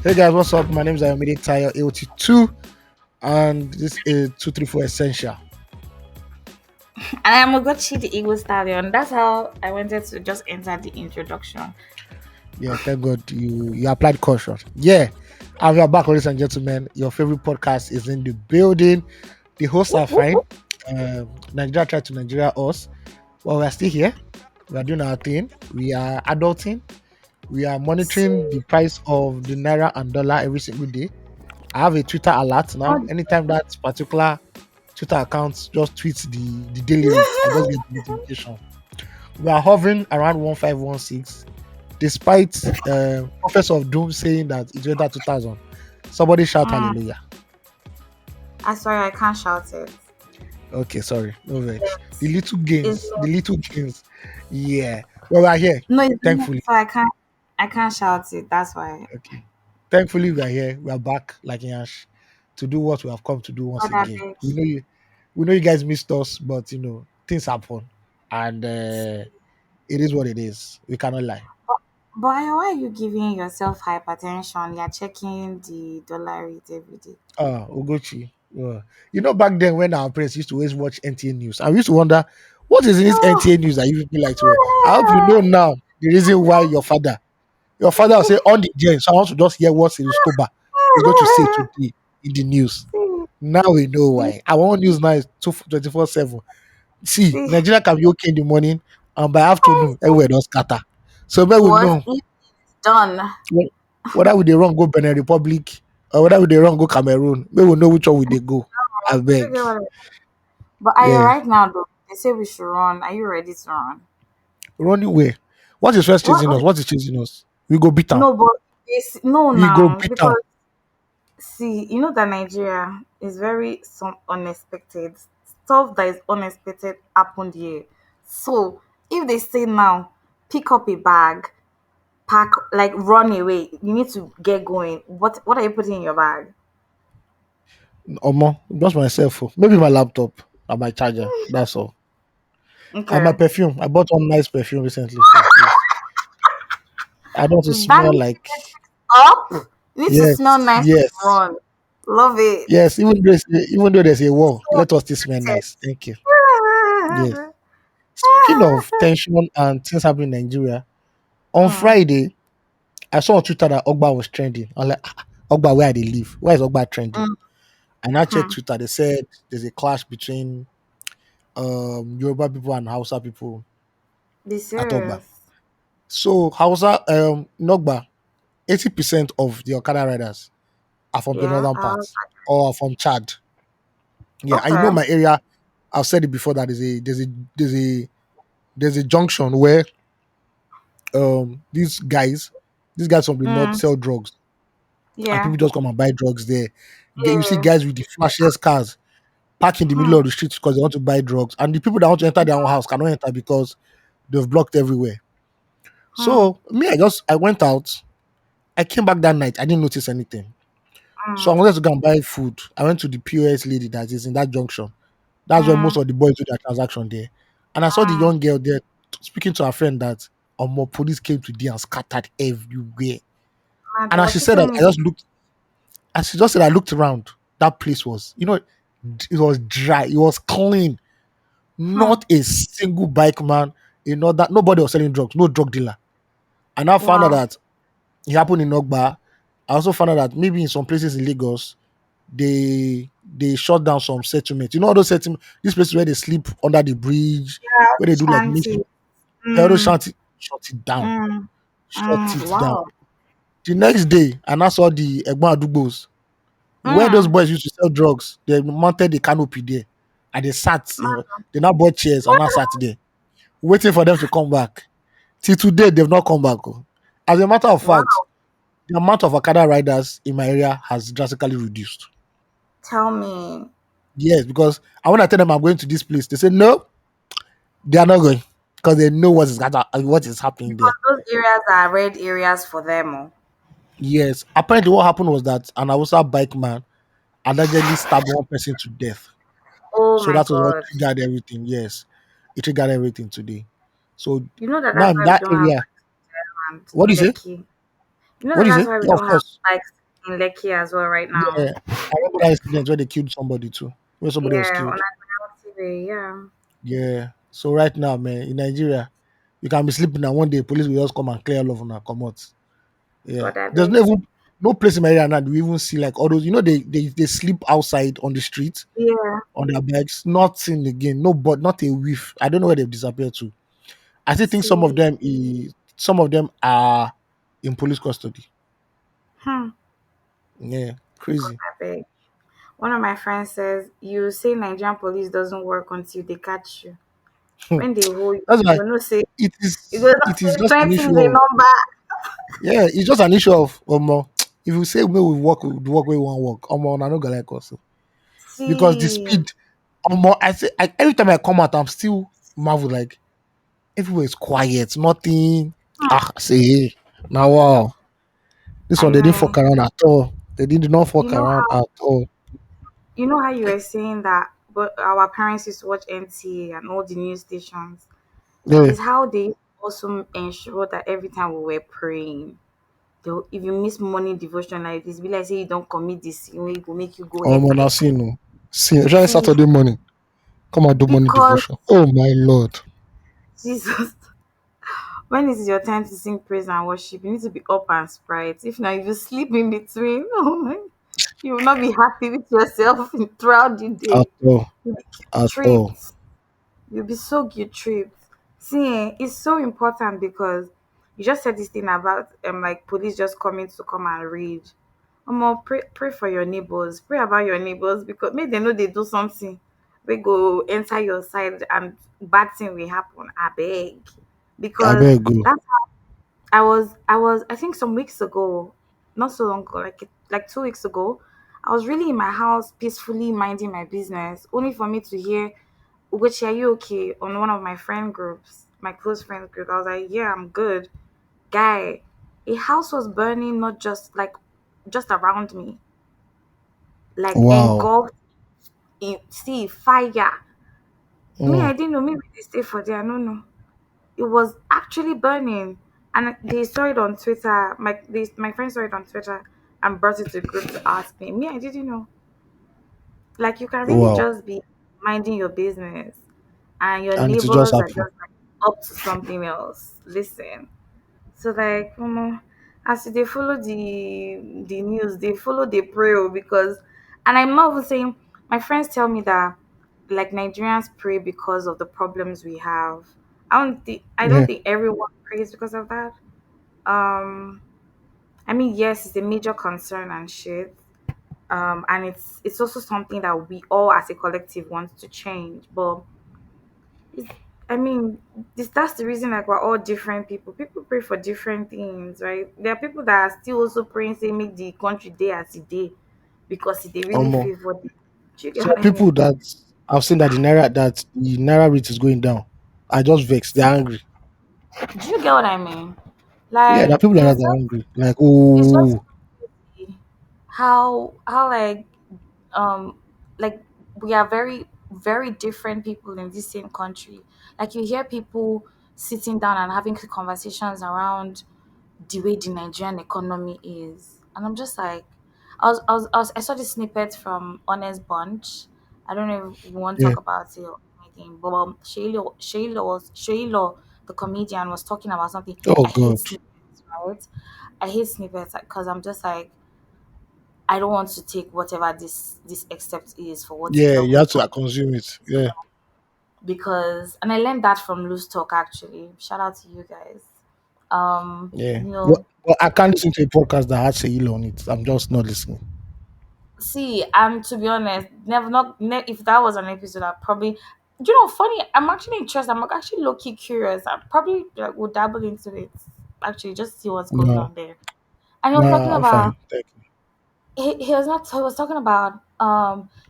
Hey guys, what's up? My name is Tayo AOT2 and this is 234 Essential. And I'm Ugochi, the Eagle Stallion. That's how I wanted to just enter the introduction. Yeah, thank God you applied caution. Yeah, and we are back, ladies and gentlemen. Your favorite podcast is in the building. The hosts are Whoop, whoop, fine. whoop. Nigeria tried to Nigeria us. Well, we are still here. We are doing our thing. We are adulting. We are monitoring the See, price of the naira and dollar every single day. I have a Twitter alert now. God. Anytime that particular Twitter account just tweets the daily rate, I just get the notification. We are hovering around 1516, despite prophets of doom saying that it's went 2000. Somebody shout Mm, hallelujah. I sorry, I can't shout it. Okay, sorry, no vex. The It's, little it's gains, the little gains. Yeah, well, we are here, no, it's not, thankfully. so I can't shout it. That's why. Okay, thankfully we are here. We are back like Yash to do what we have come to do once God, I again. beg. We know you guys missed us, but things happen, and it is what it is. We cannot lie. But, but why are you giving yourself hypertension? You're checking the dollar rate every day. Ugochi. Back then when our parents used to always watch NTA news, I used to wonder what is in this Oh. NTA news that you people like to wear. I hope you know now the reason why your father will say on the gen. So I want to just hear what Toba is going to say today in the news. see, Now we know see, why. I want news now is 24/7. See, see. Nigeria can be okay in the morning, and by afternoon, everywhere does scatter. So maybe we What know is done? wh- whether we they run go Benin Republic or whether we they run go Cameroon. Maybe we know which one we they go. I You beg. get what But are you Yeah. right now though? They say we should run. Are you ready to run? Running where? What is first What? chasing us? What is chasing us? We go beat them. No, but it's no We go now beat them. because see, you know that Nigeria is very some unexpected stuff that is unexpected happened here. So if they say now, pick up a bag, pack like run away, you need to get going. What are you putting in your bag? Omo, just myself. Maybe my laptop and my charger. That's all. And my Okay, perfume. I bought one nice perfume recently. So yes. I don't want to that smell needs to like get up. You need to smell yes, nice to yes, run. Love it. yes. Even though there's a war, let us still smell nice. Thank you. Yes. Speaking of tension and things happening in Nigeria, on Mm, Friday, I saw on Twitter that Ogba was trending. I'm like, Ogba, where they live? Why is Ogba trending? mm, And I checked mm. Twitter. They said there's a clash between Yoruba people and Hausa people Be at Ogba. serious. So Hausa in Ogba, 80% of the Okada riders are from the Yeah. northern part or are from Chad. Yeah, I know Okay. my area. I've said it before that there's a there's a junction where these guys from the north Mm, sell drugs and yeah. people just come and buy drugs there. You see Yeah. guys with the flashiest cars park in the middle Hmm. of the street because they want to buy drugs, and the people that want to enter their own house cannot enter because they've blocked everywhere. Hmm. So me, I went out. I came back that night. I didn't notice anything. So I Hmm. wanted to go and buy food. I went to the POS lady that is in that junction. That's where most Hmm. of the boys do their transaction there. And I saw the Hmm. young girl there speaking to her friend that more police came today and scattered everywhere. And And as was she she said that, saying I it? just looked. As she just said, I looked around. That place was, it was dry. It was clean. Hmm. Not a single bike man. That nobody was selling drugs. No drug dealer. And I found out Wow. that it happened in Ogba. I also found out that maybe in some places in Lagos, they shut down some settlements. You know all those settlements, these places where they sleep under the bridge, Yeah. where they do like Shanty. Euro Hmm. shanty, shut it down. Hmm. Shut Hmm. it down. Wow. The next day, and I saw the Egbon Adugbos, where those Hmm. boys used to sell drugs. They mounted the canopy there. And they sat, Man. they now bought chairs and now sat there, waiting for them to come back. Till today, they've not come back. Oh. As a matter of fact, Wow. the amount of Okada riders in my area has drastically reduced. Tell me. Yes, because I when I tell them I'm going to this place, they say no, they are not going because they know what is happening Because there. those areas are red areas for them. Oh, Yes, apparently what happened was that an Hausa bike man allegedly stabbed one person to death. oh So my that was what God. triggered everything. Yes, it triggered everything today. So You know that now that's in why we that don't have area, land what do in you say? Lekki. You know What that do you that's say? why we Yeah, of don't have course. bikes in Lekki as well right now. Yeah, I remember that incident where they killed somebody too, where somebody was Yeah, on killed. our TV, yeah. Yeah. So right now, man, in Nigeria, you can be sleeping and one day police will just come and clear all of them and come out. Yeah. God, I There's beg. no even no place in my area now do we even see like all those, they sleep outside on the street Yeah. on their bikes. Nothing again. No, but not a whiff. I don't know where they've disappeared to. I still think See, some of them are in police custody. hmm. Yeah. God, Crazy. I beg. One of my friends says, "You say Nigerian police doesn't work until they catch you. Hmm. When they hold you, That's you why will not say you go it is say just an 20 is issue a of number." yeah, it's just an issue of if you say we work where we want work, I no go like us. Because the See, speed, every time I come out, I'm still marvel like everywhere is quiet, nothing. Say now wow, this I one they didn't know. fuck around at all. They did not You fuck know around how at all. you were saying that, but our parents used to watch NTA and all the news stations. Yeah, Is how they also ensure that every time we were praying, if you miss morning devotion like this, be like say you don't commit this sin wey go make you go man, I hellfire. see no, see, especially See, Saturday morning, come and do morning because devotion. Oh my lord, Jesus, when is your time to sing praise and worship? You need to be up and sprite. If not, if you sleep in between, oh my, you will not be happy with yourself throughout the at day. all, You'll be at all. tripped. You'll be so guilt tripped. See, it's so important because you just said this thing about like police just coming to come and read. Pray for your neighbors. Pray about your neighbors because maybe they know they do something. We go enter your side and bad thing will happen. I beg. I Because better go. that's I was I think some weeks ago, not so long ago, like 2 weeks ago, I was really in my house peacefully minding my business, only for me to hear Ugochi, are you okay? On one of my friend groups, my close friend group. I was like, yeah, I'm good. Guy, a house was burning, not just like just around me, like Wow. engulfed in see fire. Me, Mm, I didn't know. Maybe they stay for there. I don't know. It was actually burning, and they saw it on Twitter. My friend saw it on Twitter and brought it to the group to ask me. Me, I didn't know. Like you can really wow. just be minding your business, and your And it just neighbors are happened. just like up to something else. Listen. So like, as they follow the news, they follow the prayer because, and I'm not even saying. My friends tell me that like Nigerians pray because of the problems we have. I don't Yeah. think everyone prays because of that. Um, I mean, yes, it's a major concern and shit. And it's also something that we all as a collective want to change, but it's, I mean, that's the reason like we're all different people. People pray for different things, right? There are people that are still also praying, say make the country day as it day because they really More. favor them. Do you get Some what I people mean? that I've seen that the naira rate is going down. I just vexed. They're See, angry. do you get what I mean? Yeah, there are Like people that are angry. Like, it's just oh, crazy how um like we are very very different people in this same country. Like you hear people sitting down and having conversations around the way the Nigerian economy is. And I'm just like, I saw this snippet from Honest Bunch. I don't know if you want to yeah. talk about it or anything, but Shaylo, the comedian, was talking about something. Oh I hate God. snippets, right? I hate snippets because I'm just like, I don't want to take whatever this except is for what it Yeah, you normally have to comes consume it. Yeah, because and I learned that from Loose Talk actually. Shout out to you guys. yeah. You know, But I can't listen to a podcast that has Seil on it. I'm just not listening. see, and to be honest, if that was an episode, I probably, you know, funny. I'm actually interested. I'm actually low key curious. I probably like, would dabble into it, actually, just see what's going No, on there. And he was no, talking I'm fine. about Thank you. he was not. He was talking about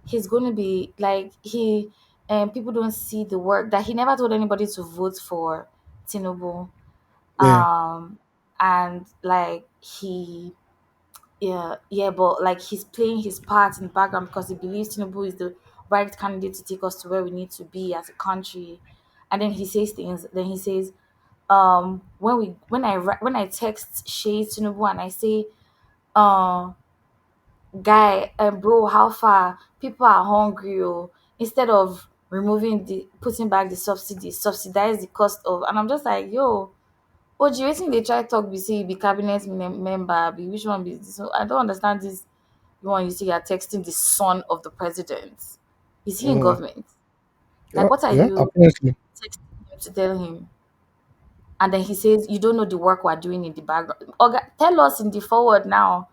he's going to be like he people don't see the work that he never told anybody to vote for Tinubu. Yeah, Um, and like yeah, but like he's playing his part in the background because he believes Tinubu is the right candidate to take us to where we need to be as a country. And then he says things. Then he says, when I text Shay Tinubu and I say, uh guy, bro, how far? People are hungry, oh. Instead of putting back the subsidy, subsidize the cost of, and I'm just like, yo, Oji, wetin dey try talk be say you be cabinet member, be which one be this? So I don't understand this. You want, you say you're texting the son of the president. Is he in Mm. government? Yeah, Like, what are yeah, you apparently. texting him to tell him? And then he says, you don't know the work we're doing in the background. Oga, tell us in the forward now.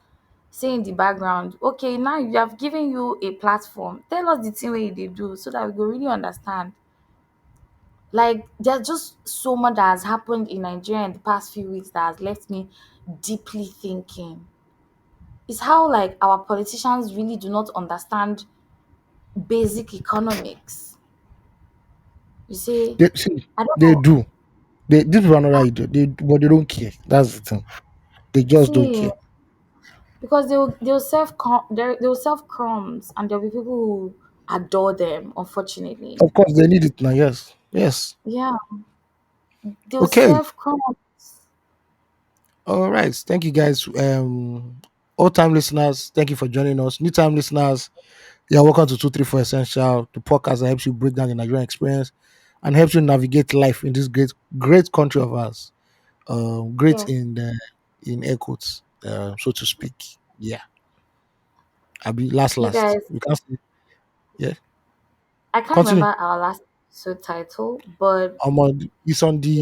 Say in the background, okay, now you have given you a platform. Tell us the thing where they do so that we go really understand. Like, there's just so much that has happened in Nigeria in the past few weeks that has left me deeply thinking. It's how, like, our politicians really do not understand basic economics. You see, They see, I don't they know. do. They this is another idea. But they don't care. That's the thing. They just don't See, care. because they'll serve crumbs, and there'll be people who adore them. Unfortunately, Of course, they need it now. Yes, yes. yeah, they'll Okay. serve crumbs. All right. Thank you, guys. Old time listeners, thank you for joining us. New time listeners, you're welcome to 234 Essential, the podcast that helps you break down the Nigerian experience and helps you navigate life in this great country of ours. Great Yes, in air quotes, so to speak. Yeah. I'll be last you last. guys. We can't say, yeah. I can't Continue. remember our last episode title, but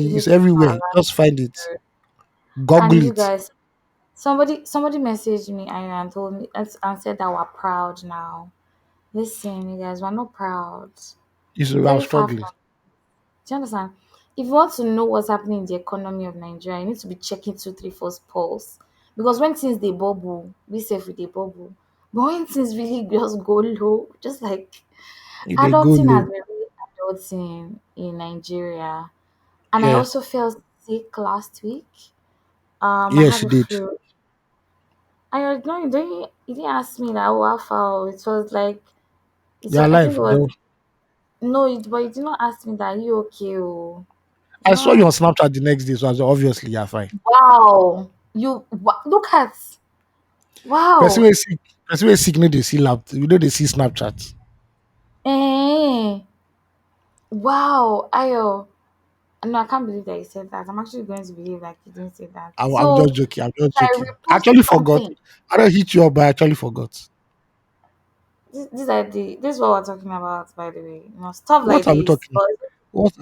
give me It's the everywhere. our last Just find it. episode. Google And you it. guys, somebody messaged me and told me and said that we're proud now. Listen, you guys, we're not proud. I'm Very far struggling. from. Do you understand? If you want to know what's happening in the economy of Nigeria, you need to be checking 234's pulse. Because when things they bubble, we say they bubble. But when things really just go low, just like They go adulting has low. been really adulting in Nigeria. And I Yeah. also felt sick last week. I Yes, have she a did. flu. I don't know, you didn't ask me that, oh, how far? It was like, You're I think alive. it was, no, but you did not ask me that, are you okay? Oh, you I saw you know, on Snapchat the next day, so I was obviously you're fine. wow, look at, Person wow, wey sick, person wey sick no dey see lap. You know they see Snapchat. eh, wow, Ayo. No, I can't believe that you said that. I'm actually going to believe like you didn't say that. I'm just So, joking. I'm if just I joking. I repost actually forgot. something, I don't hit you up, but I actually forgot. this is what we're talking about, by the way. You know, stuff What like are we this. talking? What?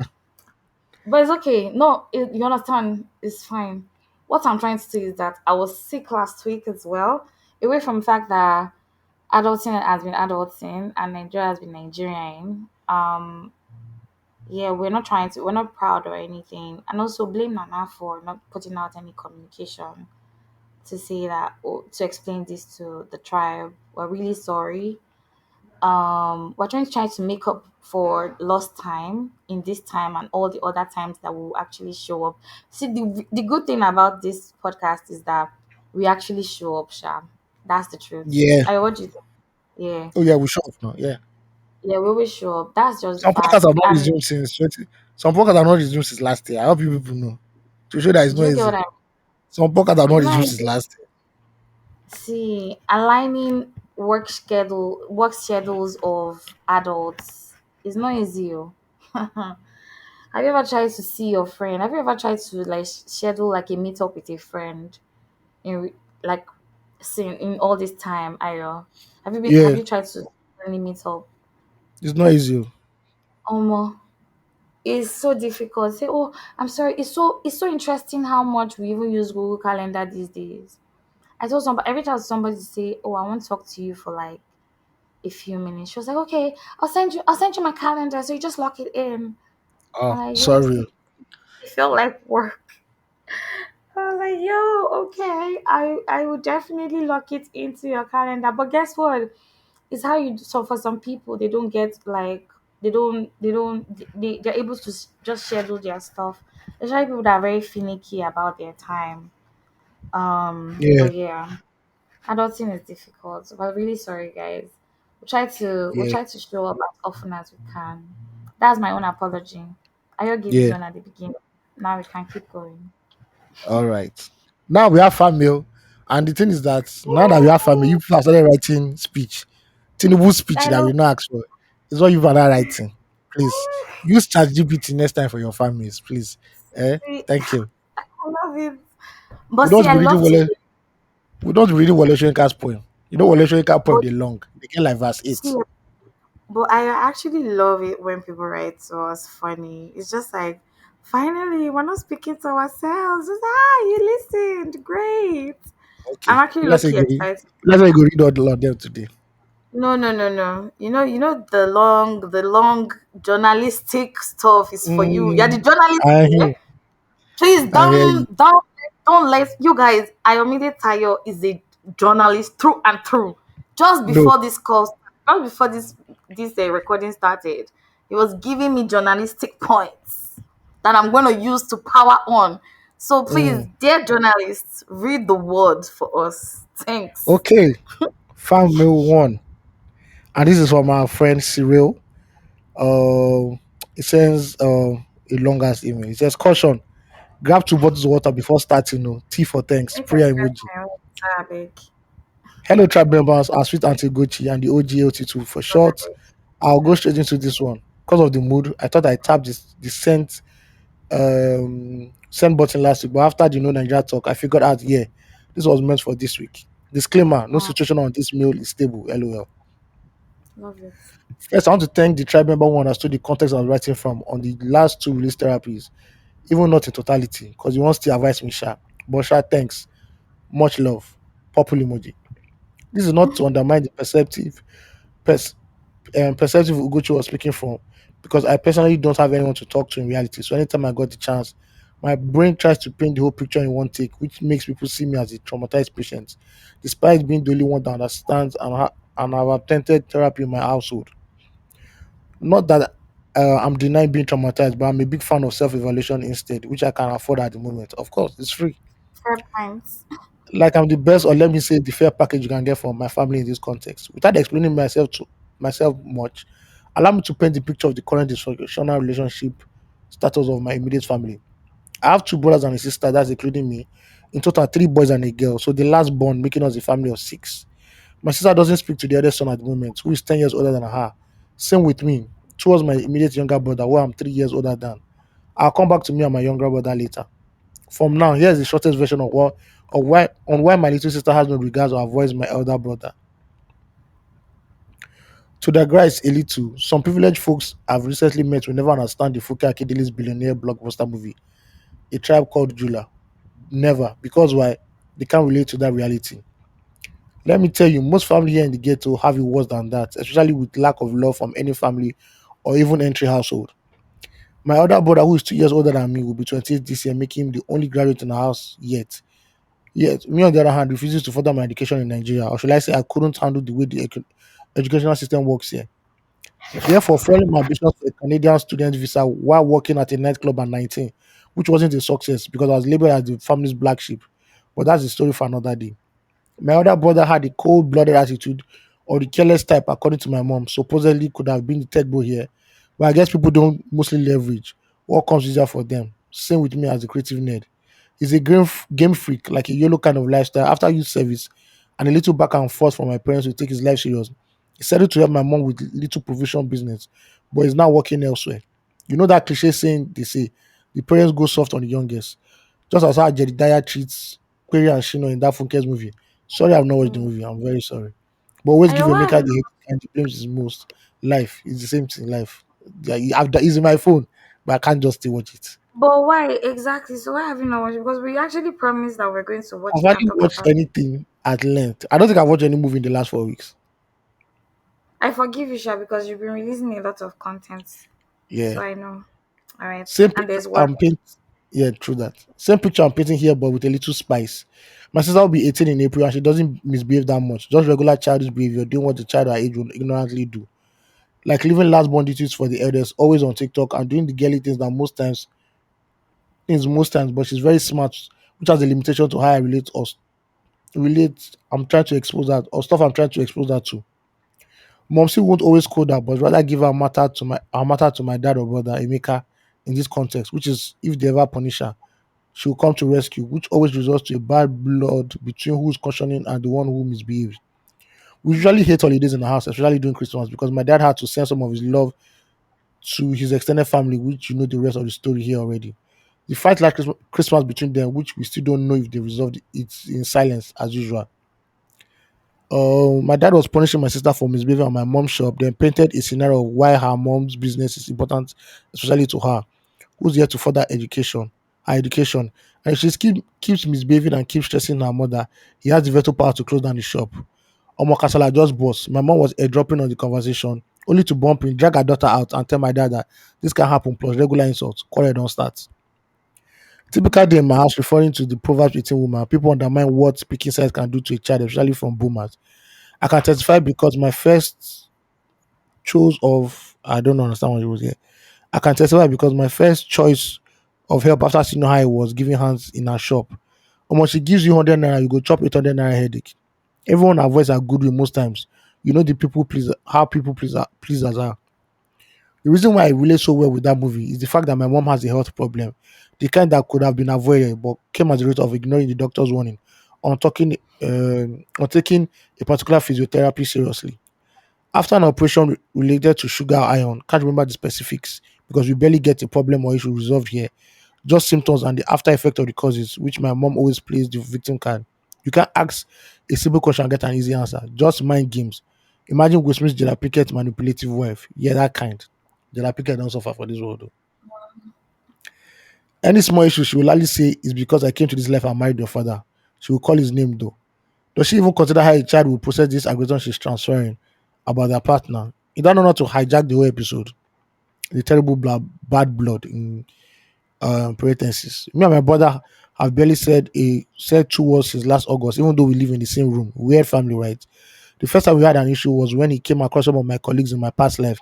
But it's okay. No, you understand? It's fine. What I'm trying to say is that I was sick last week as well. Away from the fact that adulting has been adulting and Nigeria has been Nigerian. Yeah, we're not proud or anything. And also blame Nana for not putting out any communication to say that, or to explain this to the tribe. We're really sorry. We're trying to make up for lost time in this time and all the other times that will actually show up. See, the good thing about this podcast is that we actually show up, Sha. That's the truth. Yeah. I what do you think? Yeah, Oh yeah, we shop now. Yeah. yeah, we always show up. That's just the Some podcasts fact. have not And resumed since 20. Some podcasts have not resumed since last year. I hope you people know. To show that it's do not you get what easy. I Some podcasts have not mean? It's not resumed since easy. last See, aligning work schedules of adults is not easy. Oh. Have you ever tried to see your friend? Have you ever tried to like schedule like a meetup with a friend in like seeing in all this time? Ayo, year. have Yeah. you tried to really meet up? It's not easy. It's so difficult. Say, oh, I'm sorry. It's so interesting how much we even use Google Calendar these days. I told somebody every time somebody say, oh, I want to talk to you for like a few minutes. She was like, okay, I'll send you my calendar so you just lock it in. Oh, I'm like, yo, sorry. it felt like work. I was like, yo, okay, I will definitely lock it into your calendar. But guess what? It's how you so for some people they don't get like they're able to just schedule their stuff. Especially people that are very finicky about their time. Yeah. But yeah, adulting is difficult. But really sorry guys. We'll Yeah. try to show up as often as we can. That's my own apology. I will give this Yeah. one at the beginning. Now we can keep going. All right. Now we have family, and the thing is that now that we have family, you people have started writing speech. Tinubu's speech I that love we not ask for is what you are not writing. Please use ChatGPT next time for your families, please. it. Thank you. I love it. But We see, don't I be reading love to Wole, we don't be reading Wole Soyinka's poem. You know Wole Soyinka poem but they long. They get like verse see, 8. but I actually love it when people write to us funny. It's just like, finally, we're not speaking to ourselves. Just, you listened. Great. I'm Okay. actually lucky excited. Let's say you go read all of them today. No, no, no, no. You know the long journalistic stuff is for you. You're the Mm, journalist I here. hear Please I hear you. don't let you guys. Ayomide Tayo is a journalist through and through. Just No. before this call, just before this recording started, he was giving me journalistic points that I'm going to use to power on. So please, Mm. dear journalists, read the word for us. Thanks. Okay. Family one. And this is from our friend Cyril. It sends a long ass email. It says, caution, grab two bottles of water before starting. No, T for thanks, Make I prayer get emoji. my own topic. Hello, tribe members, our sweet Auntie Gochi and the OG AOT2 for short. I'll go straight into this one. Because of the mood, I thought I tapped the send button last week, but after the no Nigeria talk, I figured out, yeah, this was meant for this week. Disclaimer, no Mm, situation on this mail is stable, lol. love it. First, I want to thank the tribe member who understood the context I was writing from on the last two release therapies, even not in totality, because he wants to advise me, Sha. But Sha, thanks. Much love. Purple emoji. This is not to undermine the pers- perceptive Ugochi was speaking from, because I personally don't have anyone to talk to in reality. So anytime I got the chance, my brain tries to paint the whole picture in one take, which makes people see me as a traumatized patient, despite being the only one that understands and have attempted therapy in my household. Not that I'm denying being traumatized, but I'm a big fan of self-evaluation instead, which I can afford at the moment. Of course, it's free. Fair points. Like I'm the best, or let me say, the fair package you can get from my family in this context. Without explaining myself much, allow me to paint the picture of the current dysfunctional relationship status of my immediate family. I have two brothers and a sister, that's including me. In total, three boys and a girl. So the last born, making us a family of six. My sister doesn't speak to the other son at the moment, who is 10 years older than her. Same with me, towards my immediate younger brother, who I'm 3 years older than. I'll come back to me and my younger brother later. From now, here's the shortest version of why my little sister has no regards or avoids my elder brother. To digress a little, some privileged folks I've recently met will never understand the Fuki Akindele's billionaire blockbuster movie, A Tribe Called Jula. Never. Because why? They can't relate to that reality. Let me tell you, most family here in the ghetto have it worse than that, especially with lack of love from any family or even entry household. My other brother, who is 2 years older than me, will be 28 this year, making him the only graduate in the house yet. Yet, me on the other hand, refuses to further my education in Nigeria, or should I say, I couldn't handle the way the educational system works here. Therefore, following my ambitions for a Canadian student visa while working at a nightclub at 19, which wasn't a success because I was labeled as the family's black sheep. But that's the story for another day. My other brother had a cold blooded attitude or the careless type, according to my mom, supposedly could have been the tech bro here. But I guess people don't mostly leverage what comes easier for them. Same with me as a creative nerd. He's a game freak, like a YOLO kind of lifestyle. After youth service and a little back and forth from my parents to take his life serious, he settled to help my mom with little provision business, but he's now working elsewhere. You know that cliche saying they say, the parents go soft on the youngest. Just as how Jedediah treats Query and Shino in that Funke's movie. Sorry, I've not watched the Mm. movie. I'm very sorry. But always And give why have Emeka you the not, hate and he blames his most. Life is the same thing. Life. Yeah, he's in my phone, but I can't just still watch it. but why exactly? So why have you not watched? Because we actually promised that we're going to watch I've it and hardly talk watched about it. anything at length. I don't think I've watched any movie in the last 4 weeks. I forgive you, Sha, because you've been releasing a lot of content. So Yeah. I know. All right. Same And picture there's work. I'm painting. Yeah, true that. Same picture I'm painting here, but with a little spice. My sister will be 18 in April and she doesn't misbehave that much. Just regular childish behavior, doing what the child her age will ignorantly do. Like living last born duties for the elders, always on TikTok and doing the girly things most times, but she's very smart, which has a limitation to how I relate. I'm trying to expose that or stuff I'm trying to expose that to. Mom still won't always call that, but rather give her matter to my dad or brother, Emeka. in this context, which is if they ever punish her, she will come to rescue, which always results to a bad blood between who's cautioning and the one who misbehaves. We usually hate holidays in the house, especially during Christmas, because my dad had to send some of his love to his extended family, which you know the rest of the story here already. The fight like Christmas between them, which we still don't know if they resolved it in silence as usual. My dad was punishing my sister for misbehaving at my mom's shop, then painted a scenario of why her mom's business is important, especially to her, who's here to further her education. And if keeps misbehaving and keeps stressing her mother, he has the veto power to close down the shop. Omo Kasala just boss. My mom was airdropping on the conversation, only to bump in, drag her daughter out, and tell my dad that this can happen, plus regular insults. Quarrel don't start. Typical day in my house, referring to the Proverbs 18 woman, people undermine what speaking size can do to a child, especially from boomers. I can testify because my first choice of I don't understand what it was here. I can testify because my first choice of help after seeing how I was giving hands in her shop. Almost she gives you 100 naira, you go chop 800 naira headache. Everyone avoids her goodwill most times. You know the people please how people pleasers are. The reason why I relate so well with that movie is the fact that my mom has a health problem, the kind that could have been avoided, but came as a result of ignoring the doctor's warning on on taking a particular physiotherapy seriously. After an operation related to sugar or iron, can't remember the specifics because we barely get a problem or issue resolved here. Just symptoms and the after effect of the causes, which my mom always plays the victim card. You can't ask a simple question and get an easy answer. Just mind games. Imagine Will Smith's Jada Pinkett manipulative wife. Yeah, that kind. Jada Pinkett don't suffer for this world though. Any small issue she will likely say is because I came to this life and married your father. She will call his name though. Does she even consider how a child will process this aggression she's transferring about their partner? You don't know not to hijack the whole episode. The terrible bad blood in parentheses. Me and my brother have barely said two words since last August, even though we live in the same room. Weird family, right? The first time we had an issue was when he came across some of my colleagues in my past life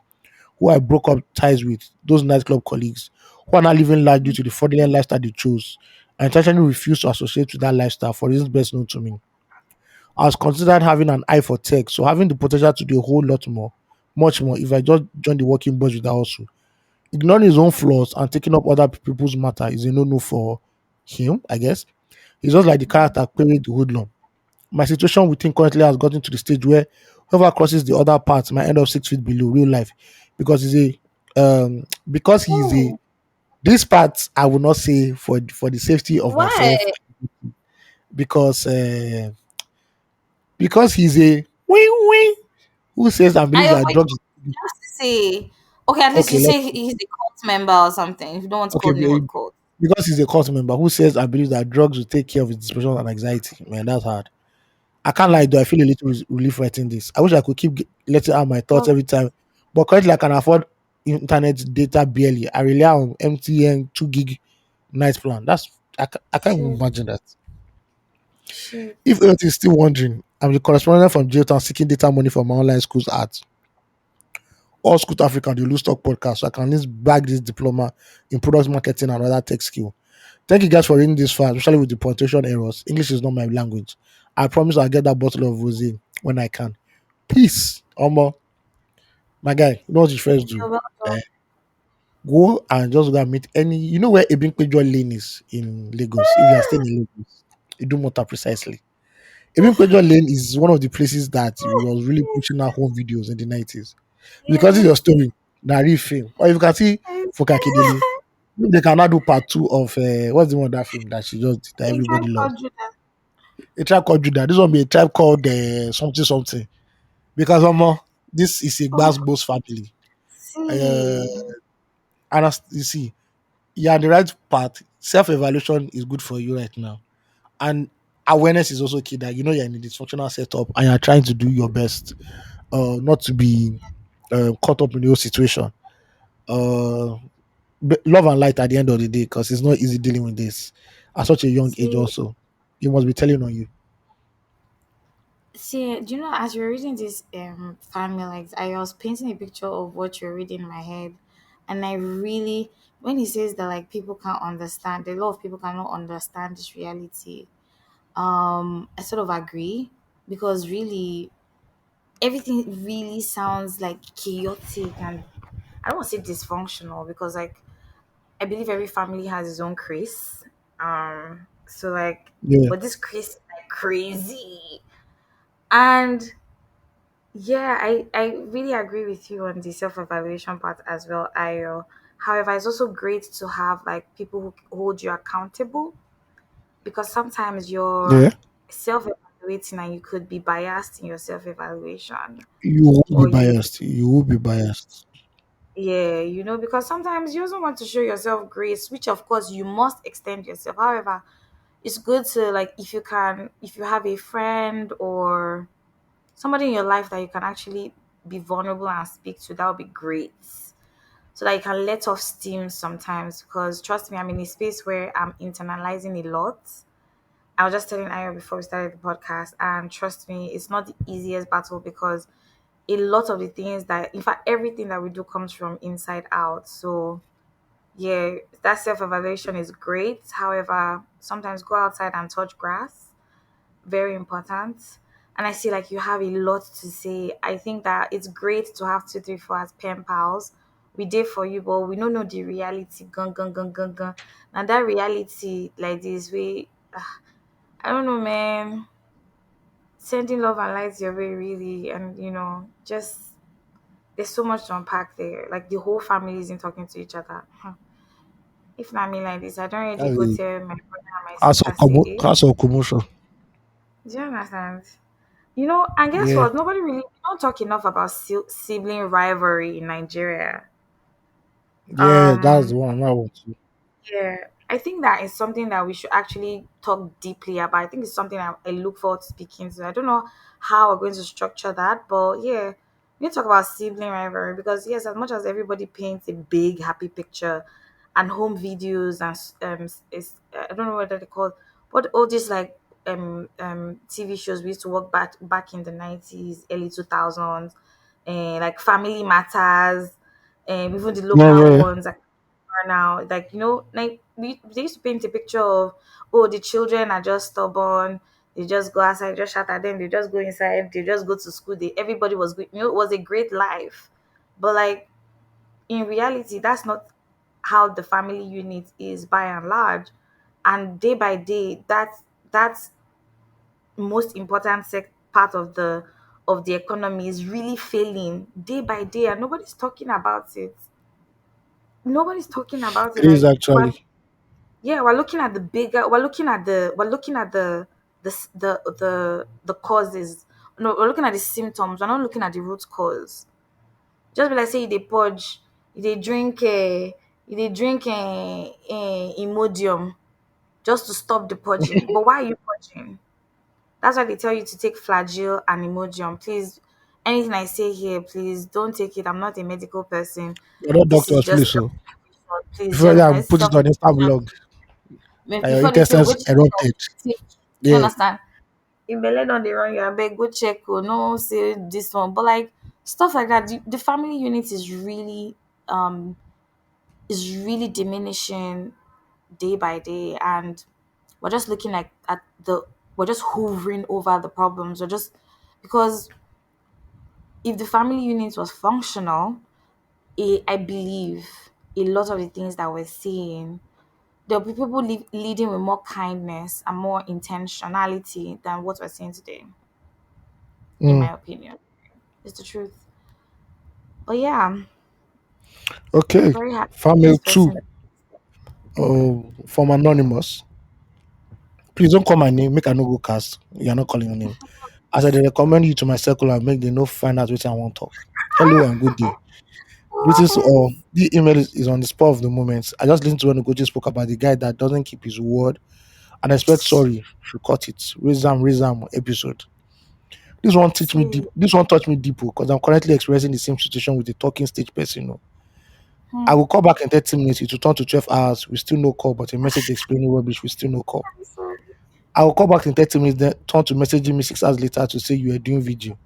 who I broke up ties with, those nightclub colleagues who are not living life due to the fraudulent lifestyle they chose. I intentionally refused to associate with that lifestyle for reasons best known to me. I was considered having an eye for tech, so having the potential to do a whole lot more, much more, if I just joined the working boys with that also. Ignoring his own flaws and taking up other people's matter is a no-no for him, I guess. He's just like the character playing the hoodlum. My situation with him currently has gotten to the stage where whoever crosses the other part might end up 6 feet below real life because he's a Oh, this part I will not say for the safety of why? myself because because he's a wee who says and believes I that avoid drugs. just to say, okay, at least Okay, you say he's a cult member or something. If you don't want to okay, call the name of the cult. because he's a cult member who says and believes that drugs will take care of his depression and anxiety. Man, that's hard. I can't lie though. I feel a little relief writing this. I wish I could keep letting out my thoughts Oh, every time, but currently I can afford internet data barely. I rely on MTN 2 gig night plan. I can't even shit, imagine that. shit. If anyone is still wondering, I'm the correspondent from Jailtown seeking data money for my online schools at All School to Africa, the Loose Talk podcast, so I can at least bag this diploma in product marketing and other tech skill. Thank you guys for reading this far, especially with the punctuation errors. English is not my language. I promise I'll get that bottle of rosé when I can. Peace, Omo. My guy, you know what you first do? You're welcome. Go and just go and meet any. You know where Ebimpejo Lane is in Lagos. If you are staying in Lagos, you do more precisely. Ebimpejo Lane is one of the places that was really pushing out home videos in the 90s. Because it's Yeah. your story, na real film. Or if you can see Fokakidele, maybe they cannot do part two of what's the one of that film that she just did that A everybody tribe loves. called Judah. A tribe called Judah. This one be a tribe called something something. Because this is a Oh, Gbasgbos family. Uh, see. and you see, you're on the right path. Self-evaluation is good for you right now. And awareness is also key that you know you're in a dysfunctional setup and you're trying to do your best not to be caught up in your situation. Uh, love and light at the end of the day because it's not easy dealing with this at such a young age See, also. You must be telling on you. see, do you know, as you're reading this family, like I was painting a picture of what you're reading in my head, and I really, when he says that like people can't understand, a lot of people cannot understand this reality. I sort of agree because really everything sounds like chaotic and I don't want to say dysfunctional because like I believe every family has its own Chris. So like, Yeah, but this Chris is like crazy. And yeah, I really agree with you on the self evaluation part as well, Ayo. However, it's also great to have like people who hold you accountable, because sometimes you're yeah. self evaluating and you could be biased in your self evaluation, You will be or you biased. You will be biased. yeah, because sometimes you also want to show yourself grace, which of course you must extend yourself. However, it's good to like, if you can, if you have a friend or somebody in your life that you can actually be vulnerable and speak to, that would be great. So that you can let off steam sometimes. Because trust me, I'm in a space where I'm internalizing a lot. I was just telling Ayo before we started the podcast, and trust me, it's not the easiest battle, because a lot of the things that, in fact, everything that we do comes from inside out. So yeah, that self evaluation is great. However, sometimes go outside and touch grass, very important. And I see like you have a lot to say. I think that it's great to have 2, 3, 4 as pen pals. We did for you, but we don't know the reality. Gun, gun, gun, gun, gun. And that reality, like this, we, I don't know, man. Sending love and light your way, really, and just there's so much to unpack there. Like the whole family isn't talking to each other. If not me like this, I don't really That's go a tell my brother and my sister say, eh? house of commotion. Do you understand? And guess Yeah, what? Nobody really, we don't talk enough about sibling rivalry in Nigeria. yeah. That's the Um, one I want to. Yeah, I think that is something that we should actually talk deeply about. I think it's something I look forward to speaking to. I don't know how we're going to structure that, but yeah, we need to talk about sibling rivalry, because yes, as much as everybody paints a big happy picture and home videos and is I don't know what they're called, but all these like TV shows we used to work back in the 90s, early 2000s, and like Family Matters, and even the Yeah, local yeah. ones like are now, like like they used to paint a picture of, oh, the children are just stubborn, they just go outside, just shout at them, they just go inside, they just go to school, everybody was good, it was a great life. But like, in reality, that's not how the family unit is by and large. And day by day, that's most important part of the economy is really failing day by day, and nobody's talking about it. Nobody's talking about it. It is Like, actually. yeah, we're looking at the bigger, we're looking at the causes. No, we're looking at the symptoms, we're not looking at the root cause. Just be like, say they purge, they drink they drink Imodium just to stop the purging. But why are you purging? That's why they tell you to take Flagyl and Imodium. Please, anything I say here, please don't take it. I'm not a medical person. You're not This is doctors, just please. So please, before just yeah, this put it stuff. on Insta blog. Your Before they say, intestines which erupted. take, you Yeah, understand? If belle don dey run you, abeg go check oh, no say this one. But like stuff like that, the family unit um is really diminishing day by day, and we're just looking like at the we're just hovering over the problems. We're just because if the family unit was functional, I believe a lot of the things that we're seeing, there'll be people leading with more kindness and more intentionality than what we're seeing today, in mm. my opinion. It's the truth. But yeah, I'm Okay. very happy with Family this two. person. From anonymous. Please don't call my name. Make I no go cast. You're not calling your name. As I dey recommend you to my circle and make them no find out what I want talk. Hello and good day. Greetings to all. The email is on the spur of the moment. I just listened to when Ugochi spoke about the guy that doesn't keep his word and expect sorry. Should cut it. Raise them episode. This one teach me deep. See, This one touch me deep because I'm currently experiencing the same situation with the talking stage person. hmm, I will call back in 30 minutes. It will turn to 12 hours. We still no call, but a message explaining rubbish. We still no call. I'm sorry. I will call back in 30 minutes. Then turn to messaging me 6 hours later to say you are doing video.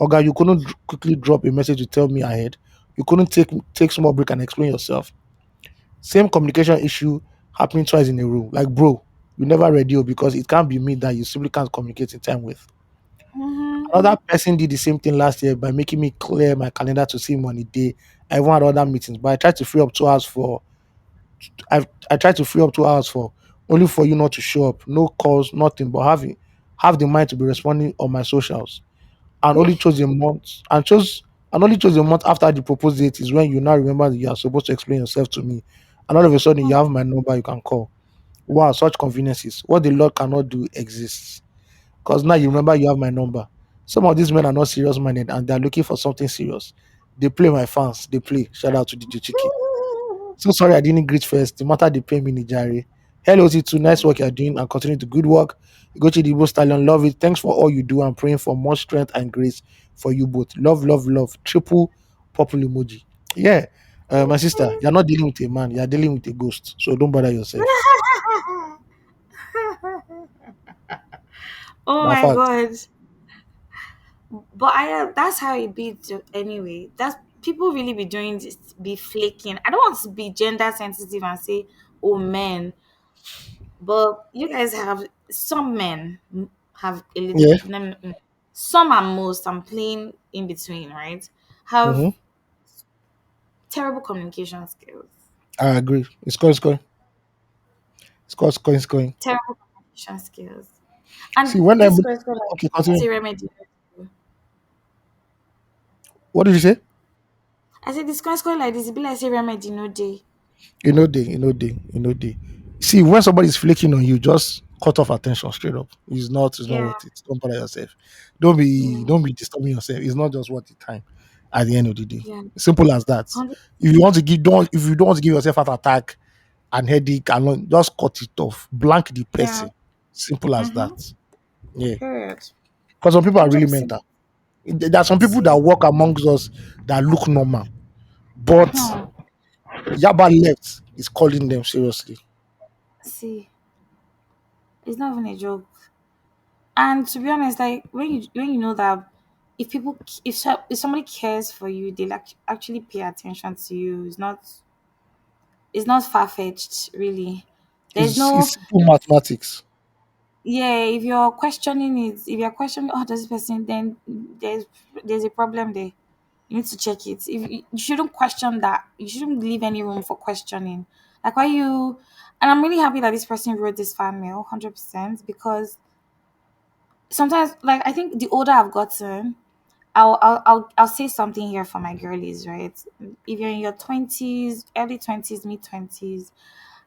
Oga, you couldn't quickly drop a message to tell me ahead. You couldn't take small break and explain yourself. Same communication issue happening twice in a row. Like, bro, you never ready because it can't be me that you simply can't communicate in time with. Mm-hmm. Another person did the same thing last year by making me clear my calendar to see him on a day. I even had other meetings, but I tried to free up 2 hours for I tried to free up 2 hours for, only for you not to show up, no calls, nothing, but have the mind to be responding on my socials, and only chose a month and chose and only chose a month after the proposed date is when you now remember that you are supposed to explain yourself to me, and all of a sudden you Hmm. have my number you can call. Wow, such conveniences. What the Lord cannot do exists. Because now you remember you have my number. Some of these men are not serious minded and they're looking for something serious. They play my fans. They play. Shout out to DJ Chiki. So sorry I didn't greet first. The matter they pay me Nijari. Hello T2, nice work you're doing and continue to good work. Go to the Igbo Stallion, love it. Thanks for all you do and praying for more strength and grace for you both. Love, love, love. Triple purple emoji. Yeah. My sister, you're not dealing with a man, you're dealing with a ghost. So don't bother yourself. Oh Now my fact. god. But that's how it be anyway. That's people really be doing this, be flaking. I don't want to be gender sensitive and say, oh men, but you guys have some men have a little Yeah. some and most, I'm playing in between, right? Have Mm-hmm. terrible communication skills. I agree. It's going. Terrible communication skills. And See, when I this question like okay, continue. say remedy. What did you say? I said this question like this, it be like say remedy no day. You know, they. See, when somebody's flaking on you, just cut off attention straight up. It's not Yeah. worth it. Don't bother yourself. Don't be, Yeah. don't be disturbing yourself. It's not just worth the time. At the end of the day, Yeah. simple as that. 100. If you don't want to give yourself an attack and headache, and just cut it off. Blank the Yeah. person. Simple as that. Mm-hmm. Yeah. Period. Because some people are really 100%. mental. There are some people that See. walk amongst us that look normal, but Hmm. Yaba left is calling them seriously. See. It's not even a joke. And to be honest, like when you know that if somebody cares for you, they like actually pay attention to you. It's not far fetched, really. There's It's no simple mathematics. yeah. If you're questioning it, if you're questioning, oh, does this person, then there's a problem there. You need to check it. If you shouldn't question that, you shouldn't leave any room for questioning. Like why you, and I'm really happy that this person wrote this fan mail, 100%, because sometimes, like I think the older I've gotten, I'll say something here for my girlies, right? If you're in your 20s, early 20s, mid 20s,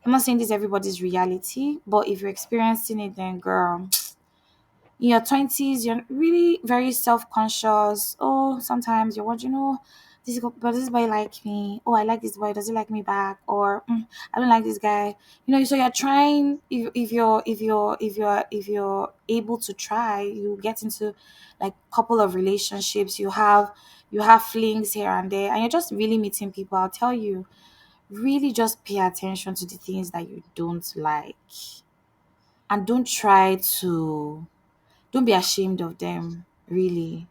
I'm not saying this is everybody's reality, but if you're experiencing it, then girl, in your 20s, you're really very self conscious. Oh, sometimes you're wondering, oh, but this boy like me. Oh, I like this boy. Does he like me back? Or I don't like this guy. So you're trying. If you're able to try, you get into like couple of relationships. You have flings here and there, and you're just really meeting people. I'll tell you, really just pay attention to the things that you don't like, and don't be ashamed of them, really.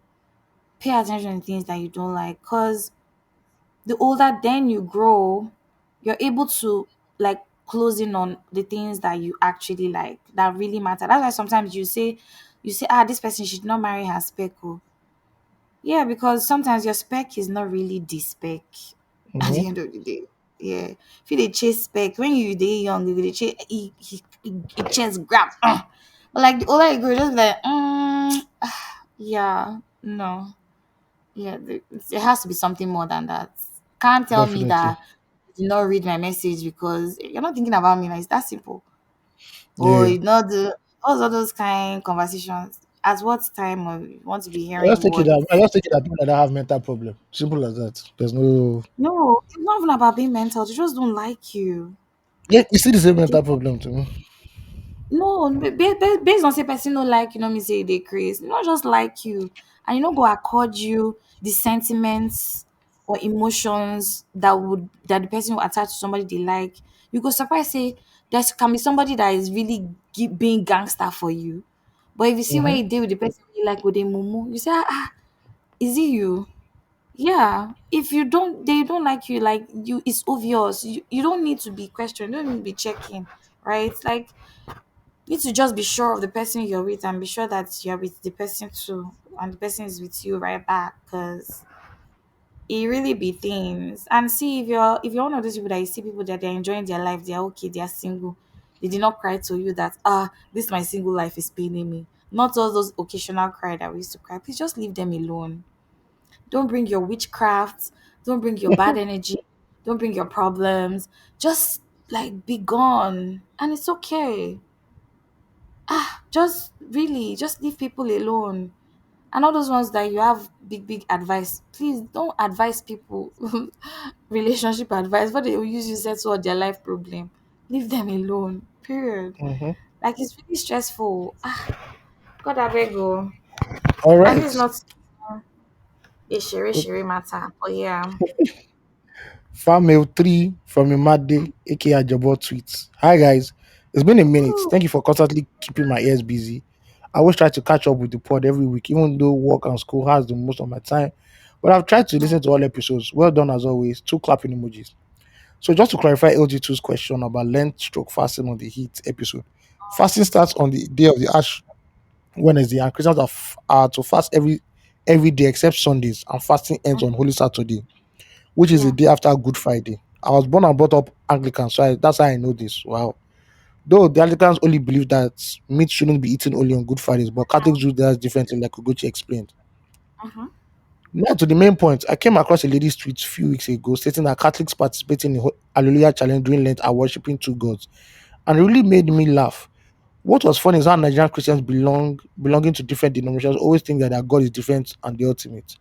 Pay attention to things that you don't like, because the older then you grow, you're able to like close in on the things that you actually like, that really matter. That's why sometimes you say, this person should not marry her spec. Oh. Yeah, because sometimes your spec is not really the spec at Mhm. the end of the day. Yeah. If you dey chase spec, when you dey young, you dey chase he chest grab. But like the older you grow, you just be like, yeah, no. Yeah, there has to be something more than that. Can't tell me Definitely. that you did not read my message because you're not thinking about me. Like, it's that simple. Or Yeah. you not the all those kind conversations. At what time or you want to be I just hearing take it what? that I just take it that people that have mental problem. Simple as that. There's no. No, it's not even about being mental. They just don't like you. Yeah, you see the same mental problem to me. No, based on say person no like you, know me say they craze. Not just like you, and go accord you the sentiments or emotions that the person will attach to somebody they like. You go surprise say there can be somebody that is really being gangster for you, but if you see where Mm-hmm. you deal with the person you like with a mumu, you say is it you? Yeah. If they don't like you, like you, it's obvious. You don't need to be questioned. You don't need to be checking, right? Like you need to just be sure of the person you're with and be sure that you're with the person too and the person is with you right back, because it really be things. And see, if you're one of those people that you see people that they're enjoying their life, they're okay, they're single, they did not cry to you that this my single life is paining me. Not all those occasional cry that we used to cry. Please just leave them alone. Don't bring your witchcraft, don't bring your bad energy, don't bring your problems. Just like be gone. And it's okay. Just really just leave people alone. And all those ones that you have big advice, please don't advise people relationship advice, but they will use you settle all their life problem. Leave them alone. Period. Mm-hmm. Like it's really stressful. God I beg you. All And this is right. not a shere matter. But yeah. Farm Mail 3 from Imade, aka Jabo tweets. Hi guys, it's been a minute. Ooh. Thank you for constantly keeping my ears busy. I always try to catch up with the pod every week, even though work and school has the most of my time. But I've tried to listen to all episodes. Well done as always. Two clapping emojis. So just to clarify LG2's question about Lent stroke fasting on the heat episode. Fasting starts on the day of the Ash Wednesday, and Christians are to fast every day except Sundays, and fasting ends on Holy Saturday, which is the Yeah. day after Good Friday. I was born and brought up Anglican, so that's how I know this. Wow. Though the Anglicans only believe that meat shouldn't be eaten only on Good Fridays, but Catholics do that differently, like Ugochi explained. Uh-huh. Now to the main point, I came across a lady's tweet a few weeks ago stating that Catholics participating in Hallelujah Challenge during Lent are worshipping two gods, and it really made me laugh. What was funny is how Nigerian Christians belonging to different denominations always think that their God is different and the ultimate.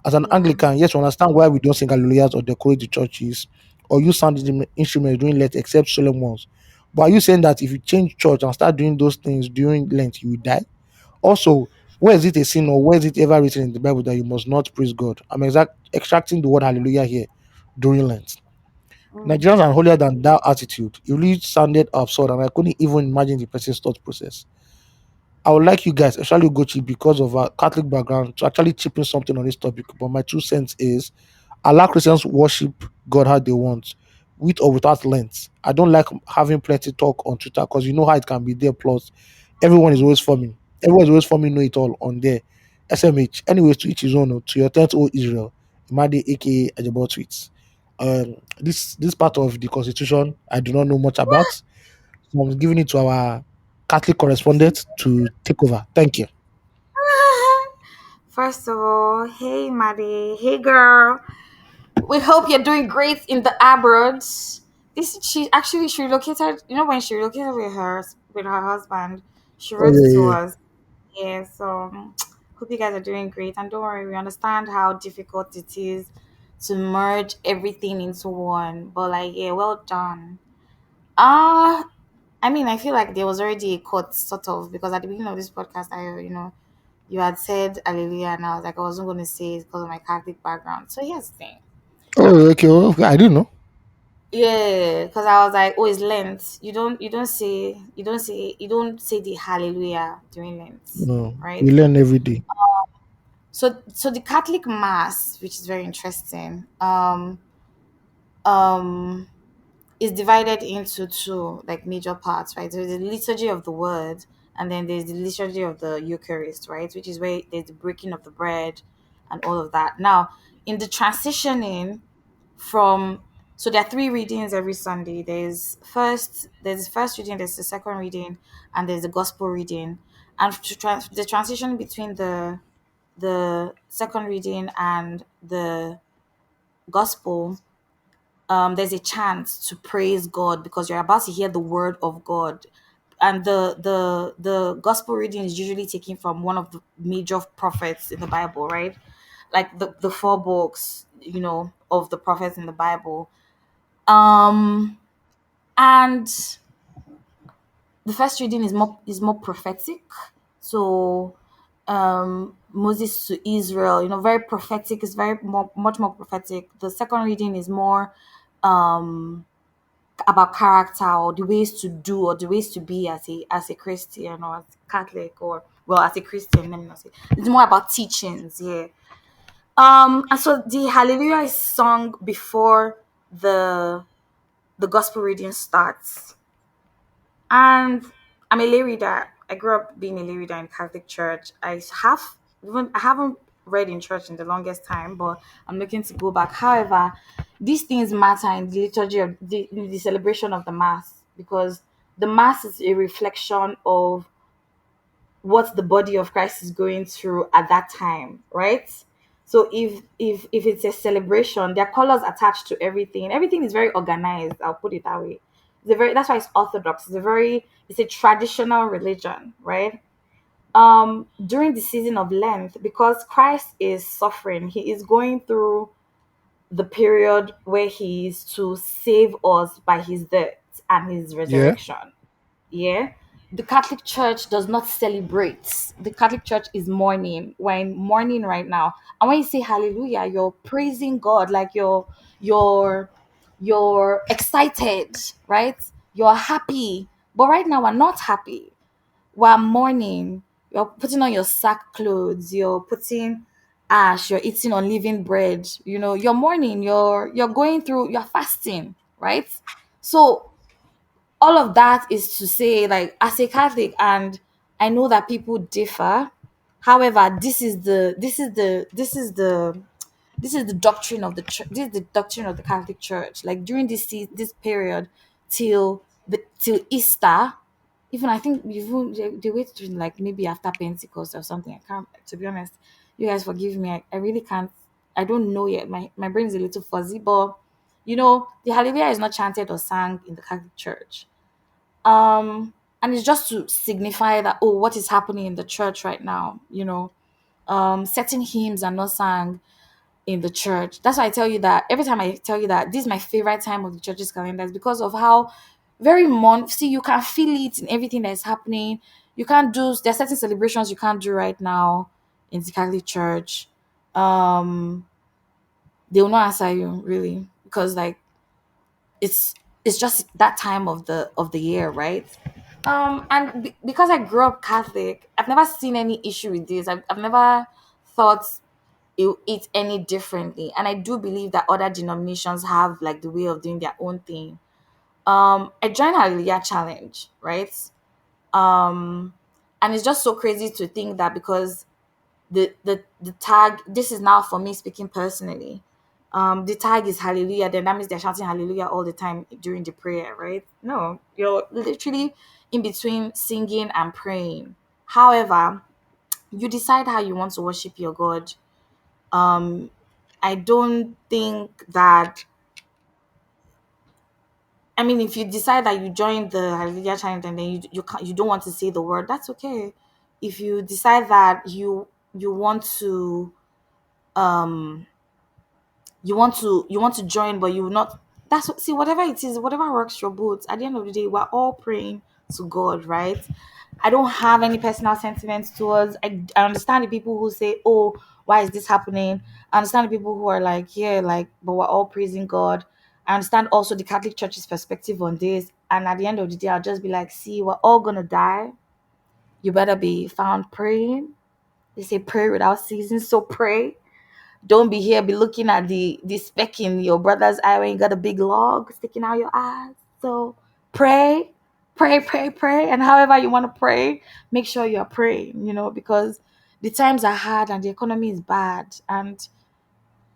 As an Yeah. Anglican, yes, we understand why we don't sing hallelujahs or decorate the churches or use sound instruments during Lent except solemn ones. But are you saying that if you change church and start doing those things during Lent, you will die? Also, where is it a sin or where is it ever written in the Bible that you must not praise God? I'm extracting the word hallelujah here during Lent. Mm. Nigerians are holier than thou attitude. It really sounded absurd and I couldn't even imagine the person's thought process. I would like you guys, especially Gochi, because of our Catholic background, to actually chip in something on this topic. But my 2 cents is allow Christians worship God how they want, with or without length. I don't like having plenty talk on Twitter because you know how it can be there. Plus, everyone is always forming. Everyone is always forming know it all on there. SMH. Anyways, to each his own. To your 10th O Israel, Imade aka Ajabo tweets. This part of the constitution I do not know much about. So I'm giving it to our Catholic correspondent to take over. Thank you. First of all, hey Maddie, hey girl. We hope you're doing great in the abroad. This she relocated. You know when she relocated with her husband, she Oh wrote to yeah, us. Yeah, so hope you guys are doing great. And don't worry, we understand how difficult it is to merge everything into one. But like, yeah, well done. Uh I mean, I feel like there was already a cut, sort of, because at the beginning of this podcast, you had said Hallelujah, and I was like, I wasn't going to say it because of my Catholic background. So here's the thing. yeah. Oh okay. Oh, okay. I didn't know. Yeah, because I was like, oh, it's Lent. You don't say the Hallelujah during Lent, No, right? we learn every day. So the Catholic Mass, which is very interesting, um, is divided into two like major parts, right? There's the liturgy of the word, and then there's the liturgy of the Eucharist, right? Which is where there's the breaking of the bread and all of that. Now, in the transitioning from so there are three readings every Sunday. There's the first reading, there's the second reading, and there's the gospel reading. And the transition between the second reading and the gospel, there's a chance to praise God because you're about to hear the word of God. And the gospel reading is usually taken from one of the major prophets in the Bible, right? Like the four books, of the prophets in the Bible. Um and the first reading is more prophetic. So Moses to Israel, very prophetic, is much more prophetic. The second reading is more um about character or the ways to do or the ways to be as a Christian or as a Catholic, or well, as a Christian, let me not say. It's more about teachings, yeah. And so the Hallelujah is sung before the gospel reading starts. And I'm a lay reader. I grew up being a lay reader in Catholic church. I haven't read in church in the longest time, but I'm looking to go back. However, these things matter in the liturgy of in the celebration of the mass, because the mass is a reflection of what the body of Christ is going through at that time, right? So if it's a celebration, there are colors attached to everything. Everything is very organized. I'll put it that way. That's why it's orthodox. It's a traditional religion, right? During the season of Lent, because Christ is suffering, he is going through the period where he is to save us by his death and his Yeah. resurrection. Yeah. The Catholic Church does not celebrate. The Catholic Church is mourning. We're in mourning right now. And when you say hallelujah, you're praising God, like you're you're excited, right? You're happy. But right now we're not happy. We're mourning. You're putting on your sack clothes, you're putting ash, you're eating unleavened bread, you're mourning, you're going through, you're fasting, right? So all of that is to say, like, as a Catholic, and I know that people differ. However, this is the doctrine of the church. This is the doctrine of the Catholic Church. Like during this period till Easter, even I think even they wait to like maybe after Pentecost or something. I can't, to be honest. You guys forgive me. I really can't. I don't know yet. My brain is a little fuzzy, but the Hallelujah is not chanted or sang in the Catholic Church. And it's just to signify that, oh, what is happening in the church right now. Certain hymns are not sang in the church. That's why I tell you that every time I tell you that this is my favorite time of the church's calendar, is because of how very see, you can feel it in everything that is happening. You can't do There are certain celebrations you can't do right now in the Catholic Church. um they will not answer you, really, because like it's just that time of the year, right? And because I grew up Catholic, I've never seen any issue with this. I've never thought it any differently, and I do believe that other denominations have like the way of doing their own thing. I joined Hallelujah Challenge, right? um and it's just so crazy to think that, because the tag, this is now for me speaking personally, the tag is hallelujah, then that means they're shouting hallelujah all the time during the prayer, right? No, you're literally in between singing and praying. However, you decide how you want to worship your God. um I don't think that, I mean, if you decide that you join the hallelujah challenge and then you don't want to say the word, that's okay. If you decide that you want to um you want to join, but you will not, see, whatever it is, whatever works your boat. At the end of the day, we're all praying to God, right? I don't have any personal sentiments towards. I understand the people who say, oh, why is this happening? I understand the people who are like, yeah, like, but we're all praising God. I understand also the Catholic Church's perspective on this, and at the end of the day, I'll just be like, see, we're all gonna die. You better be found praying. They say pray without ceasing, so pray. Don't be here, be looking at the speck in your brother's eye when you got a big log sticking out your eyes. So pray, pray, pray, pray. And however you want to pray, make sure you're praying, because the times are hard and the economy is bad. And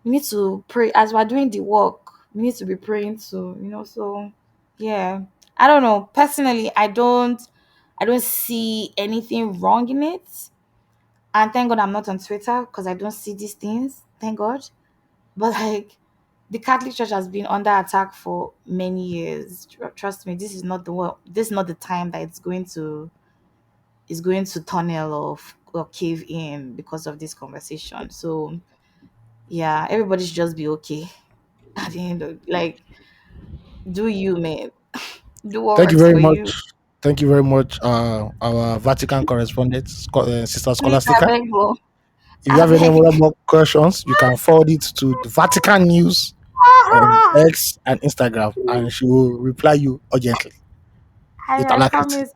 we need to pray as we're doing the work. We need to be praying too, So yeah. I don't know. Personally, I don't see anything wrong in it. And thank God I'm not on Twitter because I don't see these things. Thank God. But like, the Catholic Church has been under attack for many years. Trust me, this is not the one. This is not the time that it's going to tunnel or cave in because of this conversation. So yeah, everybody should just be okay. At the end of, like, do you, man? Do what Thank you works very for you. much. Thank you very much, our Vatican correspondent, Sister Please, I Scholastica. beg you. If you I have any beg more questions, you can forward it to the Vatican News on you. X and Instagram, and she will reply you urgently with I alacrity. promise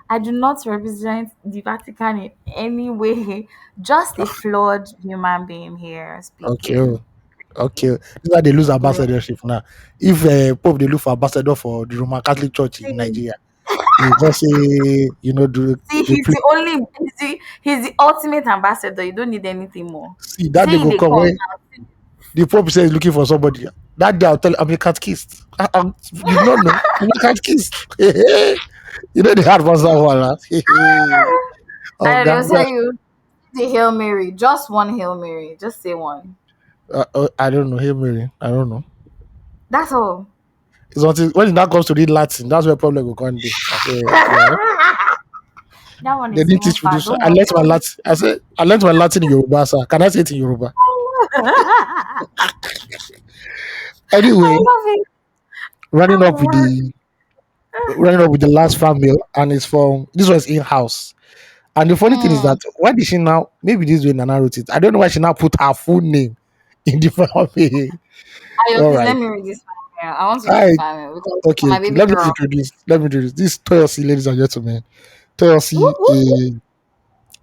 I do not represent the Vatican in any way. Just a flawed human being here Okay, speaking. okay. This is why they lose Yeah. ambassadorship now. If Pope they look for ambassador for the Roman Catholic Church in Please, Nigeria. You just say, See, the he's pre- the only he's the ultimate ambassador. You don't need anything more. see that they Say go they come come when now. the Pope says looking for somebody. That day I'll tell you, I'm a catechist. You don't know, I'm a catechist. The hard was that one. Oh I God, will tell you the Hail Mary. Just one Hail Mary. Just say one. I don't know. Hey Mary, I don't know. That's all. It's until when it now comes to read Latin, that's where problem will come day. I say, well, That one they is didn't even teach me far. this. Don't I worry. learned my Latin. I said I learned my Latin in Yoruba, sir. Can I say it in Yoruba? Anyway, I love it. running I'm up with work. the running up with the last fan mail, and it's from this was in house. And the funny thing is that Mm. why did she now? Maybe this way Nana wrote it. I don't know why she now put her full name in the fan mail. Ayo, All please right. let me read this family. I want to read All the right. family because Okay. my Okay. baby girl. Let me introduce. This is Toyosi, ladies and gentlemen. Woo, Toyosi, woo, woo.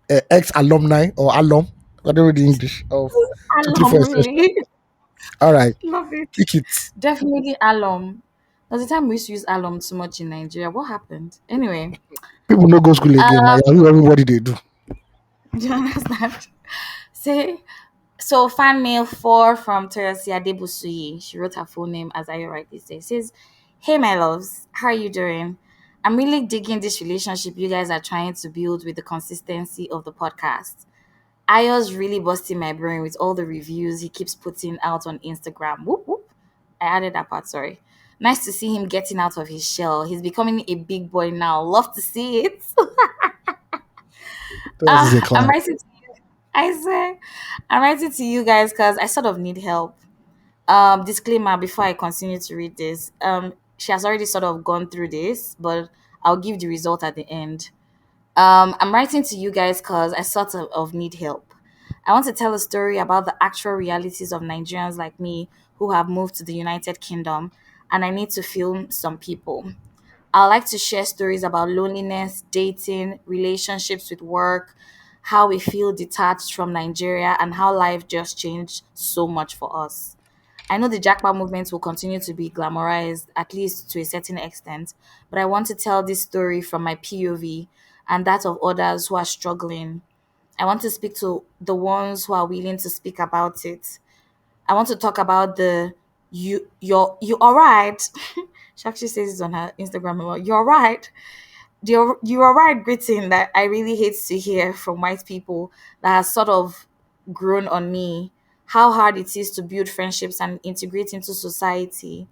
a ex alumni or alum. I don't know the English of two three four Alum, extension. really. All right. Love it. Kick it. Definitely alum. There's a time we used to use alum too much in Nigeria. What happened? Anyway, People no go school again. Now um, everybody they do. do you understand? Say so. Fan mail 4 from Teresi Adebusuyi. She wrote her full name as I write this day. Says, "Hey my loves, how are you doing? I'm really digging this relationship you guys are trying to build with the consistency of the podcast. Ayo's really busting my brain with all the reviews he keeps putting out on Instagram. Whoop whoop. I added that part, sorry. Nice to see him getting out of his shell. He's becoming a big boy now. Love to see it. Toyosi is a I'm clown. writing to you. I swear. I'm writing to you guys because I sort of need help. Disclaimer before I continue to read this. She has already sort of gone through this, but I'll give the result at the end. I'm writing to you guys because I sort of need help. I want to tell a story about the actual realities of Nigerians like me who have moved to the United Kingdom, and I need to film some people. I like to share stories about loneliness, dating, relationships with work, how we feel detached from Nigeria, and how life just changed so much for us. I know the Jackpot movement will continue to be glamorized, at least to a certain extent, but I want to tell this story from my POV and that of others who are struggling. I want to speak to the ones who are willing to speak about it. I want to talk about the you all right. She actually says it on her Instagram. You're right. You're right greeting that I really hate to hear from white people that has sort of grown on me. How hard it is to build friendships and integrate into society.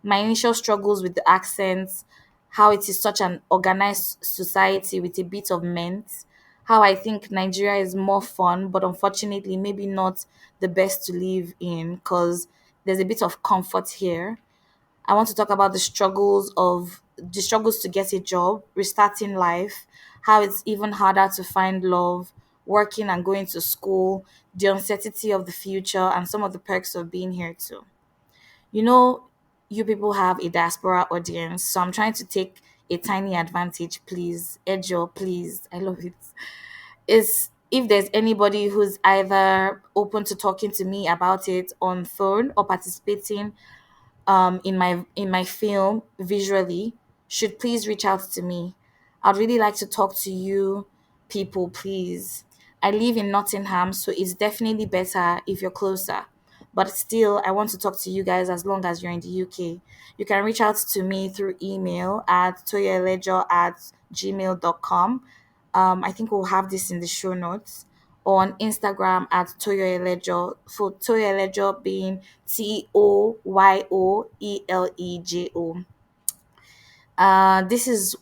My initial struggles with the accents, how it is such an organized society with a bit of ment, how I think Nigeria is more fun, but unfortunately, maybe not the best to live in because there's a bit of comfort here. I want to talk about the struggles to get a job, restarting life, how it's even harder to find love, working and going to school, the uncertainty of the future, and some of the perks of being here too. You know, you people have a diaspora audience, so I'm trying to take a tiny advantage, please. Ejo, please. I love it. Is if there's anybody who's either open to talking to me about it on phone or participating in my film visually should please reach out to me. I'd really like to talk to you people, please. I live in Nottingham, so it's definitely better if you're closer. But still, I want to talk to you guys as long as you're in the UK. You can reach out to me through email at toyoelejo@gmail.com. I think we'll have this in the show notes. Or on Instagram at Toyoelejo, for Toyoelejo being Toyoelejo. This is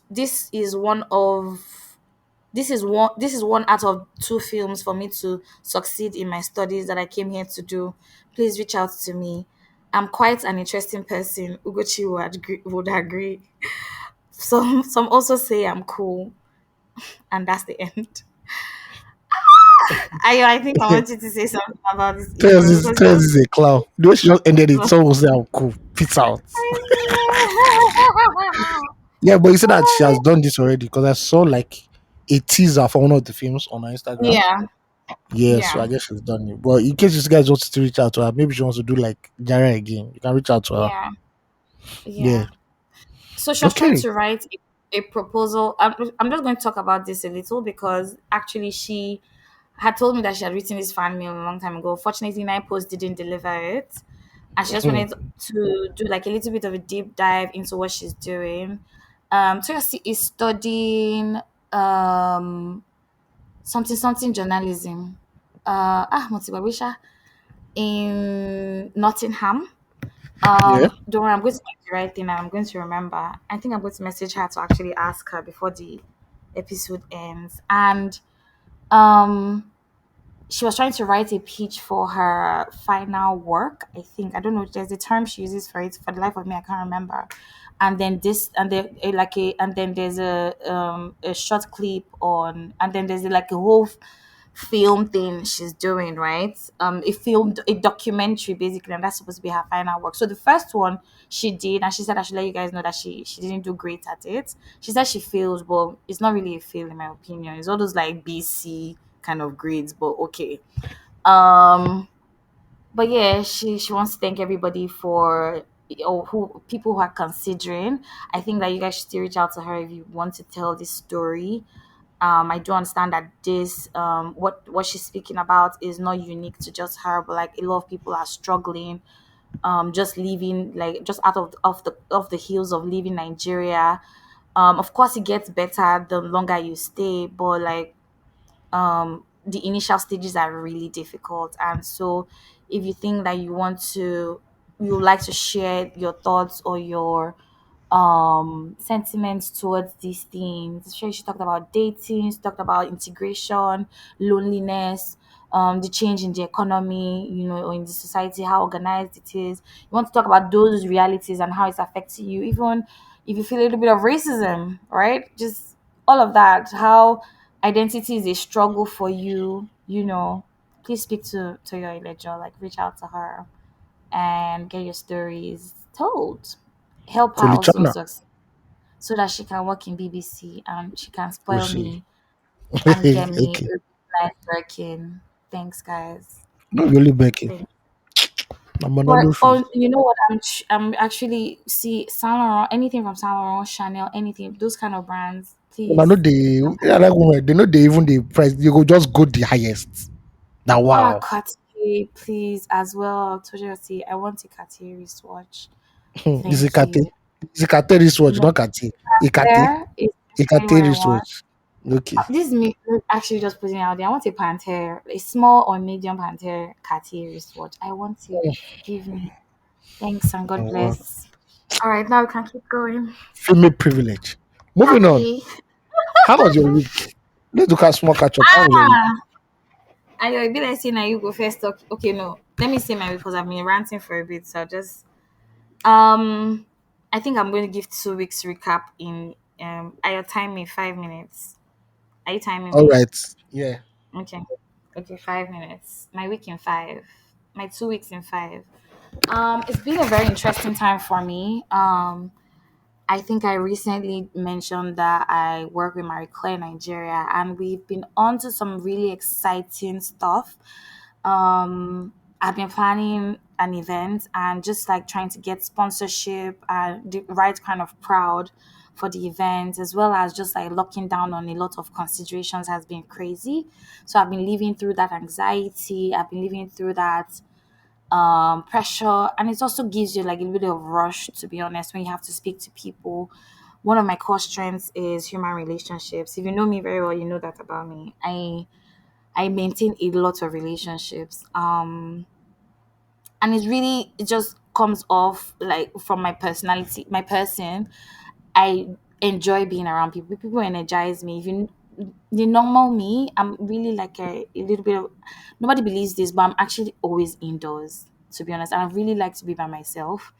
one out of two films for me to succeed in my studies that I came here to do. Please reach out to me. I'm quite an interesting person. Ugochi would agree. Some also say I'm cool, and that's the end. I think I want you to say something about this intro because Toyosi is a clown. The way she just ended it, someone will say, "I'm cool." Peace out. Yeah, but you said that she has done this already because I saw like a teaser for one of the films on her Instagram. yeah, Yeah, so yeah, I guess she's done it. But in case you guys want to reach out to her, maybe she wants to do like Jara again. You can reach out to her. yeah, Yeah. yeah. So she was trying Okay. to write. a proposal. I'm just going to talk about this a little because actually she had told me that she had written this fan mail a long time ago. Fortunately, Nine Post didn't deliver it. And she just Hmm. wanted to do like a little bit of a deep dive into what she's doing. Tracy is studying um something journalism. Motibawisha in Nottingham. Yeah. Don't worry, I'm going to make the right thing and I'm going to remember. I think I'm going to message her to actually ask her before the episode ends. And um she was trying to write a pitch for her final work. I think I don't know. There's a term she uses for it. For the life of me, I can't remember. And then this, and then and then there's a short clip on, and then there's like a whole film thing she's doing, right? A film, a documentary basically, and that's supposed to be her final work. So the first one she did, and she said I should let you guys know that she didn't do great at it. She said she failed, but it's not really a fail in my opinion. It's all those like BC kind of grades, but okay. Um, but yeah, she wants to thank everybody for or who people who are considering. I think that you guys should still reach out to her if you want to tell this story. I do understand that this what she's speaking about is not unique to just her, but like a lot of people are struggling, just leaving, like just out of the hills of leaving Nigeria. Of course, it gets better the longer you stay, but like the initial stages are really difficult. And so if you think that you would like to share your thoughts or your sentiments towards these things. She talked about dating, she talked about integration, loneliness, the change in the economy, or in the society, how organized it is. You want to talk about those realities and how it's affecting you, even if you feel a little bit of racism, right? Just all of that, how identity is a struggle for you. Please speak to your ledger, like reach out to her and get your stories told. Help her To also Lichana. succeed so that she can work in BBC and she can We'll spoil see. me and get me Okay. a nice working. Thanks, guys. No, really Becky. Thanks. I'm an Or, Olofi. or you know what? I'm actually see Saint Laurent, anything from Saint Laurent, Chanel, anything, those kind of brands. I know Please. they, yeah, like women, they know they even the price. You go just go the highest. Now wow. Cartier, please, as well. Tojosi, I want a Cartier wristwatch. Is it Thank Kate? you. Is it Kate wristwatch? No, Not Kate. Ikate. there is actually Ikate what I want. wristwatch. Okay. This is me actually just putting it out there. I want a Panther, a small or medium Panther Cartier wristwatch. I want it. Give me. Thanks and God Uh, bless. All right, now we can keep going. female privilege. Moving on. Happy. How was your week? Let's look at small catch up. How was your week? Ah, I be like saying now you go first. Talk. Okay, no. Let me say my week because I've been ranting for a bit. So I'll just um, I think I'm going to give 2 weeks recap in Are you timing me 5 minutes? Are you timing All me? right. Yeah. Okay. Okay, 5 minutes. My week in five. My 2 weeks in five. It's been a very interesting time for me. I think I recently mentioned that I work with Marie Claire in Nigeria, and we've been on to some really exciting stuff. I've been planning an event and just like trying to get sponsorship and the right kind of crowd for the event, as well as just like locking down on a lot of considerations has been crazy. So I've been living through that anxiety. I've been living through that pressure, and it also gives you like a little bit of rush, to be honest, when you have to speak to people. One of my core strengths is human relationships. If you know me very well, you know that about me. I maintain a lot of relationships, and it just comes off like from my personality, my person. I enjoy being around people. People energize me. If you the normal me, I'm really like a little bit of, nobody believes this, but I'm actually always indoors, to be honest. And I really like to be by myself.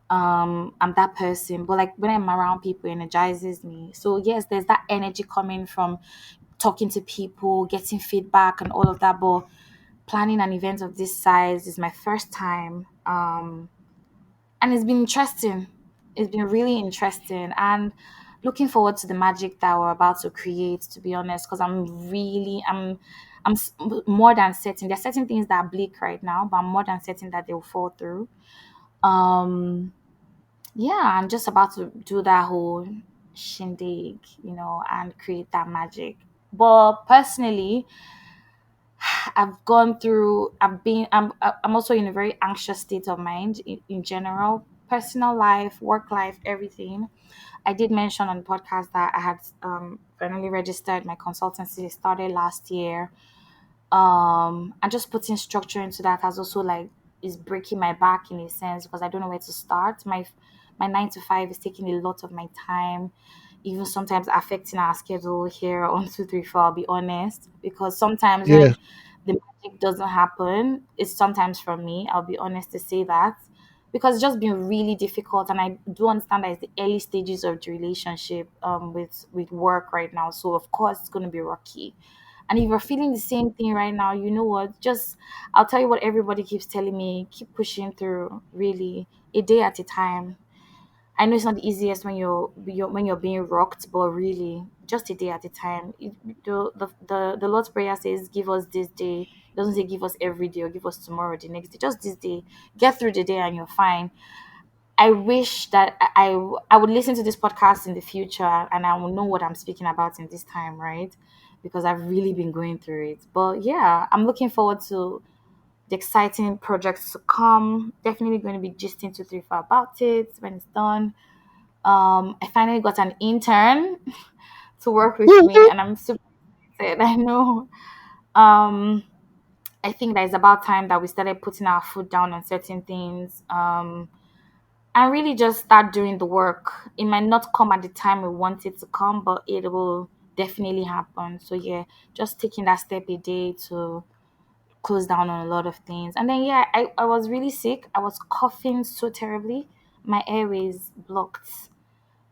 I'm that person. But like when I'm around people, it energizes me. So yes, there's that energy coming from talking to people, getting feedback and all of that. But planning an event of this size is my first time. And it's been interesting. It's been really interesting, and looking forward to the magic that we're about to create. To be honest, because more than certain. There's certain things that are bleak right now, but I'm more than certain that they'll fall through. Um, yeah, I'm just about to do that whole. shindig, and create that magic. But personally, I've gone through. I'm also in a very anxious state of mind in general, personal life, work life, everything. I did mention on the podcast that I had finally registered my consultancy. It started last year, and just putting structure into that has also like is breaking my back in a sense because I don't know where to start. My 9 to 5 is taking a lot of my time, even sometimes affecting our schedule here on 234. I'll be honest, because sometimes Yeah, when the magic doesn't happen, it's sometimes from me. I'll be honest to say that, because it's just been really difficult, and I do understand that it's the early stages of the relationship with work right now. So of course it's going to be rocky, and if you're feeling the same thing right now, you know what? Just I'll tell you what everybody keeps telling me: keep pushing through. Really, a day at a time. I know it's not the easiest when you're being rocked, but really, just a day at a time. The Lord's prayer says, "Give us this day." It doesn't say give us every day or give us tomorrow, the next day. Just this day. Get through the day, and you're fine. I wish that I would listen to this podcast in the future and I will know what I'm speaking about in this time, right? Because I've really been going through it. But yeah, I'm looking forward to the exciting projects to come. Definitely going to be gisting 234 about it when it's done. I finally got an intern to work with me, and I'm super excited. I know. Um, I think that it's about time that we started putting our foot down on certain things. And really just start doing the work. It might not come at the time we want it to come, but it will definitely happen. So yeah, just taking that step a day to close down on a lot of things. And then yeah, I was really sick. I was coughing so terribly. My airways blocked.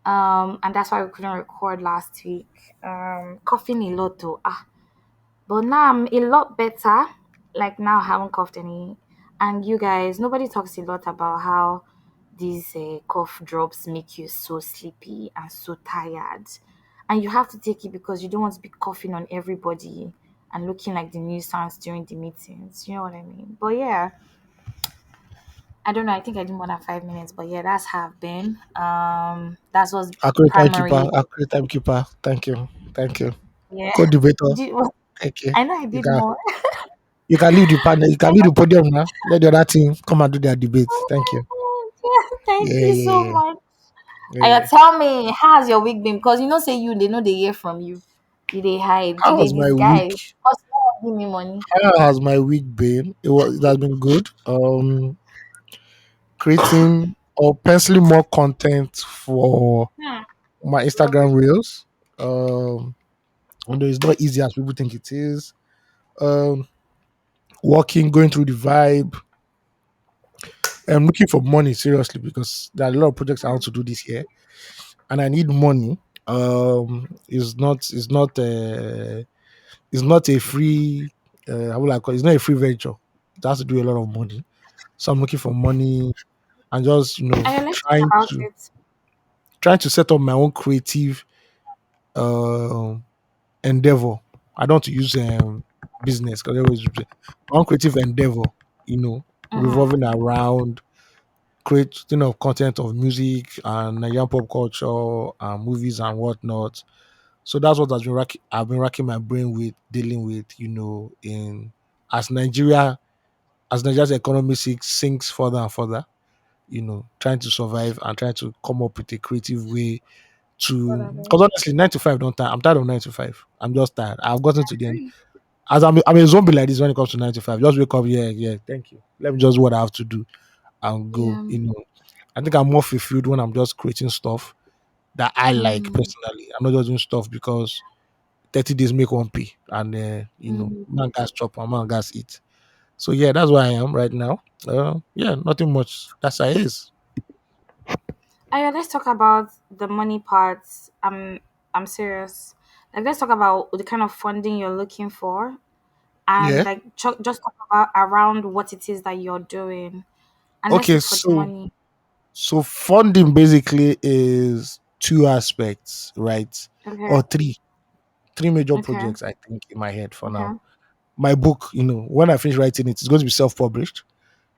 And that's why we couldn't record last week. Coughing a lot though. But now I'm a lot better. Like now I haven't coughed any. And you guys, nobody talks a lot about how these cough drops make you so sleepy and so tired. And you have to take it because you don't want to be coughing on everybody and looking like the nuisance during the meetings. You know what I mean? But yeah, I don't know. I think I did more than 5 minutes. But yeah, that's how I've been. That's what's accurate timekeeper, primarily. accurate timekeeper. Thank you. Yeah. Co-debater. Did, Thank you. I know I You did can more. you can leave the panel. You can leave the podium now. Let the other team come and do their debate. Thank you. Thank Yeah, you yeah, so yeah, much. yeah. Tell me, how's your week been? Because say you, they know they hear from you. You they hide, you How they has my disguise. week? Because no one give me money. How has my week been? It has been good. Creating or penciling more content for Hmm, my lovely. Instagram reels. Although it's not easy as people think it is. Um, Working, going through the vibe. I'm looking for money seriously because there are a lot of projects I want to do this year, and I need money. It's not a free. How will I call it? It's not a free venture. It has to do a lot of money. So I'm looking for money and just Let's talk about to it. set up my own creative um endeavor. I don't want to use business because always my own creative endeavor, Mm-hmm. revolving around creating of content of music and Nigerian pop culture and movies and whatnot. So that's what I've been racking my brain with dealing with, in as Nigeria's economy sinks further and further, trying to survive and trying to come up with a creative way to, Whatever. because honestly 9 to 5 don't time. I'm tired of 9 to 5. I'm just tired. I've gotten to the end. Agree. As I'm a zombie like this when it comes to 9 to 5. Just wake up, yeah, yeah, thank you. Let me just do what I have to do and go. Yeah. I think I'm more fulfilled when I'm just creating stuff that I like Mm, personally. I'm not just doing stuff because 30 days make 1p and mm. man gas chop and man gas eat. So yeah, that's where I am right now. Yeah, nothing much. That's how it is. Let's talk about the money parts. I'm serious. Like, let's talk about the kind of funding you're looking for, and Yeah. like just talk about around what it is that you're doing, and let's Okay, look for the so money. funding basically is two aspects, right? Okay. Or three major Okay. projects I think in my head for now. Okay. My book, when I finish writing it, it's going to be self-published.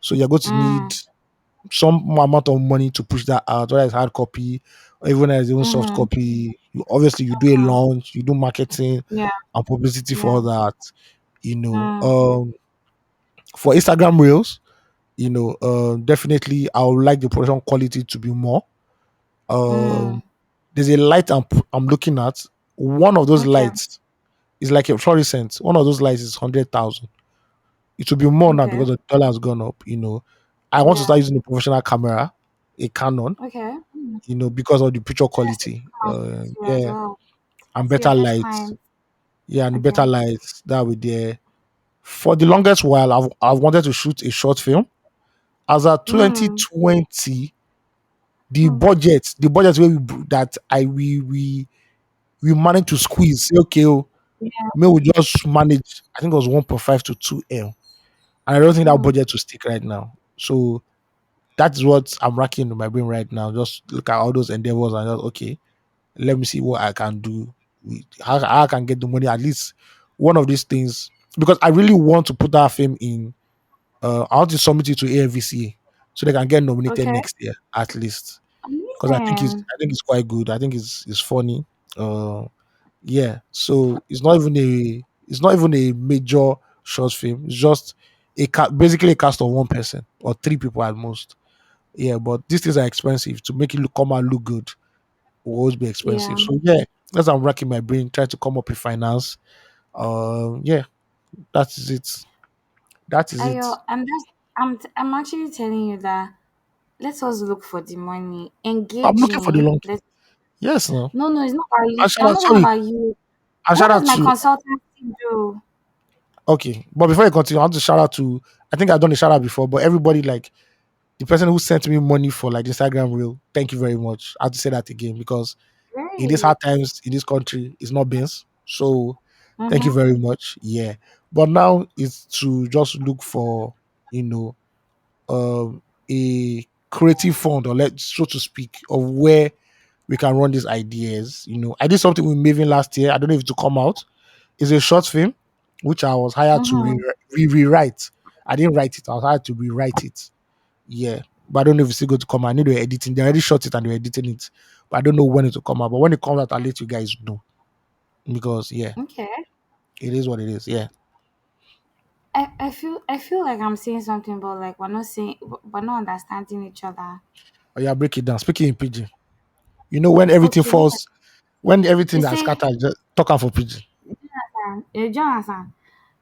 So you're going to need Mm. some amount of money to push that out, whether it's hard copy or even as even soft Mm-hmm. copy. You obviously you do a launch, you do marketing Yeah. and publicity for Yeah. all that. Mm. For Instagram Reels, definitely I would like the production quality to be more. Um, Mm. there's a light I'm looking at. One of those Okay. lights is like a fluorescent. One of those lights is 100,000. It will be more now Okay. because the dollar has gone up. I want to Yeah. start using a professional camera, a Canon, Okay. Mm. because of the picture Yes, quality. too as Yeah, well. and That's your better first lights. client. Yeah, and Okay. better lights that will be there. For the longest while, I've wanted to shoot a short film. As of Mm. 2020, Mm. the budget where that I we managed to squeeze. Say, okay, oh, Yeah. may we just manage. I think it was 1.5 to 2M, and I don't think that Mm. budget will stick right now. So that's what I'm racking in my brain right now. Just look at all those endeavors and just okay, let me see what I can do. How I can get the money at least one of these things because I really want to put that film in. I want to submit it to AFVCA so they can get nominated Okay. next year at least because Amazing. I think it's quite good. I think it's funny. Yeah. So it's not even a major short film. It's just basically a cast of one person or three people at most. Yeah, but these things are expensive to make it come out look good will always be Yeah. expensive. So yeah, as I'm racking my brain, trying to come up with finance. Yeah, that is it. That is it. And that's I'm actually telling you that let us look for the money. I'm Engage looking for the me. long. Let Yes, no. No, it's not about you. And shout I'm out, not talking sorry, about you. and What shout does out my to consultancy do? okay. But before I continue, I want to shout out to I think I've done a shout out before, but everybody like the person who sent me money for like the Instagram reel. Thank you very much. I have to say that again because in these Great. hard times in this country, it's not beans. So thank you Mm-hmm. very much. Yeah. But now it's to just look for, you know, a creative fund or let so to speak of where we can run these ideas. I did something with Maven last year. I don't know if it will come out. It's a short film which I was hired to Mm-hmm. rewrite. I didn't write it. I was hired to rewrite it. Yeah, but I don't know if it's still going to come out. I know they're editing. They already shot it and they're editing it, but I don't know when it will come out. But when it comes out, I'll let you guys know because yeah, Okay. it is what it is. Yeah. I feel like I'm saying something, but like we're not understanding each other. Oh yeah, break it down. Speaking in pidgin. When everything Okay, make falls, when you everything that's say scattered, just talk out for pidgin. Jonathan.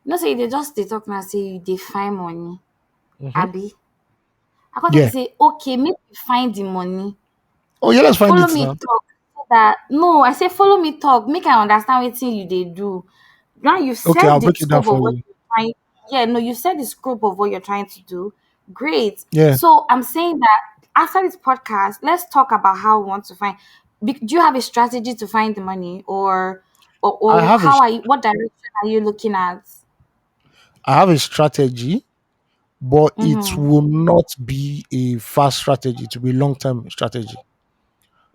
No say they just they talk now say you dey find money. Hmm. Abi. I can't Yeah. say okay, make you find the money. Oh yeah, let's find Follow it me now. talk so that no, I say follow me talk, make I understand wetin you dey do. Now you Okay, said I'll the break it down scope of for what you. you're trying. Yeah, no, you said the scope of what you're trying to do. Great. Yeah, So I'm saying that after this podcast, let's talk about how we want to find. Do you have a strategy to find the money, I or have a how are you? What direction are you looking at? I have a strategy, but it Mm-hmm. will not be a fast strategy. To be long term strategy.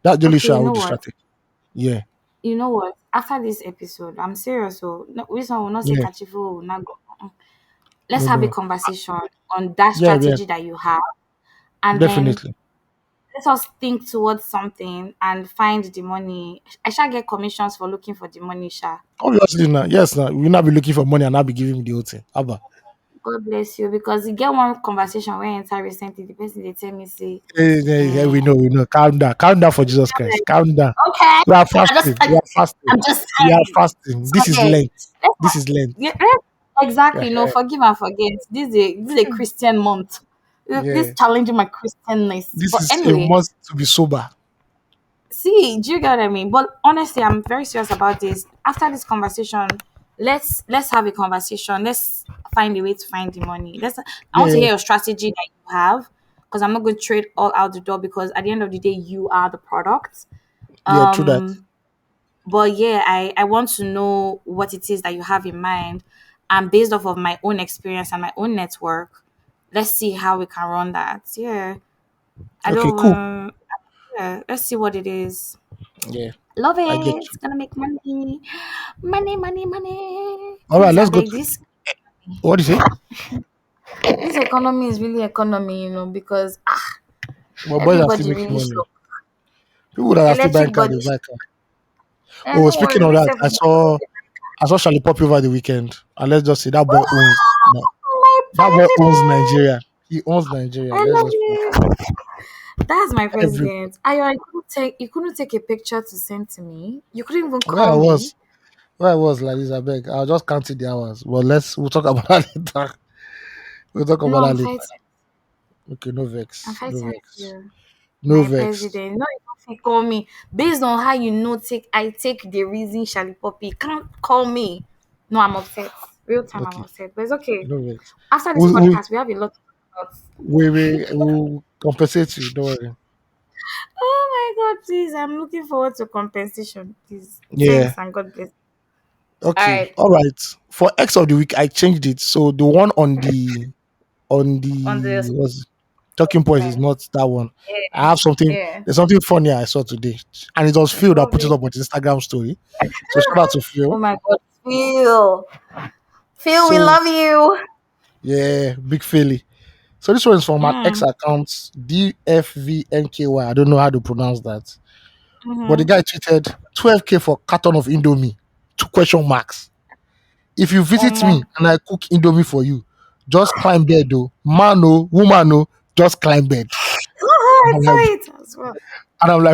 That's the only Okay, issue I you with know the what? strategy. Yeah, You know what? After this episode, I'm serious. So no, this one will not say yeah, Kachifu will not go. Let's no, have a no, conversation on that yeah, yeah, strategy that you have, and then definitely. let us think towards something and find the money. I shall get commissions for looking for the money, Sha. Obviously, now, yes, now we'll not be looking for money and not be giving me the whole thing. Abba. God bless you. Because you get one conversation where I enter recently, the person they tell me say, We eh, know, we know. Calm down for Jesus I'm Christ. like, Calm down. okay, We are fasting. We are fasting. I'm just We are saying. fasting. So This is then, Lent. let's This is Lent. yeah, exactly. No, forgive and forget. This is a Christian month. This Yeah. challenging my Christianness. This But is a anyway, must to be sober. see, do you get what I mean? But honestly, I'm very serious about this. After this conversation, let's have a conversation. Let's find a way to find the money. I Yeah, want to yeah, hear your strategy that you have because I'm not going to trade all out the door because at the end of the day, you are the product. yeah, true that. Um, but yeah, I want to know what it is that you have in mind, and based off of my own experience and my own network, let's see how we can run that. Yeah, I Okay, don't. cool. Yeah, let's see what it is. Yeah, Love I get it. It's you. gonna make money. Money, money, money. All right, Please, I let's go beg to this. what do you say? This economy is really economy, because But boys are still Everybody making really money. shocked. People that are still buying Electric car, body. they buy car. Oh, Don't speaking worry, of we that, said I we saw Charlie Poppy over the weekend, and let's just say that boy owns my that boy owns president. Nigeria. He owns Nigeria. I Let's love just put you. That's my every president. I couldn't take a picture to send to me. You couldn't even where I call me. was where I was like this. I beg. I'll just count the hours. But we'll talk about that later. We'll talk No, about I'm that later. fighting. Okay, no I'm vex, no fighting with vex, you. no My vex. president. No, you can't call me. Based on how I take the reason Charlie Poppy. You can't call me. No, I'm upset. Real time I'm Okay, upset. But it's okay. no vex. After this We'll, we'll, podcast, we have a lot to talk about. we'll compensate you. Don't worry. Oh my god, please. I'm looking forward to compensation. Please. Yeah. Thanks and God bless. Okay. Alright. All right. For X of the week, I changed it. So the one on On the the was talking points is screen. not that one. Yeah. I have something. Yeah. There's something funny I saw today, and it was Phil that put it Lovely. up on his Instagram story. So shout out to Oh Phil. my god. Phil. Phil, we So love you. yeah, big Philly. So this one is from my ex Mm. account DFVNKY. I don't know how to pronounce that, but the Mm-hmm. guy tweeted 12K for carton of Indomie. Two question marks. If you visit Omo. me and I cook Indomie for you, just climb bed, though. Man, oh, woman, oh, just climb bed. And I I'm like, saw it as well.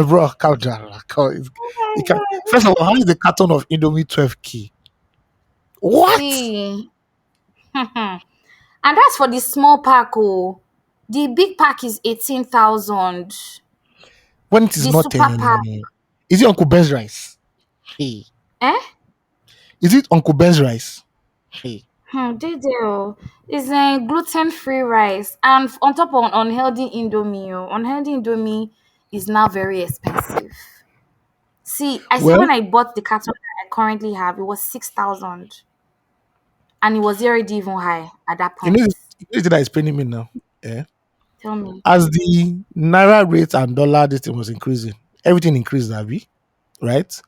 bro, calm down. Like, Oh it can, my first god. of all, how is the carton of Indomie 12K? What? See. And that's for the small pack, oh. The big pack is 18,000. When it is The not, super pack. is it Uncle Ben's rice? Hey. Eh? Is it Uncle Ben's rice? Hey. They do. It's a gluten-free rice. And on top of unhealthy Indomie, oh. Unhealthy Indomie is now very expensive. See, I said Well, when I bought the carton that I currently have, it was 6,000. And it was already even high at that you know, point. you know that is paying me now. Yeah. Tell me. As the naira rate and dollar this thing was increasing, everything increased, Abby, right?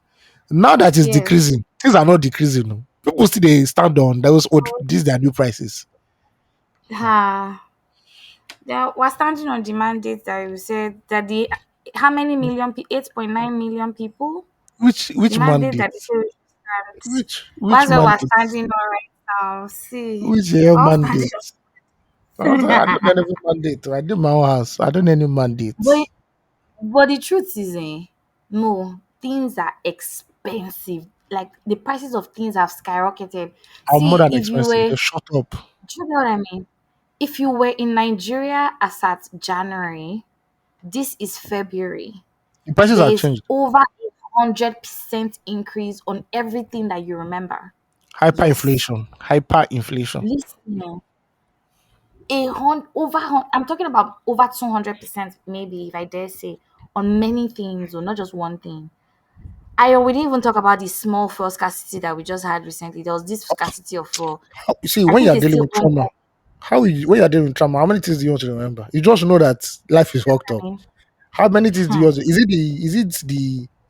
Now that it's Yes. decreasing, things are not decreasing. No. People still they stand on those old these their new prices. Hmm. Ah, we're standing on the mandate that you said that the how many million 8.9 million people, the Which mandate that mandate? they say we should stand. Which That's what we're mandate? standing on right now. See, Which hell all standing. mandate? I don't know any mandate. I do my own house. I don't know any but mandate. but the truth is, no, things are expensive. Like the prices of things have skyrocketed. I'm more See, than if you expensive. were, Just shut up. do you know what I mean? If you were in Nigeria as at January, this is February. The prices There have is changed. over 100% increase on everything that you remember. Yes. Hyperinflation. Hyperinflation. Listen, I'm talking about over 200%, maybe if I dare say, on many things or not just one thing. We didn't even talk about the small fuel scarcity that we just had recently. There was this scarcity of fuel. You see, I when you think are it's dealing still with trauma, ongoing. when you are dealing with trauma, how many things do you want to remember? You just know that life is fucked up. I mean, How many things do you hmm. want to, is it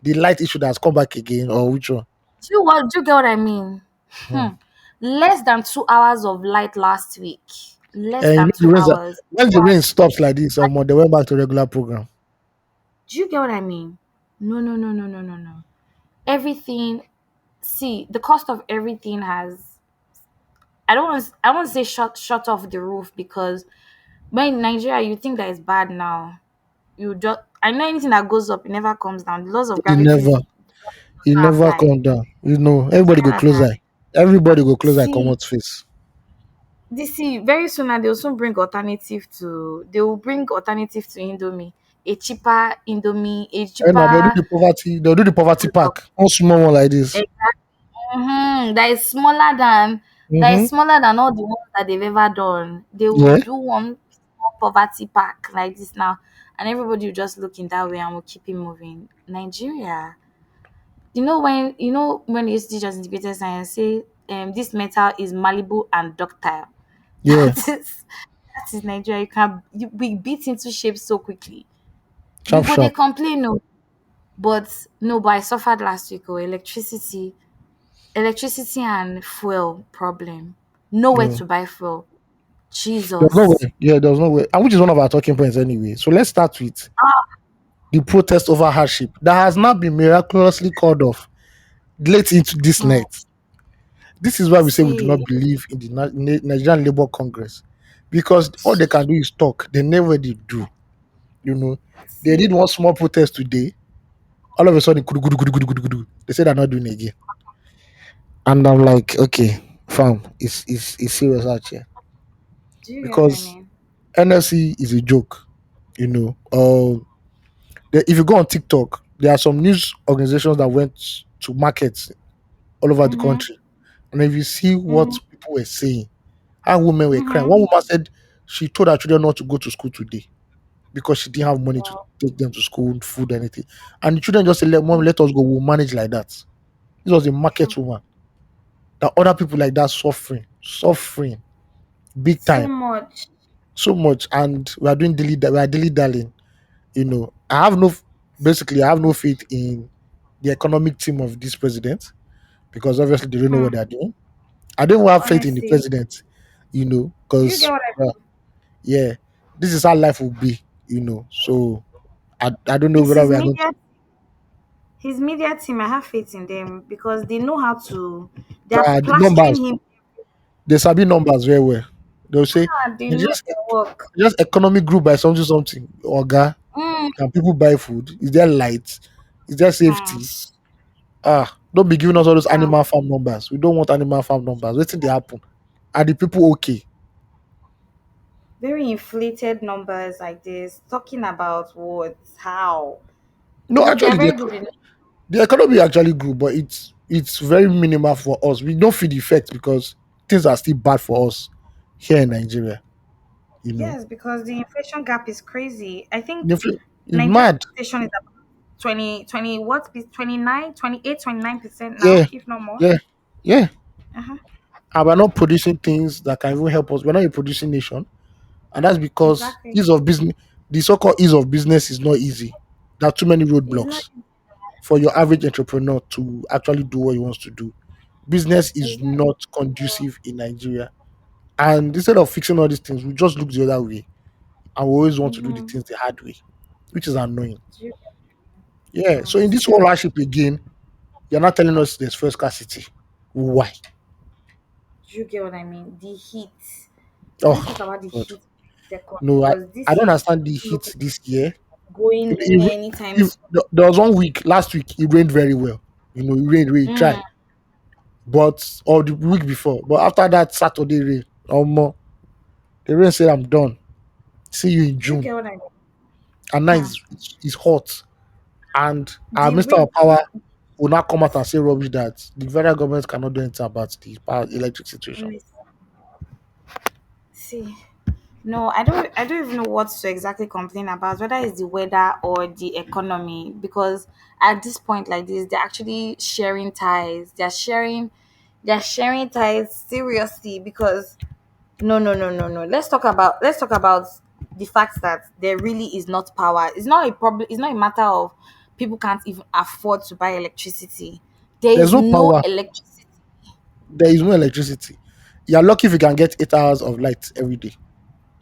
the light issue that's come back again or which one? Do you get what I mean? Hmm. Hmm. Less than 2 hours of light last week. Less And you than know the two rains hours. when the rain stops like this, they went back to regular program. Do you get what I mean? No, no, no, no, no, no, no. Everything. See, the cost of everything has. I won't say shut off the roof because when in Nigeria you think that it's bad now. You just. I know anything that goes up, it never comes down. The laws of It gravity never, does it not never apply. come down. Do Everybody you go close understand? eye. Everybody go close eye, come See, out face. see, very soon now they'll soon bring alternative to. They will bring alternative to Indomie. A cheaper Indomie, a And now cheaper they'll do the poverty pack. product. One small one like this. That is smaller than Mm-hmm. all the ones that they've ever done. They will Yeah. do one small poverty pack like this now, and everybody will just look in that way and will keep it moving. Nigeria, when they used to teach us integrated science, say this metal is malleable and ductile. Yeah. That is Nigeria. You be beat into shape so quickly. We Sharp, go they sharp. complain no, but no. But I suffered last week. Oh, electricity and fuel problem. Nowhere Yeah. to buy fuel. There's no Jesus. way. Yeah, there's no way. And which is one of our talking points anyway. So let's start with the protest over hardship that has now been miraculously called off late into this Hmm. night. This is why we say we do See, not believe in the Nigerian Labour Congress because all they can do is talk. They never did do. You know, they see, did one small protest today. All of a sudden, kudu, kudu, kudu, kudu, kudu, kudu, they say they're not doing it again. And I'm like, okay, fam, it's serious out here do you get what I because mean? NFC is a joke. You know, if you go on TikTok, there are some news organizations that went to markets all over the Mm-hmm. country, and if you see what Mm-hmm. people were saying, how women were crying. Mm-hmm. One woman said she told her children not to go to school today because she didn't have money to Wow. take them to school, food, anything. And the children just said, "Mom, let us go. We'll manage like that." This was a market woman. That other people like that suffering big So time, much. so much, and we are dilly dallying. I have no basically I have no faith in the economic team of this president because obviously they don't know what Hmm. they're doing. I don't have faith in the Honestly, president, do you get because what I mean? yeah, this is how life will be, So I don't know It's whether we are going to. his media team. I have faith in them because they know how to. They are The numbers, plastering him. they sabi numbers very well. They'll say Ah, they know Nigeria's their work. just economy grew by something something. Oga, Mm. can people buy food? Is there light? Is there Hmm. safety? Don't be giving us all those Wow. animal farm numbers. We don't want animal farm numbers. Wait till they happen. Are the people okay? Very inflated numbers like this, talking about what, how. No, They are actually, very good in the economy actually grew, but it's very minimal for us. We don't feel the effect because things are still bad for us here in Nigeria. You know, yes, because the inflation gap is crazy. I the think infl- it's Nigeria mad. inflation is about 20 what, 29, 28, 29% Yeah, now, if not more. yeah, yeah. Uh-huh. And we're not producing things that can even help us. We're not a producing nation, and that's because Exactly. ease of business, the so-called ease of business, is not easy. There are too many It's not roadblocks for your average entrepreneur to actually do what he wants to do. Business is it's not not conducive in Nigeria. And instead of fixing all these things, we just look the other way and we always want to do the mm-hmm. things the hard way, which is annoying. Do you, Yeah. So in it's this whole very hardship again, you're not telling us there's first scarcity. Why? do you get what I mean? The heat. Let's talk Oh about the God. heat second No, I, because this I don't heat understand the doesn't look heat like this year. going It, away anytime it, soon. there was one week, last week, it rained very well. It rained, really Mm. tried. But or the week before. But after that Saturday rain, more the rain said I'm done. See you in Do you June. get what I mean? And now Hmm. it's hot. And our The Minister rain of Power will now come out and say rubbish that the federal government cannot do anything about the power electric situation. see. No, I don't even know what to exactly complain about, whether it's the weather or the economy, because at this point like this, they're actually sharing ties. They're sharing ties seriously because no, no, no, no, no. Let's talk about the fact that there really is not power. It's not a problem, it's not a matter of people can't even afford to buy electricity. There There's is no no power, electricity. there is no electricity. You're lucky if you can get 8 hours of light every day.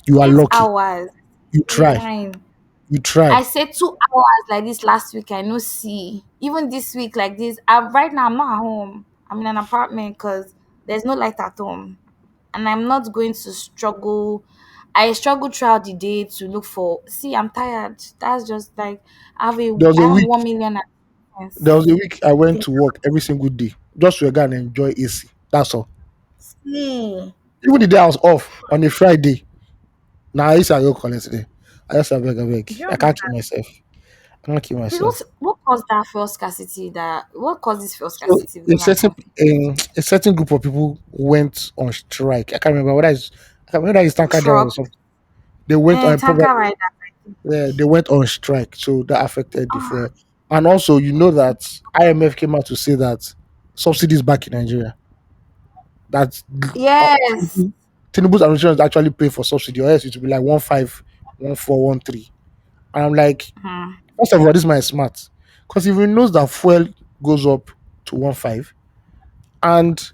You are Eight lucky. hours. You try. Line. You I try. said 2 hours like this last week. I know. See, even this week like this. Right now I'm not at home. I'm in an apartment because there's no light at home, and I'm not going to struggle. I struggle throughout the day to look for. See, I'm tired. That's just like There was I a have week, 1 million there things. was a week I went to work every single day just to go and enjoy AC. That's all. See, Even the day I was off on a Friday. Now I used to go collect today. I just said, beg, I beg. do you I can't kill understand? myself. I can't kill Please, myself. what caused that fuel scarcity? What caused this fuel So scarcity within our country? a certain group of people went on strike. I can't remember whether it's I can't remember it's tanker drivers or Truck, something. They went on probably tanker rider. they went on strike, so that affected the Oh, fuel. And also, you know that IMF came out to say that subsidies back in Nigeria. That yes. Tinubu's administration is actually paying for subsidy, or else it would be like 1.5, 1.4, 1.3. And I'm like, Hmm. first of all, this man is smart because if he knows that fuel goes up to 1.5 and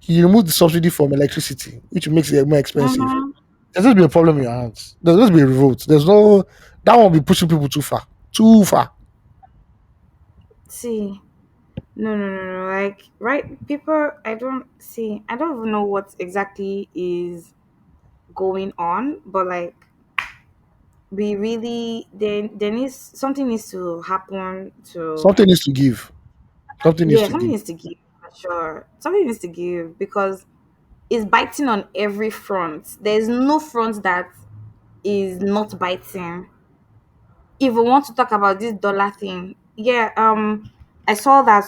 you remove the subsidy from electricity, which makes it more expensive. Mm-hmm. There's going to be a problem in your hands. There's going to be a revolt. There's no that won't be pushing people too far. Too far. See, no, no, no, no. Like, right? People, I don't see. I don't even know what exactly is going on, but like, we really there needs something needs to happen to. Something needs to give. Something needs Yeah, to something give. needs to give for sure. Something needs to give because it's biting on every front. There's no front that is not biting. If we want to talk about this dollar thing, yeah, I saw that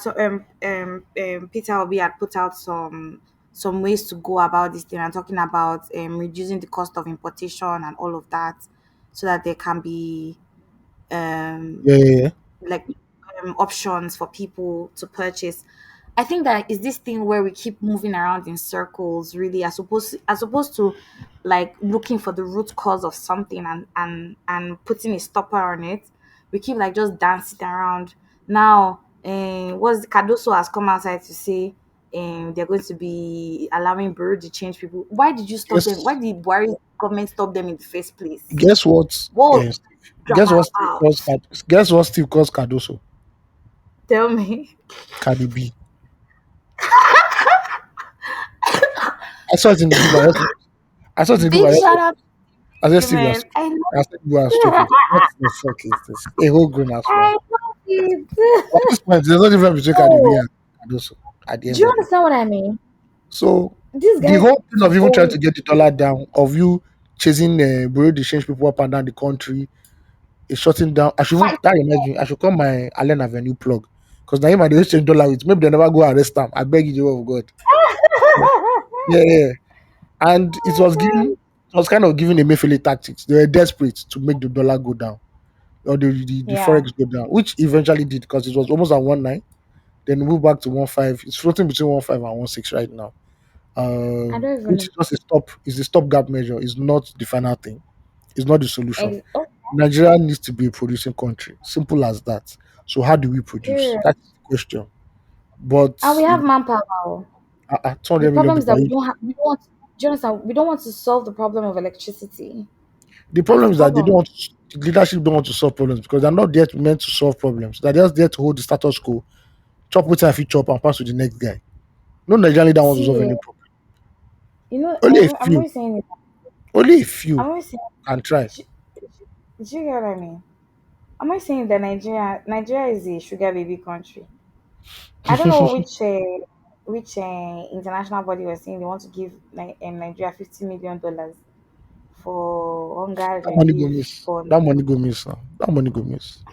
Peter Obi had put out some ways to go about this thing and talking about reducing the cost of importation and all of that, so that there can be um Yeah, yeah, yeah. like options for people to purchase. I think that is this thing where we keep moving around in circles, really, as opposed to like looking for the root cause of something and putting a stopper on it. We keep like just dancing around. Now, what's Cardoso has come outside to say they're going to be allowing Bureau to change people. Why did you stop them? Why Guess did Buhari government stop them in the first place? guess what? What was Uh, guess drama what Steve about? calls guess what Steve calls Cardoso? Tell me. Cardi B. I saw it in the group. I saw it in the group. Big shout out I to said you, Steve was man. stupid. I said you are stupid. What the fuck is this? A whole grown ass man. I love At it. this point, there's no difference between Cardi B Oh, and Cardoso at the do end you of it. understand what I mean? So This the guy whole thing of even trying always to get the dollar down, of you chasing bureau de change people up and down the country, is shutting down. I should even fight. that reminds me. I should call my Allen Avenue plug because now him and they change dollar with. Maybe they never go arrest them. I beg you, Jehovah of God. Yeah, yeah. And it was kind of giving Emefiele tactics. They were desperate to make the dollar go down or the Yeah, forex go down, which eventually did because it was almost at 1.9. Then moved back to 1.5. It's floating between 1.5 and 1.6 right now. I don't Which even. is just a stop. Is a stopgap measure. Is not the final thing. It's not the solution. Oh, Nigeria needs to be a producing country. Simple as that. So how do we produce? period. That's the question. But And we have manpower. Oh. The 200 million problem is people. that we don't have. We don't want. Do you understand? We don't want to solve the problem of electricity. The That's problem the is that they don't problem. want the leadership don't want to solve problems because they're not there meant to solve problems. They're just there to hold the status quo, chop with if you chop and pass to the next guy. No Nigerian leader wants to solve See, any problem. you know, Only a I'm few. always saying it. Only a I'm few always saying. can try. Do, do you get what I mean? I'm always saying that Nigeria is a sugar baby country. I don't know which international body was saying they want to give Nigeria $50 million for hunger That money go relief miss. fund. That money go miss. Now. That money go miss.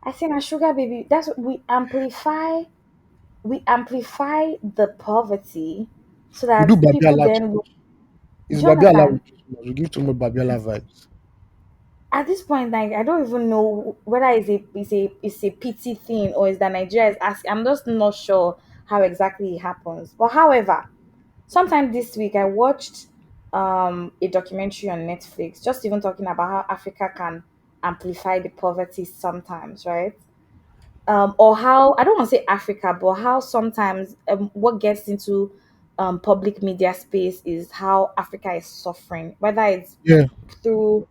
I think a sugar baby. That's what we amplify. We amplify the poverty so We do that people Babiala too then will. much. Do It's you Babiala we understand? do too much. We give too much Babiala vibes. At this point, like I don't even know whether it's a pity thing or is that Nigeria is asking. I'm just not sure how exactly it happens. But however, sometime this week I watched a documentary on Netflix, just even talking about how Africa can amplify the poverty sometimes, right? Or how I don't want to say Africa, but how sometimes what gets into public media space is how Africa is suffering, whether it's Yeah. through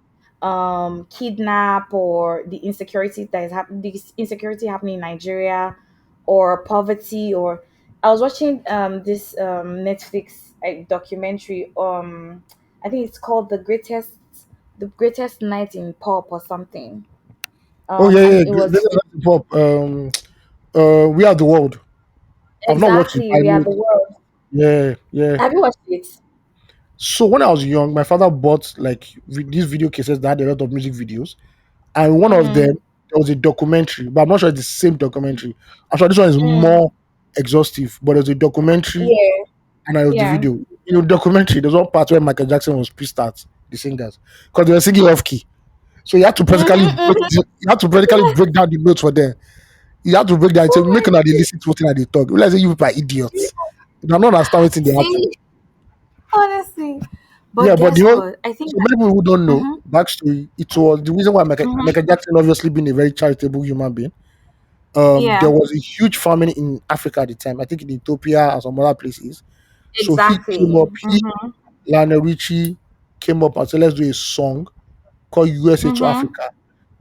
kidnap or the insecurity that is happening, this insecurity happening in Nigeria, or poverty. Or I was watching this Netflix documentary. I think it's called the greatest night in pop or something. Oh yeah, And yeah. it was Pop. We are the world. I've not watched it. exactly I we are know the it. world. Yeah, yeah. Have you watched it? So when I was young, my father bought like these video cases that had a lot of music videos, and one of them Mm-hmm. there was a documentary, but I'm not sure it's the same documentary. I'm sure this one is Mm. more exhaustive, but there's a documentary Yeah, and there was the yeah. video. Documentary. There's one part where Michael Jackson was pissed at the singers because they were singing off key. So Mm-hmm, mm-hmm. you had to practically break down the notes for them. You have to break down and say, Oh make my another listen to what they talk. Realize you people are idiots. You don't understand what they happen. see, honestly. Yeah, But but the guess whole what? I think so that, many people who don't know mm-hmm, backstory, it was the reason why Michael mm-hmm. Jackson obviously being a very charitable human being. There Yeah, was a huge famine in Africa at the time. I think in Ethiopia and some other places. So he came Exactly. up, Lionel Richie came up and said, let's do a song called USA to Mm-hmm. Africa.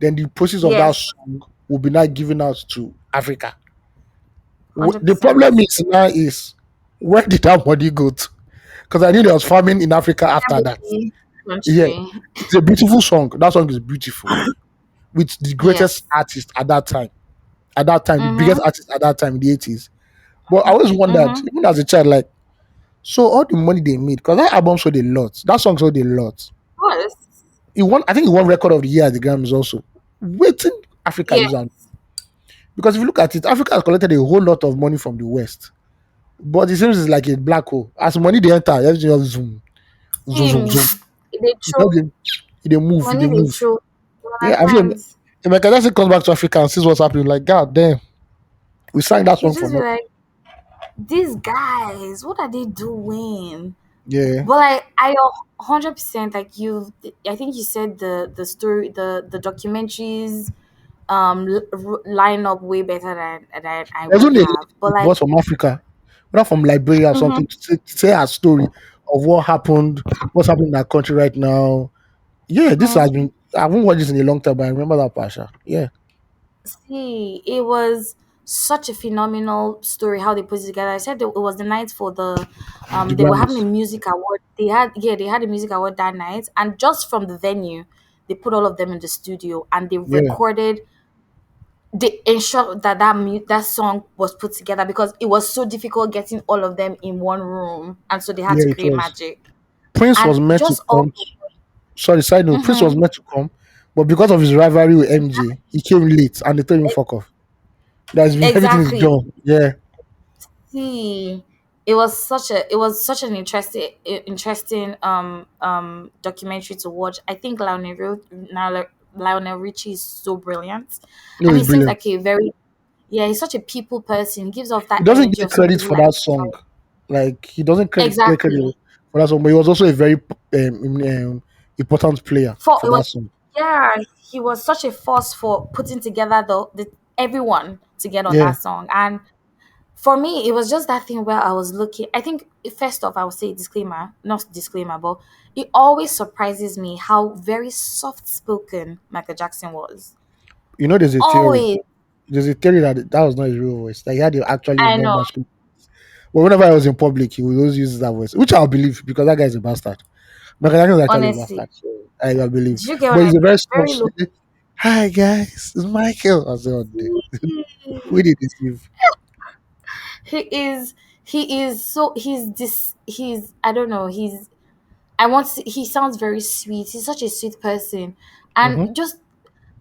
Then the process of that Yes. song will be now given out to Africa. The problem 100%. is now is where did that money go to? Because I knew there was farming in Africa after that. Every Yeah, country. it's a beautiful song. That song is beautiful with the greatest Yes. artist at that time. At that time, the biggest Mm-hmm. artist at that time in the 80s. But I always wondered, Mm-hmm. even as a child, like, so all the money they made, because that album sold a lot. That song sold a lot. Of course. He won, I think he won record of the year at the Grammys also. Waiting Africa Yeah. use on. Because if you look at it, Africa has collected a whole lot of money from the West. But it seems it's like a black hole. As money they enter, everything just zoom, zoom, zoom, Him. zoom. They It's not throw they move, they money. They move. throw. You Yeah, I feel understand? if Michael Jackson comes back to Africa and sees what's happening, like God damn, we sang that You song for just be nothing. like, these guys, what are they doing? Yeah, But like, I 100% like you. I think you said the story, the documentaries, line up way better than I there's would only a have. But lady like, was from Africa, not from Liberia or mhm. something, to say her story of what happened, what's happening in that country right now. Yeah, this has been. I haven't watched this in a long time, but I remember that Pasha. Yeah, See, it was such a phenomenal story how they put it together. I said that it was the night for the the they were having a Grammys. music award. They had a music award that night, and just from the venue, they put all of them in the studio and they Yeah, recorded. They ensured that that song was put together because it was so difficult getting all of them in one room, and so they had yeah, to it create was. magic. Prince And was meant to just all come. Sorry, side note. Prince was mhm. meant to come, but because of his rivalry with MJ, he came late, and they told him fuck off. That's been everything is Exactly. done. Yeah, See, it was such an interesting documentary to watch. I think Lionel Richie is so brilliant, no, and it's he seems brilliant. like a very yeah, he's such a people person. He gives off He that doesn't energy get of credit somebody who for like that song. Like he doesn't get credit exactly for that song, but he was also a very important player for for it that was song. yeah, he was such a force for putting together the everyone to get on Yeah, that song. And for me, it was just that thing where I was looking. I think first off, I would say disclaimer, not disclaimer, but it always surprises me how very soft spoken Michael Jackson was. you know, there's a theory. Always, There's a theory that that was not his real voice. That he had actually a I more know. masculine. But whenever I was in public, he would always use that voice, which I'll believe because that guy is a bastard. Michael Jackson is actually a Honestly, bastard, so I believe. did you get what But I he's a very mean? soft. Very low Hi guys, it's Michael. I said, oh, dude. We key. did deceive. He is. He is so. He's this. He's. I don't know. He's. I want. To, he sounds very sweet. He's such a sweet person, and Hmm. just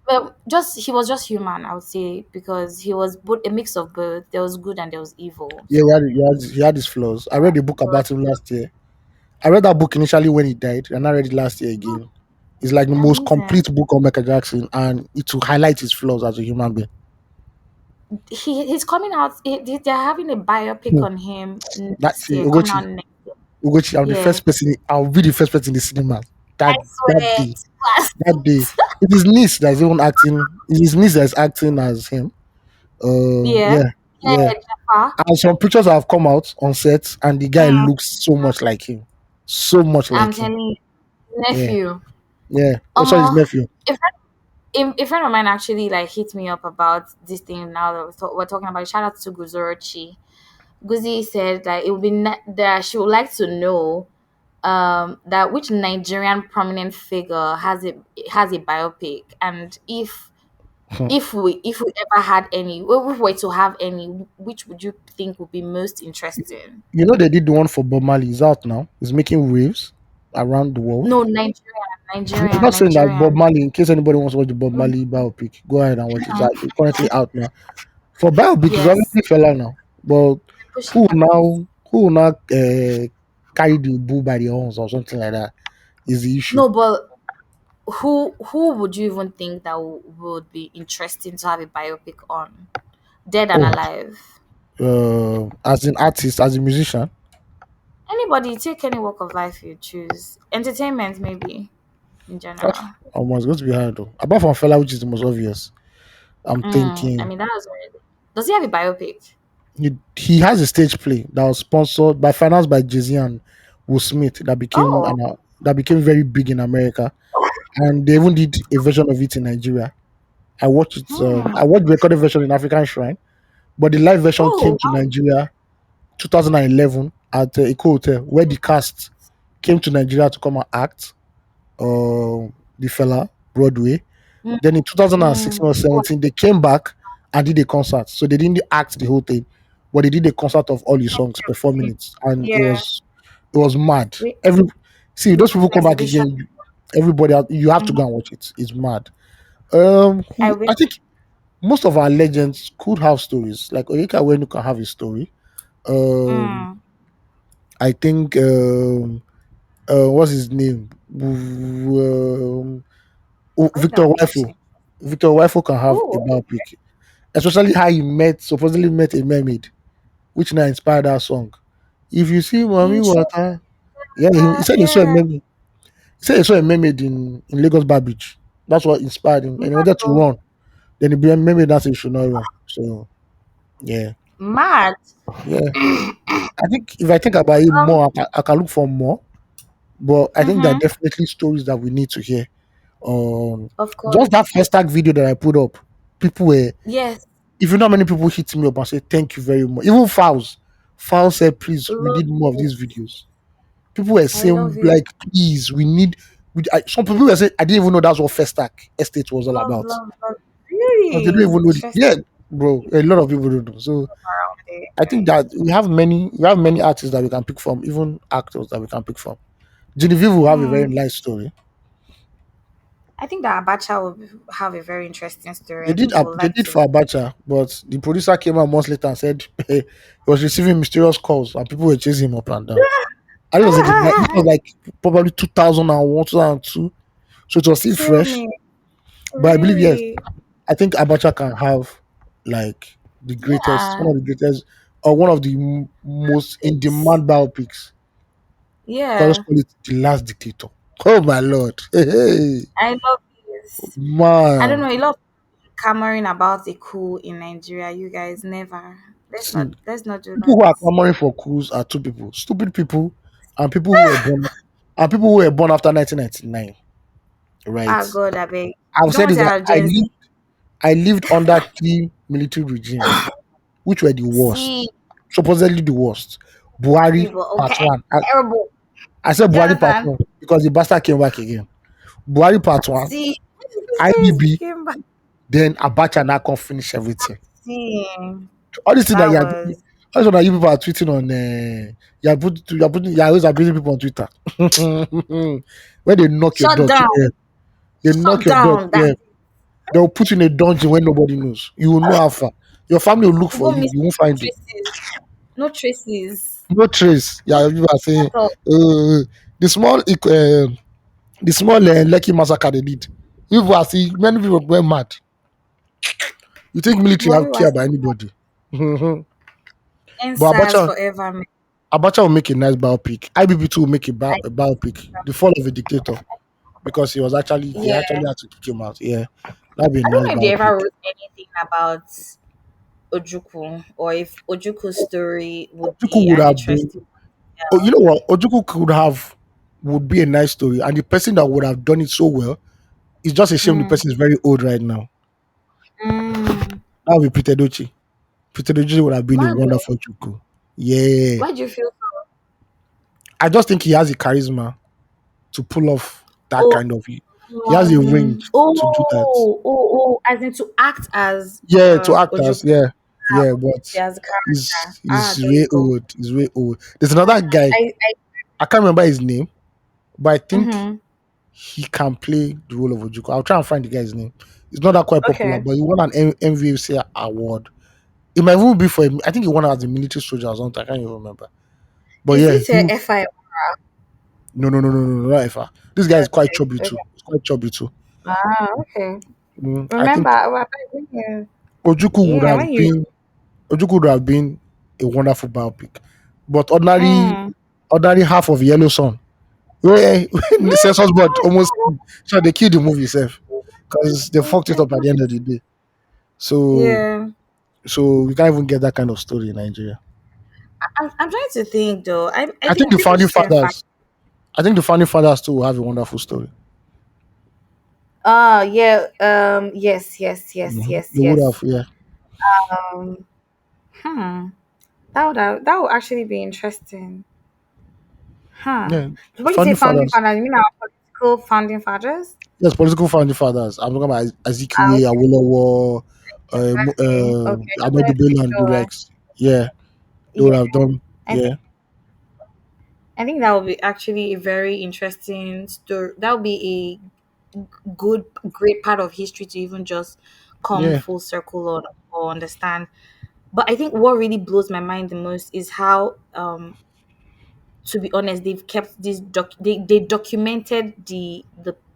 well, just he was just human, I would say, because he was both a mix of both. There was good and there was evil. Yeah, So he had his flaws. I read a book he was, about him last year. I read that book initially when he died, and I read it last year again. It's like the most amazing. complete book on Michael Jackson, and it will highlight his flaws as a human being. He's coming out. They're having a biopic Hmm. on him That next see, year. Coming out next. Ugochi, I'm the Yeah, first person. I'll be the first person in the cinema I that swear. day. That day, it is niece that is even acting. It is niece that is acting as him. Yeah, Yeah, yeah, yeah. Jaffa. And some pictures have come out on set, and the guy Mm, looks so much like him, so much I'm like him. telling you, Yeah, nephew. yeah. Oh, sorry, his Um, nephew. if a friend of mine actually like hit me up about this thing now that we're talking about it. Shout out to Guzorochi. Guzi said that it would be that she would like to know that which Nigerian prominent figure has a biopic, and if we ever had any, if we were to have any, which would you think would be most interesting? You know they did the one for Bob Marley. It's out now. It's making waves around the world. No, I'm not saying that Bob Nigerian. Marley. In case anybody wants to watch the Bob Mhm. Marley biopic, go ahead and watch it. It's currently out now. For biopic, it's Yes, obviously fella now. But pushing that. who will now carry the bull by the horns or something like that is the issue. No, but who would you even think that would be interesting to have a biopic on? Dead and Oh, alive. as an artist, as a musician, Anybody, take any walk of life you choose. Entertainment, maybe in general. almost going to be hard though. Apart from fella, which is the most obvious. I'm I thinking. mean, that was already. Does he have a biopic? He has a stage play that was sponsored by financed by Jay-Z and Will Smith Oh, that became very big in America, and they even did a version of it in Nigeria. I watched it. hmm. I watched the recorded version in African Shrine, but the live version came Oh, to Nigeria 2011 at Eco Hotel, where the cast came to Nigeria to come and act. The fella Broadway. wow. Then in 2016 Mm. or 17, they came back and did a concert. So they didn't act the whole thing, but they did a concert of all his songs, performing it, and Yeah. it was mad. We, Every see we those people come back exhibition. again. Everybody, you have to Mhm. go and watch it. It's mad. I I will. think most of our legends could have stories. Like Oyeka Wenu can have a story. Um, Mm. I think what's his name? What Victor can we Wifo. say? Victor Wifo can have a Oh, biopic, especially how he supposedly met a mermaid, which now inspired that song. If you see mommy interesting. water, yeah, he said he saw a Yeah. mermaid. He said he saw a mermaid in Lagos Bar Beach. That's what inspired him, and he wanted to Mad. run. Then he became mermaid. That's he should not run. So yeah, Mad. yeah. I think if I think about it Um. more, I can look for more. But I think there are Mm-hmm. definitely stories that we need to hear. Um, Of course. just that first tag video that I put up, people were Yes. if you know how many people hit me up and say thank you very much. Even Fowls. Fowls said, please, we Love need more of it. these videos. People were I love saying, it. like, please, we need some people were saying, I didn't even know that's what First Stack Estate was all Love, about. love, love. Because they don't Really even know interesting yeah, bro. A lot of people don't know. So around there. I think that we have many artists that we can pick from, even actors that we can pick from. Genevieve will have a very Hmm. nice story. I think that Abacha will have a very interesting story. I think he would They like did to. for Abacha, but the producer came out months later and said he was receiving mysterious calls and people were chasing him up and down. I think it was in this was like probably 2001, 2002. So it was still Tell fresh. me, But I believe, yes, really? I think Abacha can have like the greatest, Yeah. one of the greatest, or one of the most in It's demand biopics. Can just yeah. call it The Last Dictator. Oh my lord. Hey, hey. I love this. I don't Man. know. A lot of clamoring about a coup in Nigeria. You guys never. Let's See, not. Let's not do people that. who are clamoring for coups are two people. Stupid people and people who were born after 1999. Right. Ah, God, I beg. I've You don't said want this to that have Gen Z. I lived under three military regimes, which were the See, worst, supposedly the worst. Buhari people. part Okay. one. Terrible. I said Do you Buhari part understand? one because the bastard came back again. Buhari part one, See, he IBB, came back. then Abacha now come finish everything. See, All these things that that you are doing, was all this one that you people are tweeting on, you are always abusing people on Twitter. When they knock your shut door to down. air, they knock Shut your door down. to That air. They'll put you in a dungeon where nobody knows. You will know how far. Your family will look you for won't you. miss You won't find you. traces. No traces. No trace. No Yeah, people are saying at all. the the small Lucky massacre they did. People are seeing many people went mad. You think military Buhari have care was about anybody? But NSAS forever, man. Abacha will make a nice biopic. IBB too will make I, a biopic. The fall of a dictator because they yeah. actually had to kick him out. Yeah, that'd be a I don't nice know if they biopic. ever wrote anything about Ojuku or if Ojuku's story would Ojuku be would an have been. interesting. Oh, you know what? Ojuku could have would be a nice story, and the person that would have done it so well is just a shame the Mm. person is very old right now. Mm. That would be Peter Dochi. Peter Doji would have been a Mad though. wonderful Chuku. Yeah. Why do you feel so? I just think he has the charisma to pull off that Oh, kind of he has a range to do that. as in to act as Yeah, to actors, Ojuku. yeah. Ah, Yeah, okay, but as a character. Ah, he's there you way go. old. He's way old. There's another guy, I I can't remember his name, but I think mm-hmm. he can play the role of Ojuku. I'll try and find the guy's name. He's not that quite popular, Okay. but he won an MVC award. It might even be for him. I think he won as a military soldier or something. I can't even remember. But Is yeah, it a FI? no, not Efa. This guy is quite Okay. chubby Okay. too. He's quite chubby too. Ah, okay. I Remember, think when you, Ojuku would yeah, have when you, been Ojuku would have been a wonderful biopic. But mm. ordinary half of Yellow Sun. Where the census board almost so they killed the movie itself because they fucked it up at the end of the day. So Yeah, So we can't even get that kind of story in Nigeria. I'm trying to think though. I I think think the people founding share fact. fathers. I think the founding fathers too will have a wonderful story. Yeah. Yes. Yes. Yes. Yes. They would have, Yes. yeah, Um. Hmm. That would actually be interesting. Huh. yeah. When you say Founding founding fathers. fathers, you mean our political founding fathers? Yes, political founding fathers. I'm talking about Ah, Azikiwe, Awolowo, exactly. Okay. That's what Ahmedu I Bello, think and the so. likes. Yeah, they would Yeah. have done. I Yeah, think I think that would be actually a very interesting story. That would be a good, great part of history to even just come yeah. full circle or understand. But I think what really blows my mind the most is how, to be honest, they've kept this they documented the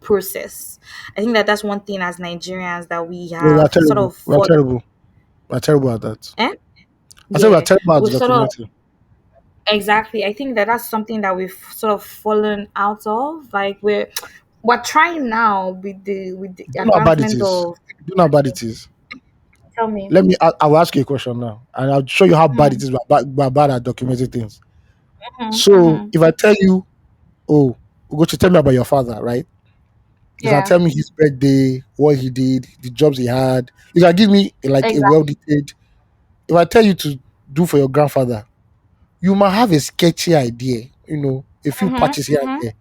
process. I think that that's one thing as Nigerians that we We are have sort terrible. of We are fought. terrible. We are terrible at that. Eh? I said we are Yeah, terrible at we've sort of documenting. exactly. I think that that's something that we've sort of fallen out of. Like we're trying now with the Do you know how bad it advancement is? of Do you know how bad technology. it is? Tell me. Let me. I will ask you a question now, and I'll show you how bad it Mm-hmm, is. We're bad at documenting things. mm-hmm, So mm-hmm. if I tell you, oh, go to tell me about your father, right? You can Yeah, tell me his birthday, what he did, the jobs he had. You can give me like a well exactly. detailed. If I tell you to do for your grandfather, you might have a sketchy idea, a few Mm-hmm, patches here and mm-hmm, there.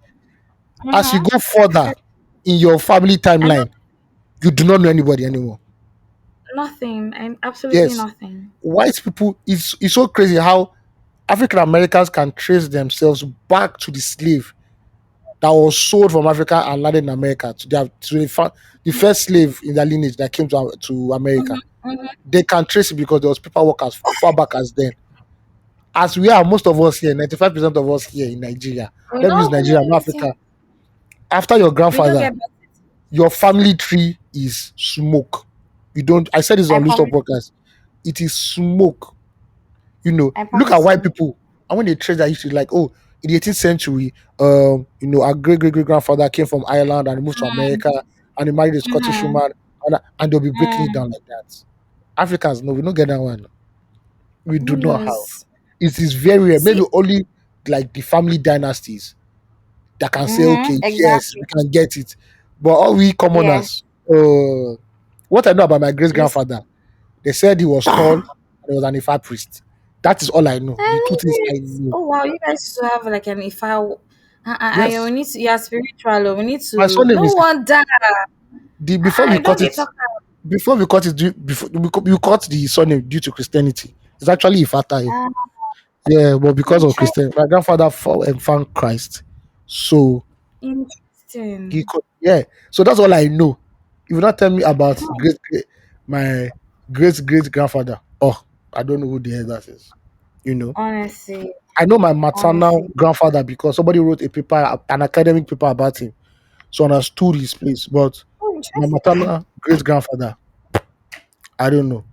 As you mm-hmm. go further in your family I know timeline, you do not know anybody anymore. nothing. I'm absolutely Yes, nothing. white people, it's so crazy how African Americans can trace themselves back to the slave that was sold from Africa and landed in America the first slave in their lineage that came to America. Mm-hmm, mm-hmm. They can trace it because there was paperwork as far back as then. As we are, most of us here, 95% of us here in Nigeria, We let me use don't Nigeria, not even Africa. After your we don't grandfather, get your benefits. family tree is smoke. You don't, I said this I on List of promise. Workers. It is smoke. I Look at promise white you. people. And when they trace that history, like, oh, in the 18th century, our great great great grandfather came from Ireland and moved to America and he married a Scottish Mm-hmm. woman, and they'll be breaking it Mm. down like that. Africans, no, we don't get that one. We do Who not have. knows? It is very rare. Maybe See. only like the family dynasties that can say, Mm-hmm. okay, yes, we Exactly. can get it. But all we Yes. commoners, what I know about my great We. s- grandfather, they said he was tall and he was an Ifa priest. That is all I know. I The two love things I it. know. Oh wow, you guys used to have like an if I Yes, we need to yeah spiritual. Oh, we need my to surname no is wonder. before we I cut don't they it. talk. Before we cut it, before we cut the surname due to Christianity. It's actually Ifata. Ah, Yeah, but because of interest, Christian, my grandfather found Christ, so he interesting. could. Yeah, so that's all I know. If you not tell me about my great great grandfather, oh, I don't know who the hell that is. You know, Honestly, I know my maternal honestly. grandfather because somebody wrote a paper, an academic paper about him, so I understood his place. But Oh, my interesting. maternal great grandfather, I don't know.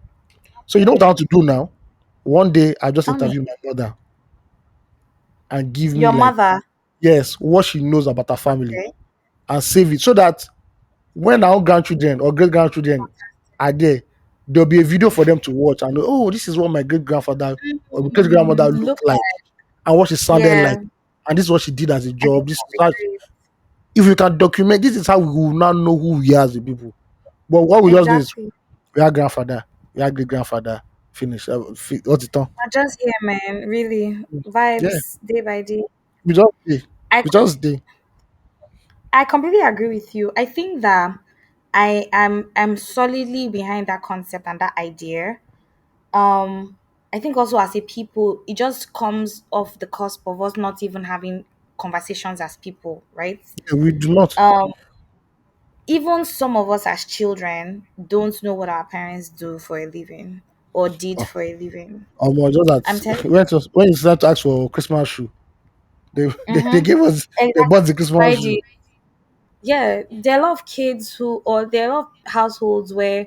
So you know what I Okay, want to do now? One day I just tell me. interview my mother and give me Your like, mother. yes, what she knows about her family Okay. and save it so that when our own grandchildren or great grandchildren are there, there'll be a video for them to watch and know, oh, this is what my great grandfather or great grandmother Look looked like like and what she sounded like. yeah. And this is what she did as a I think job. This is that'd how, be great. if we can document, this is how we will now know who we are as a people. But what we just know is Exactly. we are grandfather, we are great grandfather, finish. What's it on? I just here, man. Really Yeah, vibes day by day. we just day. I We just day. I completely agree with you. I think that I'm solidly behind that concept and that idea. Um, I think also as a people, it just comes off the cusp of us not even having conversations as people, right? Yeah, we do not. Um, even some of us as children don't know what our parents do for a living or did Oh, for a living. I'm just telling that when you start to ask for Christmas shoe, they you. they gave us they Exactly. bought the Christmas shoe. Friday. Yeah, there are a lot of kids who, or there are a lot of households where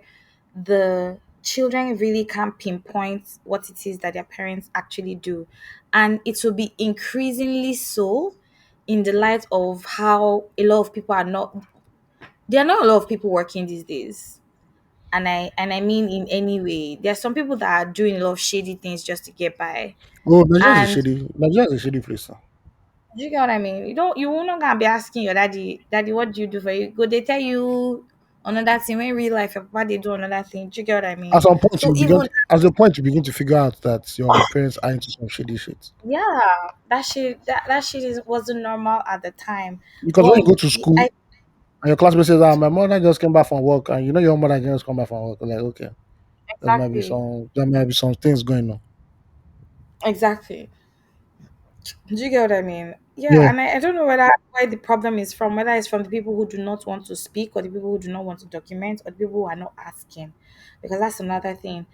the children really can't pinpoint what it is that their parents actually do. And it will be increasingly so in the light of how a lot of people are not, there are not a lot of people working these days. and I mean in any way. There's some people that are doing a lot of shady things just to get by. Oh, Nigeria is a And shady. Nigeria is a shady place now. do you get what I mean? You will not gonna be asking your daddy, what do you do for you? Go they tell you another thing when in real life your papa they do another thing. Do you get what I mean? At some point, So even you begin to figure out that your parents are into some shady shit. yeah, that shit wasn't normal at the time. Because when you But go to school I and your classmate says, "Ah, my mother just came back from work," and you know your mother just come back from work, you're like, okay, exactly. there might be some things going on. Exactly. Do you get what I mean? Yeah, Yeah, and I don't know whether where the problem is from, whether it's from the people who do not want to speak or the people who do not want to document or the people who are not asking. Because that's another thing.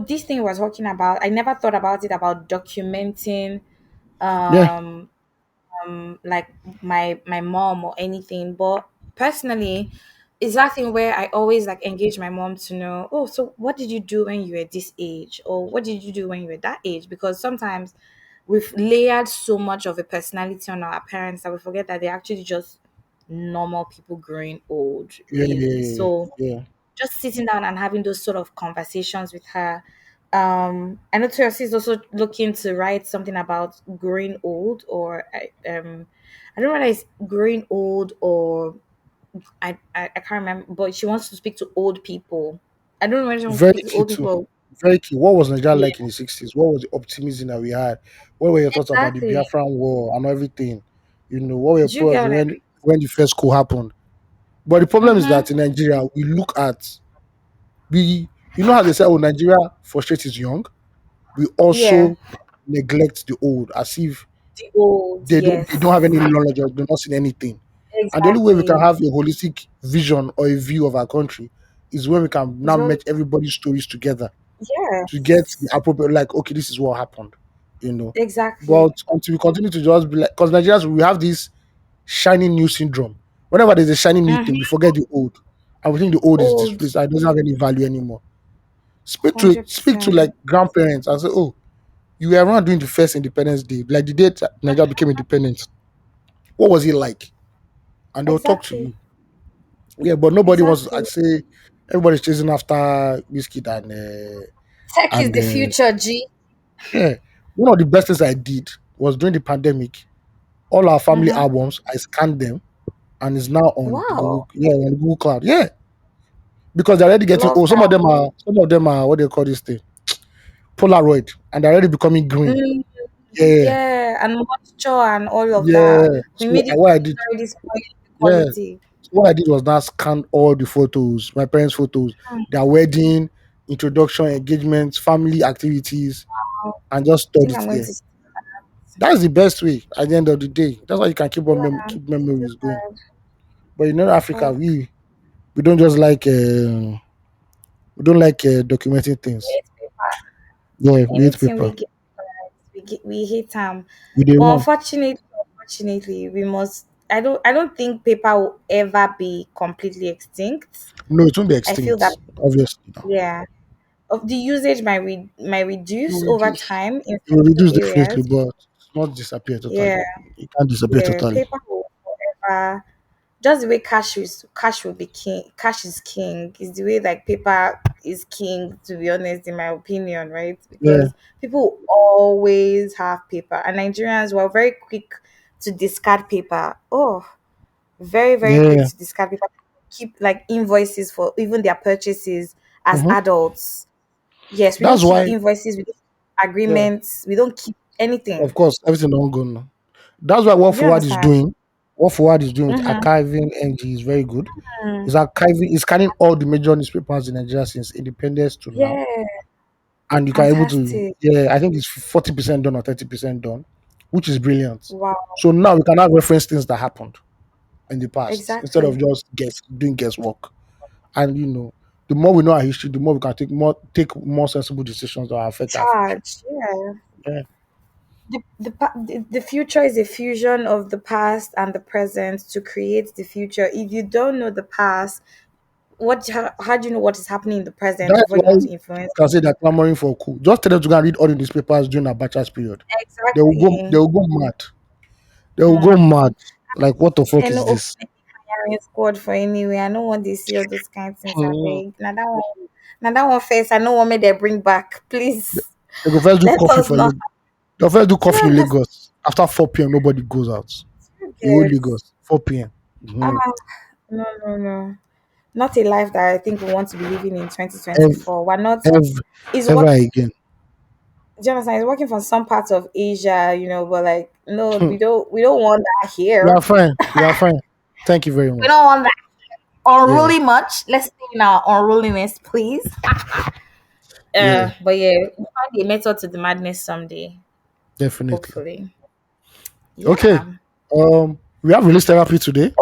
This thing we're talking about, I never thought about it about documenting yeah, um like my mom or anything. But personally, it's that thing where I always like engage my mom to know, oh, so what did you do when you were this age? Or what did you do when you were that age? Because sometimes we've layered so much of a personality on our parents that we forget that they're actually just normal people growing old, yeah, really. yeah, So yeah. just sitting down and having those sort of conversations with her. I know Toyosi is also looking to write something about growing old, or I don't know whether it's growing old or I can't remember, but she wants to speak to old people. I don't know whether she wants to Very speak to key old too. people. Very key. What was Nigeria Yeah, like in the 60s? What was the optimism that we had? What were your thoughts about the exactly. Biafran War and everything? What were your Do you get thoughts what I when the first coup happened? But the mean? problem is Mm-hmm. that in Nigeria, we you know how they say, oh, Nigeria frustrates is young. We Yeah, also neglect the old as if the old. they don't have Yes, any knowledge or they're not seen anything. And the only way we can exactly. have a holistic vision or a view of our country is when we can now It's all match everybody's stories together to get the yes, appropriate, like, okay, this is what happened, you know. exactly. But until we continue to just be like, because Nigerians, we have this shiny new syndrome. Whenever there's a shiny new thing, we Mm-hmm. forget the old. And we think the old is Old, displaced, and it doesn't have any value anymore. 100%. Speak to like grandparents and say, oh, you were around during the first Independence Day, like the day Nigeria became independent. What was it like? And they'll talk to Exactly. you. Yeah, but nobody wants to. Exactly. I'd say everybody's chasing after whiskey Tech is and the future, G. yeah. One of the best things I did was during the pandemic. All our family Mm-hmm. albums, I scanned them and it's now on the Wow. Google Cloud. Yeah, because they're already getting. Love Oh, that. some of them are what they call this thing, Polaroid, and they're already becoming green. Mm, Yeah, yeah, and moisture and all of yeah. that. So So immediately what I it's did, already spoiling the yeah. quality. So what I did was now scan all the photos, my parents' photos, Mm, their wedding, introduction, engagements, family activities, wow. and just I stored think it I'm going there. to That's the best way at the end of the day. That's how you can yeah, keep do memories going. that. But Africa, Oh, we don't just like we don't like documenting things. great paper. Yeah, we hate Anything we paper. get, we hate them. We they But run. unfortunately, we must. I don't think paper will ever be completely extinct. No, it won't be I feel that extinct, obviously. No. yeah, of the usage might It will reduce over reduce. time in It will certain reduce definitely, areas. but it's not disappear Yeah, totally. It can't disappear yeah, totally. paper will forever. Just the way cash will be king. Cash is king. Is the way like paper is king. To be honest, in my opinion, right? Yeah, Because people always have paper, and Nigerians were very quick to discard paper. Oh, very very quick yeah. to discard paper. Keep like invoices for even their purchases as hmm adults. Yes, we don't That's keep why. invoices, we don't keep Yeah, agreements, we don't keep of anything. course, everything don't go now. That's why what Do you Forward is understand? doing. What Forward is doing with Mm-hmm. archiving NG is very good. Mm. It's archiving, it's scanning all the major newspapers in Nigeria since independence to now, Yeah, and you can able to, fantastic. yeah, I think it's 40% done or 30% done, which is brilliant. Wow, So now we can now reference things that happened in the past instead of exactly. just doing guesswork. And the more we know our history, the more we can take more sensible decisions that will affect our future. Charge, yeah. Yeah, The future is a fusion of the past and the present to create the future. If you don't know the past, how do you know what is happening in the present that's before you why want to you influence? can say they're clamoring for a coup. Just tell them to go and read all the newspapers during Abacha's period. They will go. They Exactly. will go mad. They will go Mm. mad. Like what the fuck And is this? engineering squad for anyway. I don't want to see all those kind of things. I Mm. beg. Now that one first. I know what may they bring back. Please They go first do let coffee us for not. Lagos. They'll first do coffee in Yes, Lagos. After 4 p.m., nobody goes out. The whole yes. Lagos, 4 p.m. Ah, Mm-hmm. no, no, no. Not a life that I think we want to be living in Ever, 2024. We're not. ever, Is ever what again. do you understand? It's working from some parts of Asia, but like, no, we don't want that We are here. fine. We are fine. Thank you very We much. don't want that Yeah, unruly much. Let's stay in our unruliness, please. yeah, But yeah, we'll find a method to the madness someday. definitely. Hopefully. Okay. Yeah. We have release therapy today.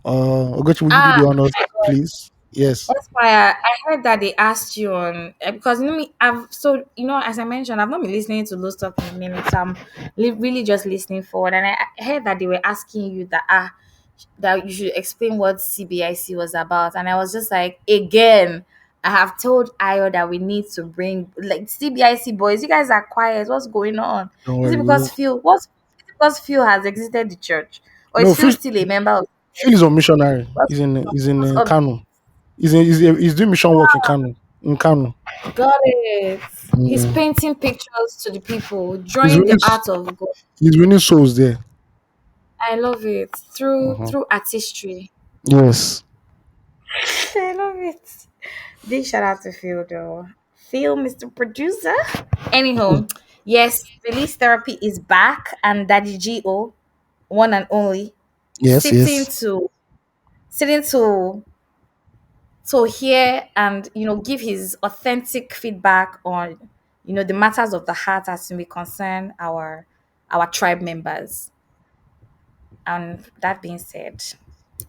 Ogochi, will you do Ah, the honors, please? Yes. that's why I heard that they asked you on because as I mentioned, I've not been listening to those talk in minutes. I'm really just listening forward, and I heard that they were asking you that you should explain what CBIC was about, and I was just like, again, I have told Ayo that we need to bring like CBIC boys. You guys are quiet. What's going on? Don't Is it worry. because Phil has exited the church, or is No, Phil still a member of? Phil is a missionary. What's, He's in what's up? Kano. He's doing mission work in Kano. In Kano. Got it. He's Mm. painting pictures to the people, He's drawing the winning. art of God. He's winning souls there. I love it through Uh-huh. through artistry. Yes. I love it. Big shout out to Phil though. Phil, Mr. Producer. Hmm. Anyhow, yes, release therapy is back, and Daddy Go, one and only, Yes. sitting Yes. to sitting to hear and give his authentic feedback on the matters of the heart as we concern our tribe members. And that being said,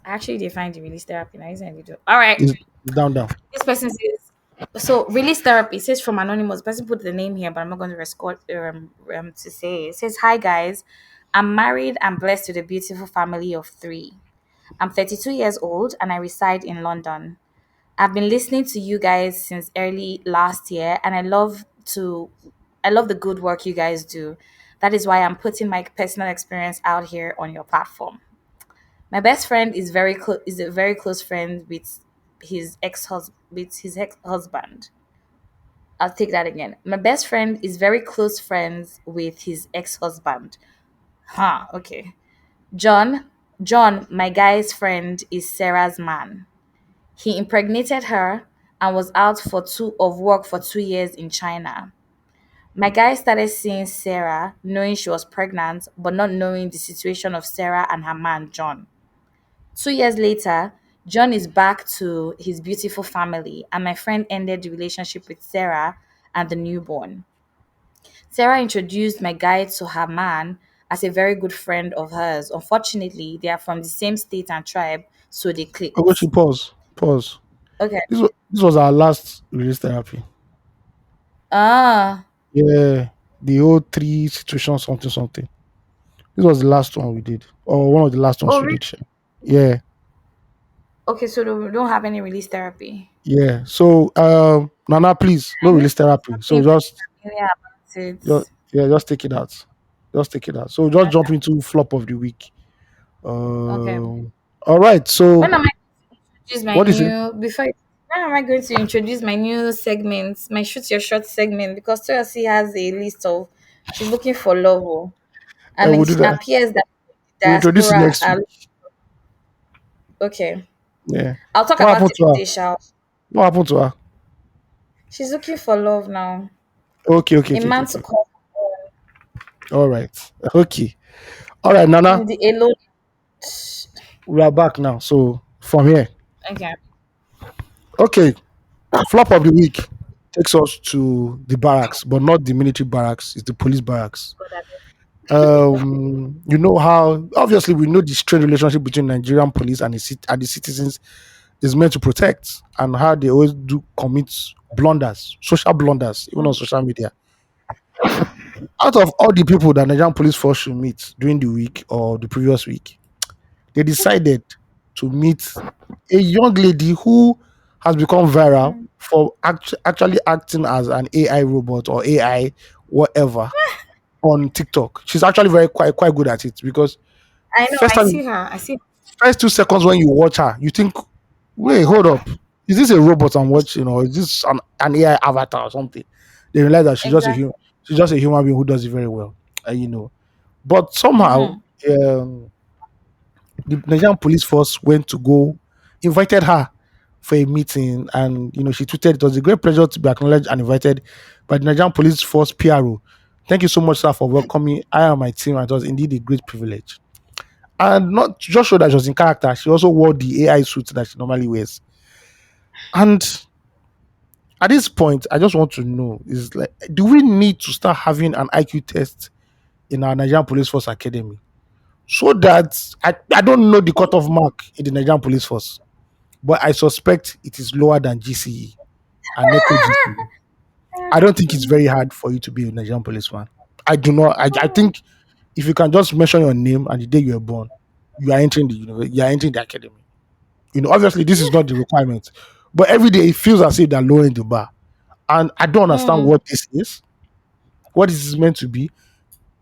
I actually define the release therapy now. Isn't it? All right. He's down. Down. This person says so. Release therapy says from anonymous. Person put the name here, but I'm not going to record to say. It says, "Hi guys, I'm married and blessed with a beautiful family of three. I'm 32 years old and I reside in London. I've been listening to you guys since early last year, and I love the good work you guys do. That is why I'm putting my personal experience out here on your platform. My best friend is a very close friend with his ex husband. I'll take that again. My best friend is very close friends with his ex husband. Huh. Okay. John. John, my guy's friend, is Sarah's man. He impregnated her and was out for two of work for 2 years in China. My guy started seeing Sarah, knowing she was pregnant, but not knowing the situation of Sarah and her man, John. 2 years later, John is back to his beautiful family, and my friend ended the relationship with Sarah and the newborn. Sarah introduced my guy to her man as a very good friend of hers. Unfortunately, they are from the same state and tribe, so they clicked. Ogochi, pause. Pause. Okay. This was our last release therapy. Ah, Yeah. The whole three situation something something. This was the last one we did, or one of the last ones oh, we really? did. Sha. Yeah. Okay, so we don't have any release therapy. Yeah. So, Nana, please, no I know release therapy. So something just, familiar about it. just take it out. Just take it out. So just jump into flop of the week. Okay. All right. So When am I introduce my what is it? new before? When am I going to introduce my new segment, my shoot your shot segment? Because Toyosi has a list of she's looking for love, and We'll it do that. appears that We'll introduce it diaspora next week. are okay. Yeah. I'll talk What about happened it to her? later. Shall What happened to her? she's looking for love now? Okay. Okay. A Okay. Okay. man to Okay. call All right. Okay. All right, Nana. in the alone. We are back now. So from here. Okay. Okay. Flop of the week takes us to the barracks, but not the military barracks. It's the police barracks. God, I beg. You know how obviously we know the strained relationship between Nigerian police and and the citizens is meant to protect, and how they always do commit blunders, social blunders, even on social media. Out of all the people that Nigerian police force should meet during the week or the previous week, they decided to meet a young lady who has become viral for actually acting as an AI robot or AI whatever on TikTok. She's actually very quite good at it because I know. first I time see her. I see. First 2 seconds when you watch her, you think, wait, hold up. Is this a robot I'm watching, or is this an AI avatar or something? They realize that Exactly. she's just a human being who does it very well. You know. But somehow, Mm. um, the Nigerian police force went to go, invited her for a meeting, and she tweeted, "It was a great pleasure to be acknowledged and invited by the Nigerian police force PRO. Thank you so much, sir, for welcoming I and my team. And it was indeed a great privilege." And not just show that she was in character, she also wore the AI suit that she normally wears. And at this point, I just want to know, is like, do we need to start having an IQ test in our Nigerian Police Force Academy? So that I don't know the cutoff mark in the Nigerian Police Force, but I suspect it is lower than GCE and NECO GCE. I don't think it's very hard for you to be a Nigerian policeman. I do not. I think if you can just mention your name and the day you were born, you are entering the university, you are entering the academy. Obviously this is not the requirement, but every day it feels as if they're lowering the bar, and I don't understand Mm. what this is, what this is meant to be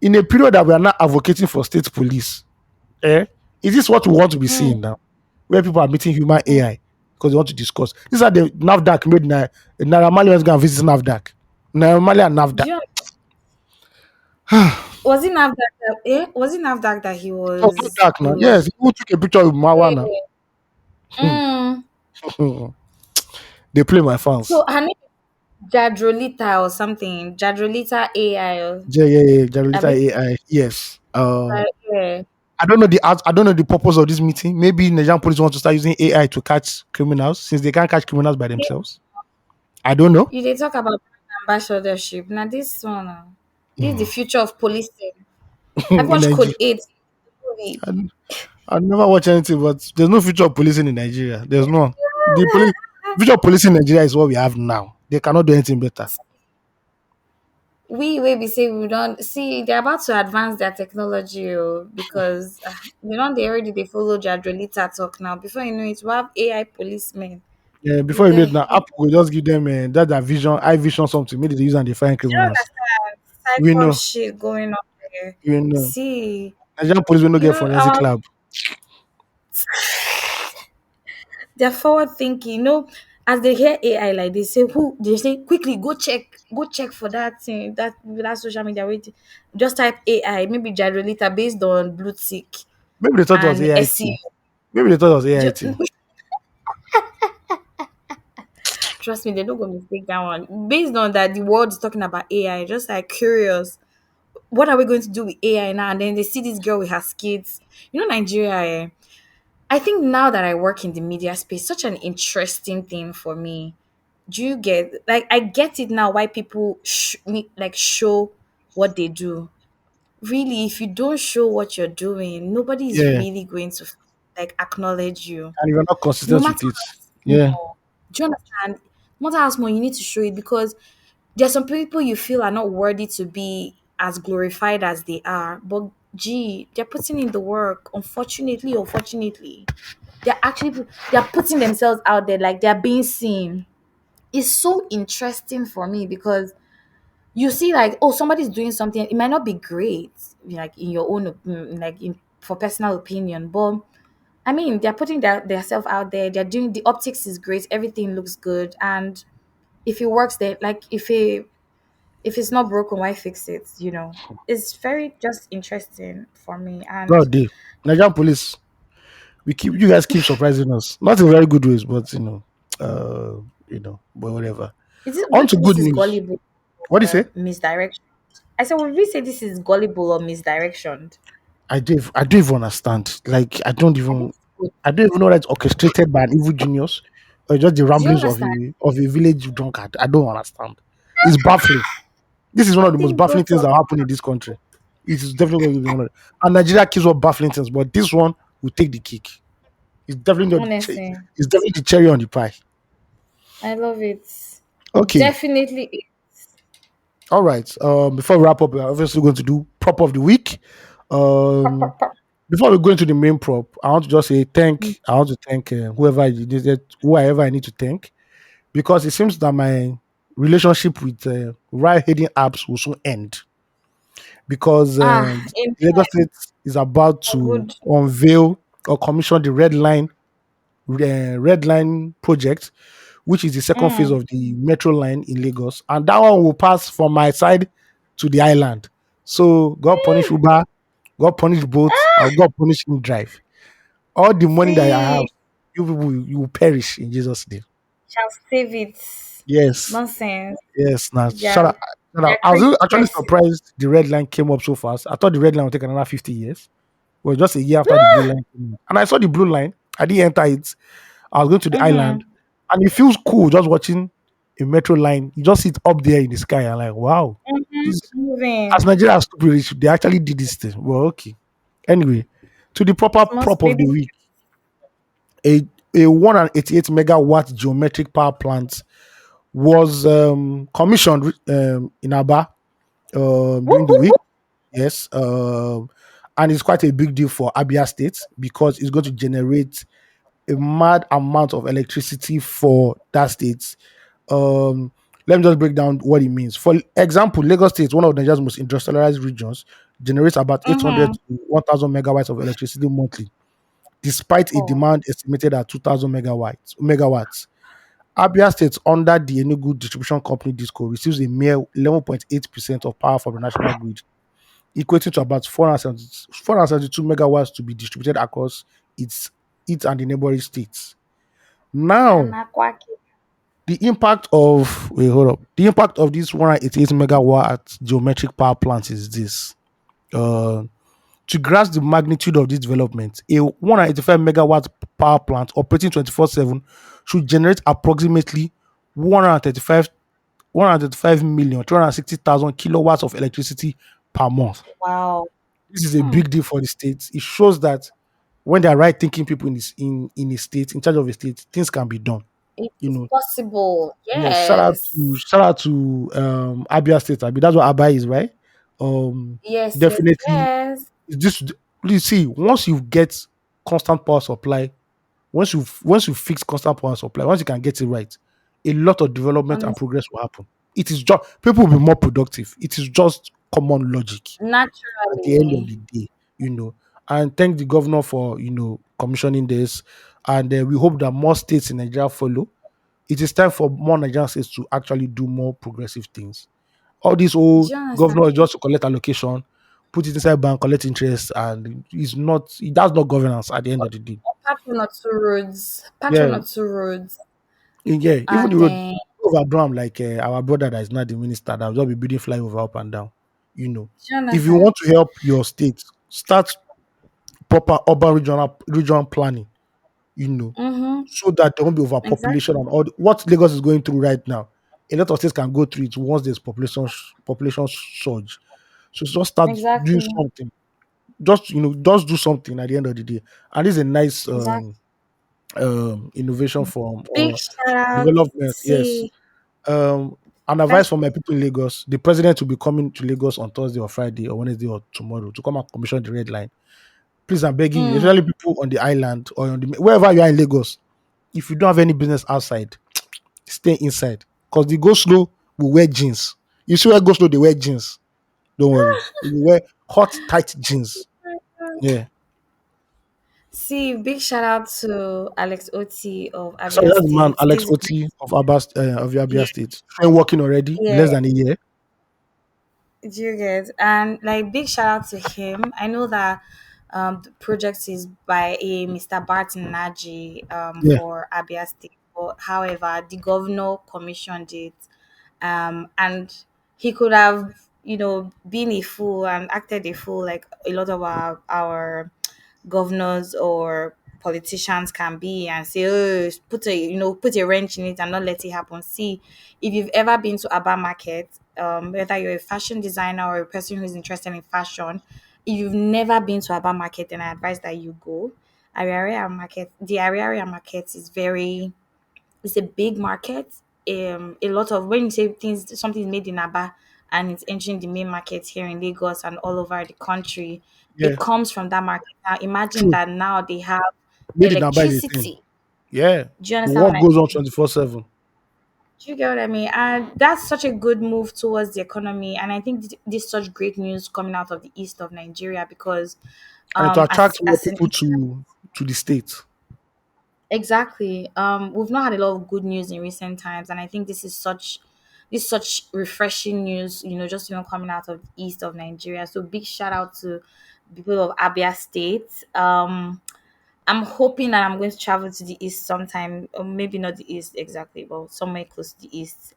in a period that we are not advocating for state police. Eh? Is this what we want to be Mm. seeing now, where people are meeting human AI because they want to discuss? These are the NAVDAC made Naira Marley was going to visit NAVDAC. Naira Marley and Do NAVDAC. you, was it Navdak that, was it Navdak that Oh, NAVDAC he now. Yes, was who took a picture with Marwana? mm. They play my fans. So her name is Jadrolita or something. Jadrolita AI or Yeah, yeah, yeah. Jarulita Abi AI. Yes. yeah. I don't know the purpose of this meeting. Maybe Nigerian police want to start using AI to catch criminals since they can't catch criminals by themselves. I don't know. You they talk about ambassadorship. Now this one this is the future of policing. I've In watched Code Nigeria. 8 movie. I never watch anything, but there's no future of policing in Nigeria. There's none. The police future of policing in Nigeria is what we have now. They cannot do anything better. We say we don't see they're about to advance their technology because they already they follow Jadrolita talk now. Before you know it, we have AI policemen. Yeah, You before you know it there. now, Apple will just give them that vision, I vision something, maybe they use and they find Do you criminals. understand? We Cypher know, shit going on there. we know. See, Nigerian police will not get forensic our lab. they're forward thinking. As they hear AI, like they say quickly go check for that thing, that social media. Wait, just type AI, maybe Jadrolita based on blue tick Maybe they thought it was and AIT. SEO. Maybe they thought it was AIT. Trust me, they're not gonna mistake that one. Based on that, the world is talking about AI. Just like curious, what are we going to do with AI now? And then they see this girl with her kids. Nigeria. I think now that I work in the media space, such an interesting thing for me. Do you get like I get it now why people show what they do. Really, if you don't show what you're doing, nobody is Yeah. really going to like acknowledge you. And you're not No consistent matter with it. how Yeah. small. Do you understand? No matter how small, you need to show it because there are some people you feel are not worthy to be as glorified as they are. But gee, they're putting in the work. Unfortunately or fortunately, they're putting themselves out there like they're being seen. It's so interesting for me because you see like, oh, somebody's doing something, it might not be great, like in your own like in for personal opinion, but I mean, they're putting their self out there. They're doing the optics is great. Everything looks good, and if it works, then like if it's not broken, why fix it? It's very just interesting for me. And God day. Nigerian police. You guys keep surprising us. Not in very good ways, but but whatever. would On you to say this good is news. gullible What do you say? or misdirection? I said, would we say this is gullible or misdirection? I don't even understand. Like I think it's good. I don't even know that it's orchestrated by an evil genius or just the Do you ramblings of understand? a village drunkard. I don't understand. It's baffling. This is one I of the most think baffling both things of that happen in this country. It is definitely going to be one of them. And Nigeria keeps on baffling things, but this one will take the cake. honestly, It's definitely the cherry on the pie. I love it. Okay. Definitely. All right. Before we wrap up, we're obviously going to do prop of the week. Pop, Um, pop, pop. Before we go into the main prop, I want to just say I want to thank whoever I need to thank, because it seems that my relationship with ride hailing apps will soon end, because Ah, in Lagos State is about for to good. unveil. or commissioned the Red Line project, which is the second phase Mm. of the metro line in Lagos, and that one will pass from my side to the island. So God punish Uber, God punish both, and God punish me drive. All the money that I have, See, you people you will perish in Jesus' name. shall save it. Yes, Nonsense. yes. Now shut Yeah, up. Shut up. they're I crazy was actually person. surprised the red line came up so fast. I thought the red line would take another 50 years. Well, just a year after the blue line came up. And I saw the blue line. I didn't enter it. I was going to the Mm-hmm. island, and it feels cool just watching a metro line. You just sit up there in the sky. I'm like, wow, Mm-hmm. this Moving. as Nigeria is stupid rich, they actually did this thing. Well, okay. Anyway, to the proper Most prop of the maybe. week, a a 188 megawatt geometric power plant was commissioned in Aba Whoop, during the whoop, week. whoop. Yes, and it's quite a big deal for Abia State because it's going to generate a mad amount of electricity for that state. Um, Let me just break down what it means. For example, Lagos State, one of Nigeria's most industrialized regions, generates about 800 Mm-hmm. to 1,000 megawatts of electricity monthly, despite a Oh, demand estimated at 2,000 megawatts. Abia State, under the Enugu Distribution Company (DISCO), receives a mere 11.8% of power from the national grid, equating to about 472 megawatts to be distributed across its and the neighboring states. and Now, aquaki. the impact of this 188 megawatt geometric power plant is this. Uh, to grasp the magnitude of this development, a 185 megawatt power plant operating 24/7 should generate approximately 135 135,260,000 kilowatts of electricity per month. Wow. This is a Hmm. big deal for the states. It shows that when there are right thinking people in a state, in charge of a state, things can be done. It You is know, possible. yes, Yes. shout out to Abia State. I mean, that's what Abia is, right? Yes, yes, Definitely. yes. This please see once you get constant power supply, once you fix constant power supply, once you can get it right, a lot of development and Honest, progress will happen. It is just people will be more productive. It is just common logic at the end of naturally. the day, you know. And thank the governor for commissioning this, and we hope that more states in Nigeria follow. It is time for more Nigerian states to actually do more progressive things. All this Do old you understand? governor is just to collect allocation, put it inside bank, collect interest, and that's not governance at the end of the day. Part one or two roads. Part one Yeah, or two roads. yeah. Even the And road then, over Drum, like our brother that is not the minister, that will just be building flyover up and down. You know, do you if you understand? want to help your state, start proper urban regional planning. You know, Mm-hmm. so that there won't be Exactly. overpopulation and what Lagos is going through right now. A lot of states can go through it once there's population surge. So just start doing Exactly. something. Just do something at the end of the day. And this is a nice Exactly. innovation form Big or shout out. development. Yes. See, An advice that's for my people in Lagos: the president will be coming to Lagos on Thursday or Friday or Wednesday or tomorrow to come and commission the red line. Please, I'm begging you, mm, especially people on the island or wherever you are in Lagos. If you don't have any business outside, stay inside because the go slow will wear jeans. You see where go slow they wear jeans. Don't worry, they will wear hot tight jeans. Yeah. see, big shout out to Alex Oti of Sorry, Abia that's the man State. Alex This great, Oti of Abia yeah, State. Been working already yeah. less than a year. Do you get? And like big shout out to him. I know that the project is by a Mr. Barton Naji Yeah, for Abia State. But however, the governor commissioned it, and he could have been a fool and acted a fool like a lot of our governors or politicians can be and say, oh, put a wrench in it and not let it happen. See, if you've ever been to Aba Market, whether you're a fashion designer or a person who's interested in fashion, if you've never been to Aba Market, then I advise that you go. The Ariaria market is very, it's a big market. A lot of when you say things, something is made in Aba and it's entering the main market here in Lagos and all over the country, yeah, it comes from that market. Now imagine true. that now they have Made it now by the thing. electricity. Yeah, Do you the understand what work I goes on mean? 24/7. Do you get what I mean? And that's such a good move towards the economy. And I think this is such great news coming out of the east of Nigeria because And to attract more as an people to the state. exactly. We've not had a lot of good news in recent times, and I think this such refreshing news. Just coming out of the east of Nigeria. So big shout out to people of Abia State. I'm hoping that I'm going to travel to the east sometime, or maybe not the east exactly, but somewhere close to the east.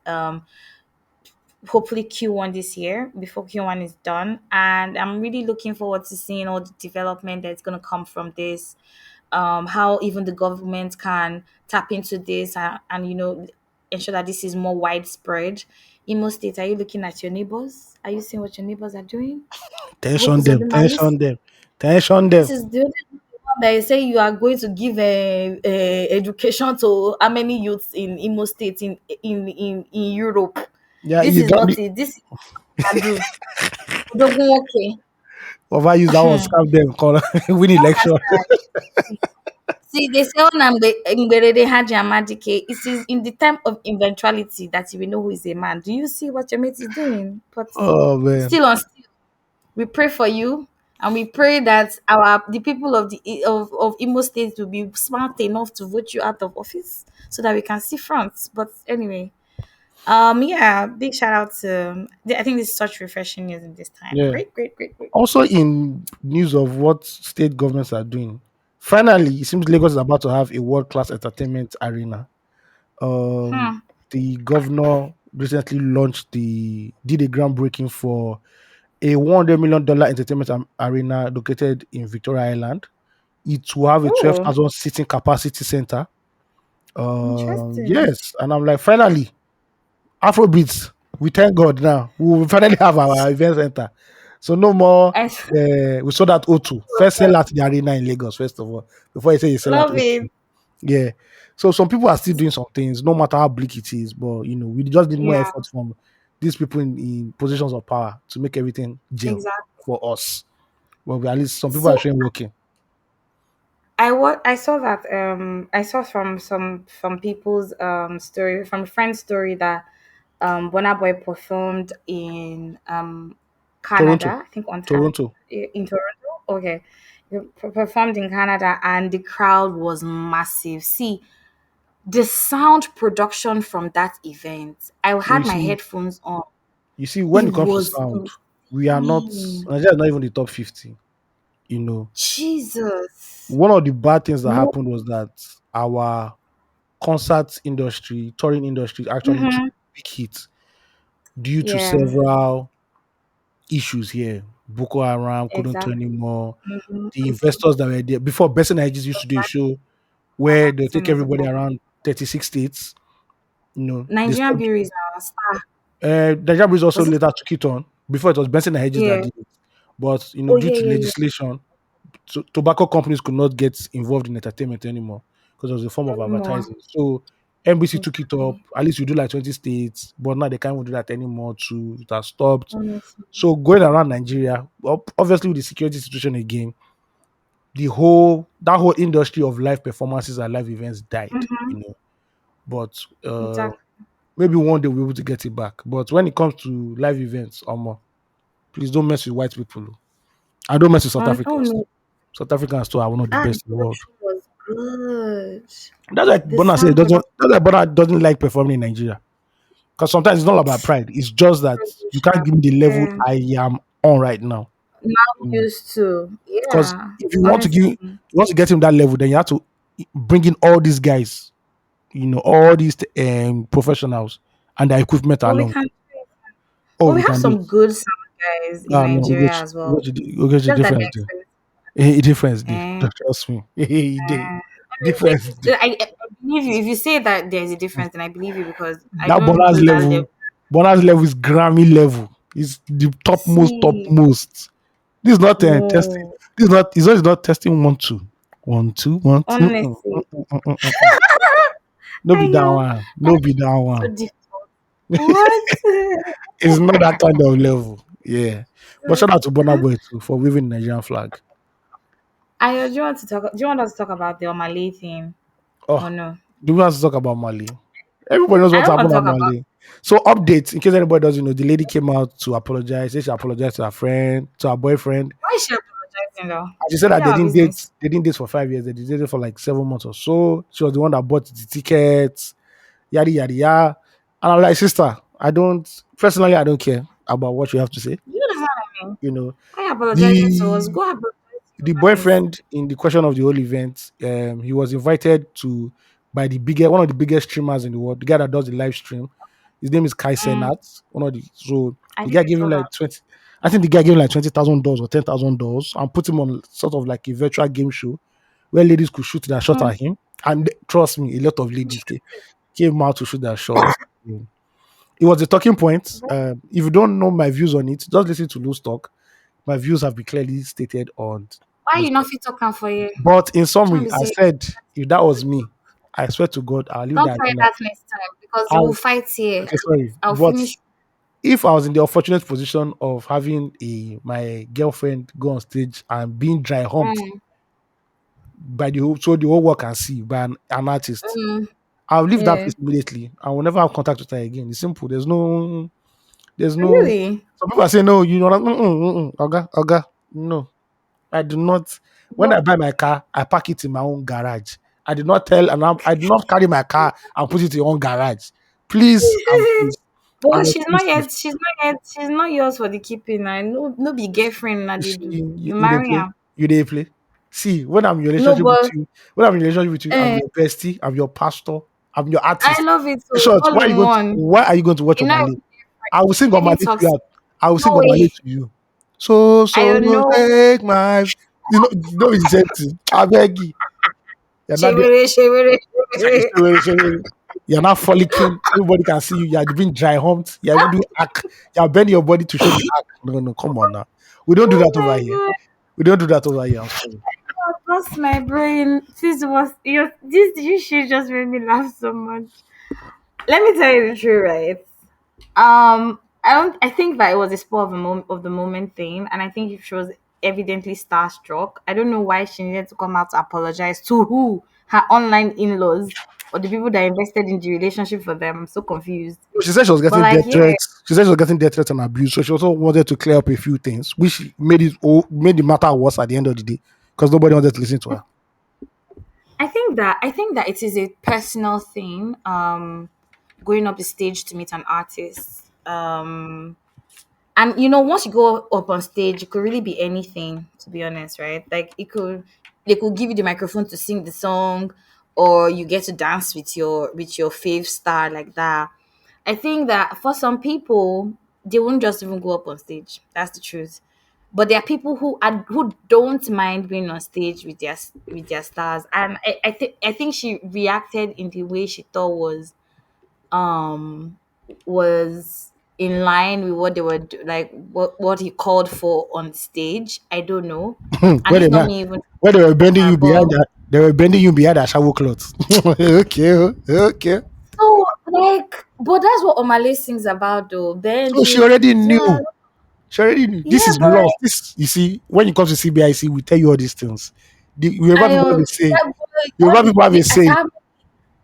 Hopefully Q1 this year, before Q1 is done, and I'm really looking forward to seeing all the development that's going to come from this. How even the government can tap into this, and ensure that this is more widespread. Imo State, are you looking at your neighbors? Are you seeing what your neighbors are doing? Hope Tension is on them, them. Are you tension seeing? them, tension This them. is the only one that you say you are going to give education to how many youths in Imo State in Europe. Yeah, This you is don't not it. This is what you can do. Odogun okay. over use that one scam them call win election. See, they say on Ngberede Haji Amadike, it is in the time of eventuality that you will know who is a man. Do you see what your mate is doing? But Oh man. still on still, we pray for you, and we pray that the people of of Imo State will be smart enough to vote you out of office so that we can see fronts. But anyway, yeah, big shout out to I think this is such refreshing news in this time. Yeah. Great, great, great, great. Also in news of what state governments are doing. Finally, it seems Lagos is about to have a world-class entertainment arena. Um, Hmm. the governor recently did a groundbreaking for a $100 million entertainment arena located in Victoria Island. It will have a Oh, 12,000 seating capacity center. interesting. Yes, and I'm like, finally, Afrobeats. We thank God now. We will finally have our event center. So no more. I We saw that O2 first sell out the arena in Lagos. First of all, before you say you sell out love O2, it. yeah. So some people are still doing some things, no matter how bleak it is. But we just need more Yeah, effort from these people in positions of power to make everything gel exactly. for us. Well, at least some people are So showing working. I saw that I saw from people's story, from a friend's story, that Burna Boy performed in Toronto, Canada, I think Ontario, Toronto. in Toronto. Okay. He performed in Canada, and the crowd was massive. See, the sound production from that event, I You had my see, headphones on. when It it comes to was sound, we are not. insane. Nigeria is not even the top 50. You know, Jesus. one of the bad things that No. happened was that our concert industry, touring industry, actually took Mm-hmm. big hits due to Yeah, several issues here. Boko Haram couldn't do exactly. anymore. Mm-hmm. The investors that were there before, Best Energies used to do a show where they'll take Is a everybody bomb. around 36 states. They Nigerian stopped. Breweries are a star. Nigeria Breeze also Was it? later took it on. Before it was Benson and Hedges that Yeah. did it, but Oh due yeah, to yeah, yeah. legislation, tobacco companies could not get involved in entertainment anymore because it was a form of Anymore. advertising. So NBC took it up. Exactly. At least we do like 20 states, but now they can't even do that anymore. Too, it has stopped. Honestly. So going around Nigeria, obviously with the security situation again, that whole industry of live performances and live events died. Mm-hmm. But Exactly. maybe one day we'll be able to get it back. But when it comes to live events, please don't mess with white people. Oh. I don't mess with South Oh Africans. no. South Africans too are one of the The best in the world. production was good. That's like The Bona said, sound production that's like Bona doesn't like performing in Nigeria. Because sometimes it's not about pride. It's just that was you can't sharp. give me the level Yeah. I am on right now. Now used to. Because Yeah. if you want to Honestly. get him that level, then you have to bring in all these guys, all these professionals and their equipment But we along. can Oh, but we we have can do some it. good sound guys in Ah, no, Nigeria as well. Ugochi Just that difference they're there. expensive. Difference there. Eh. Trust me. He did. Honestly, Difference there. I believe you. If you say that there's a difference, then I believe you, because I That don't do that level. bonus level is Grammy level. It's the See, topmost. This is not testing. no, It's not testing 1 2 1 2 1 2. honestly, No be that yeah, one. No be that so one. difficult. What? It's not that kind of level. Yeah. But shout out to Burna Boy too for waving the Nigerian flag. Do you want to talk? Do you want us to talk about the Omah Lay thing Oh, or no? do we have to talk about Mali? Everybody knows I what don't want happened to at talk about. Mali. So update, in case anybody doesn't know, the lady came out to apologize. Say she apologized to her friend, to her boyfriend. Why is she apologizing though. And she said that Mind our business. they didn't date for 5 years, they dated for like 7 months or so. She was the one that bought the tickets, yada yada yada. And I'm like, sister, I don't care about what you have to say. You know what I mean? You know, Why you apologizing to us? the Go apologize to the your guys. boyfriend in the question of the whole event, he was invited to by the biggest one of the biggest streamers in the world, the guy that does the live stream. His name is Kai Mm, Senat. One of the so I the think guy I gave him saw that. like 20. I think the guy gave him like $20,000 or $10,000 and put him on sort of like a virtual game show where ladies could shoot their shot Mm. at him. And trust me, a lot of ladies came out to shoot their shots. It was a talking point. If you don't know my views on it, just listen to Loose Talk. My views have been clearly stated on Why Loose you not Talk. fit talking for you? But in Trying summary, to I say, said, if that was me, I swear to God, I'll leave don't that try agenda. that next time because we will I'll, fight here. okay, sorry. I'll But finish. if I was in the unfortunate position of having my girlfriend go on stage and being dry humped Mm, by the whole world can see by an artist, mm, I'll leave that yeah. place immediately. I will never have contact with her again. It's simple. There's no. Really? Some people are saying no. You know, like, Oga, Oga. No, I do not. When I But buy my car, I park it in my own garage. I did not tell, and I did not carry my car and put it in your own garage. Please and please, I'm but she's not exclusive. yet. She's not yours for the keeping. I no be girlfriend. Na they do. You You dey marry play. her. You dey play. See, when I'm in a No, relationship with but you, when I'm in a relationship with you, I'm eh, your bestie. I'm your pastor. I'm your I artist. love it. In So short, all in one. why are you going to watch You know, Omah Lay? I will sing Omah getting Lay to you. toxic. I will sing No Omah Lay way. to you. So I so don't know. take my it's the same thing. I beg you. You're not the Shivere, shivere, shivere. you're not frolicking. Everybody can see you. You're being dry humped. You're even doing act. You're bending your body to show the act. No, no, come on now. We don't do Oh that over my here. god. We don't do that over here. I'm sorry. God, lost my brain. This was you. This shit just made me laugh so much. Let me tell you the truth, right? I don't. I think that it was a spur of of the moment thing, and I think she was evidently starstruck. I don't know why she needed to come out to apologize to who, her online in-laws, or the people that invested in the relationship for them. I'm so confused. She said she was But getting like, death yeah, threats. She said she was getting death threats and abuse. So she also wanted to clear up a few things, which made the matter worse at the end of the day because nobody wanted to listen to her. I think that it is a personal thing. Going up the stage to meet an artist. And once you go up on stage, it could really be anything, to be honest, right? Like they could give you the microphone to sing the song, or you get to dance with your fave star like that. I think that for some people, they won't just even go up on stage. That's the truth. But there are people who don't mind being on stage with their stars, and I think she reacted in the way she thought um was in line with what they were like what he called for on stage. I don't know, and where this they is not now, me even where they were for bending her, you but behind that, they were bending you behind that shower cloth. Okay, okay. so like, but that's what Omale sings about though. So she Bending, already yeah, knew. She already knew. This yeah, is but lost. like, This you see, when it comes to CBIC, we tell you all these things. The Yoruba I people have a say. that boy, Yoruba people have a as say.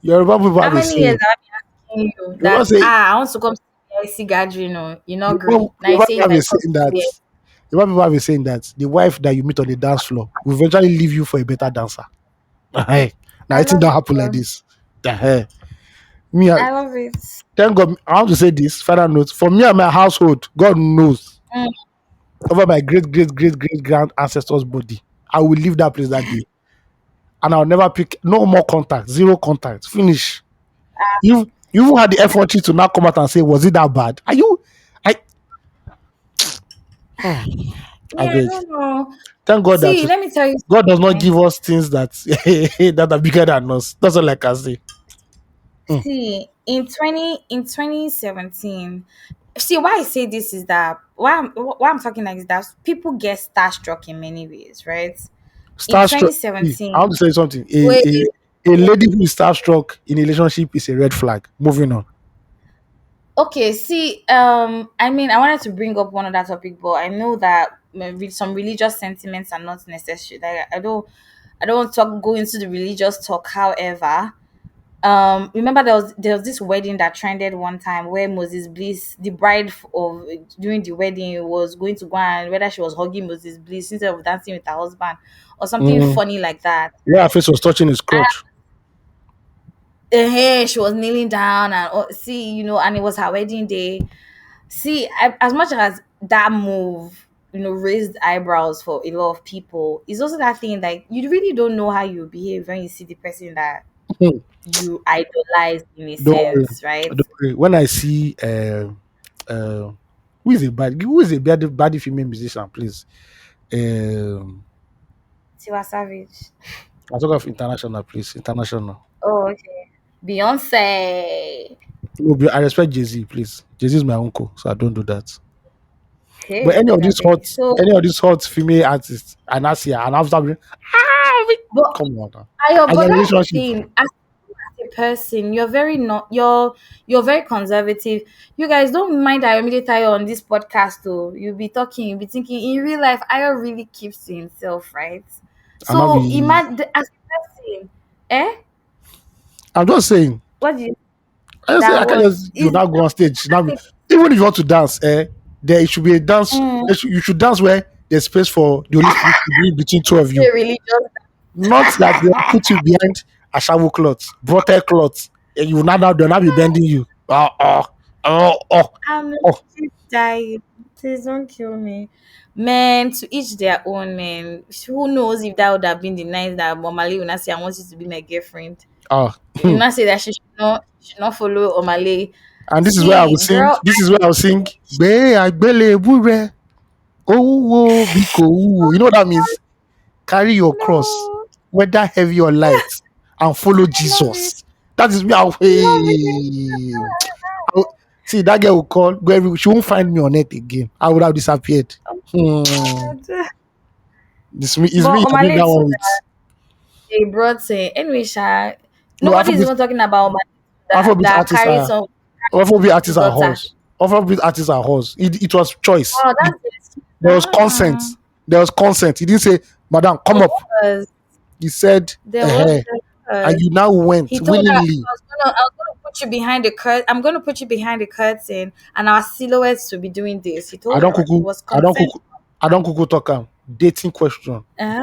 Yoruba people how have a many years say. have I been asking you Yoruba that say I want to come to the IC gathering, or you not Yoruba, agree? Now you Yoruba say people if have I a come saying that to Yoruba people have a saying that the wife that you meet on the dance floor will eventually leave you for a better dancer. Hey, now I it love don't it, happen like bro. this. The me, I love it. thank God. I want to say this final note for me and my household. God knows Mm. over my great grand ancestors' body. I will leave that place that day, and I'll never pick no more contact, zero contact. Finish. You even had the effort to now come out and say, was it that bad? Are you? I I Yeah, I beg. don't know. Thank God that See, let me tell you God does not something. give us things that that are bigger than us. That's all I can say. Hmm. See, in 2017, see why I say this is that why I'm talking like that people get starstruck in many ways, right? In Starstruck. See, I 2017, want to say something. wait, A lady who is starstruck in a relationship is a red flag. Moving on. okay, see, I mean, I wanted to bring up one other topic, but I know that some religious sentiments are not necessary. Like, I don't want to go into the religious talk. However, Remember there was this wedding that trended one time where Moses Bliss, the bride of during the wedding, was going to go, and whether she was hugging Moses Bliss instead of dancing with her husband or something Mm. funny like that. Yeah, her face was touching his crotch. Hey, she was kneeling down and see, and it was her wedding day. See, as much as that move, raised eyebrows for a lot of people, it's also that thing like you really don't know how you behave when you see the person that Hmm. you idolize in a Don't worry. sense, right? Don't worry. When I see who is a bad female musician, please. Tiwa Savage. I talk of international, please. International. Oh, okay. Beyonce. No, I respect Jay Z, please. Jay Z is my uncle, so I don't do that. But Hey, God, I beg. So, any of these hot female artists, and Asia, and after, but come on now. Ayo, As a but that's the relationship, thing. As a person, you're very not you're very conservative. You guys don't mind I immediately tell you on this podcast though. You'll be thinking in real life, Ayo really keeps to himself, right? and not So be. imagine as a person, eh? I'm just saying. What do you I that can't what just you is now go on stage. Now, that even if you want to dance, there should be a dance. mm, You should dance where there's space for the Holy Spirit to be between two of you. a religious Not like they put you behind a shower cloth, brother cloth, and you they'll not be bending you. I'm Oh. legit dying. Please don't kill me. Man, to each their own, man. Who knows if that would have been the night that Omah Lay would not say, I want you to be my girlfriend. Ah. You will not say that she should not follow Omah Lay. And this is where I will See, sing. girl, This is where I'll sing. Be agbelebu re, owo biko wuwo. You know what that means? Carry your cross, no, whether heavy or light, and follow I love it. Jesus. That is me. Love it. See, that girl will call. She won't find me on it again. I would have disappeared. Oh, Hmm. God. It's But me. I Omah did Lay that too, one with. they brought anyway, Sha. No, Nobody is even talking about Omah Lay Afrobeat that artists carries are some Afrobeat artists are daughter. horse. Afrobeat artists are horse. It was choice. Oh, that's it. There was consent. There was consent. He didn't say, "Madam, There come up." was. He said, There was. and you now went He told her willingly. I was gonna put you behind the curtain. I'm gonna put you behind the curtain, and our silhouettes will be doing this. He I told don't her it cuckoo. was I don't consent. cuckoo. I don't cuckoo talk. Dating question. Ah,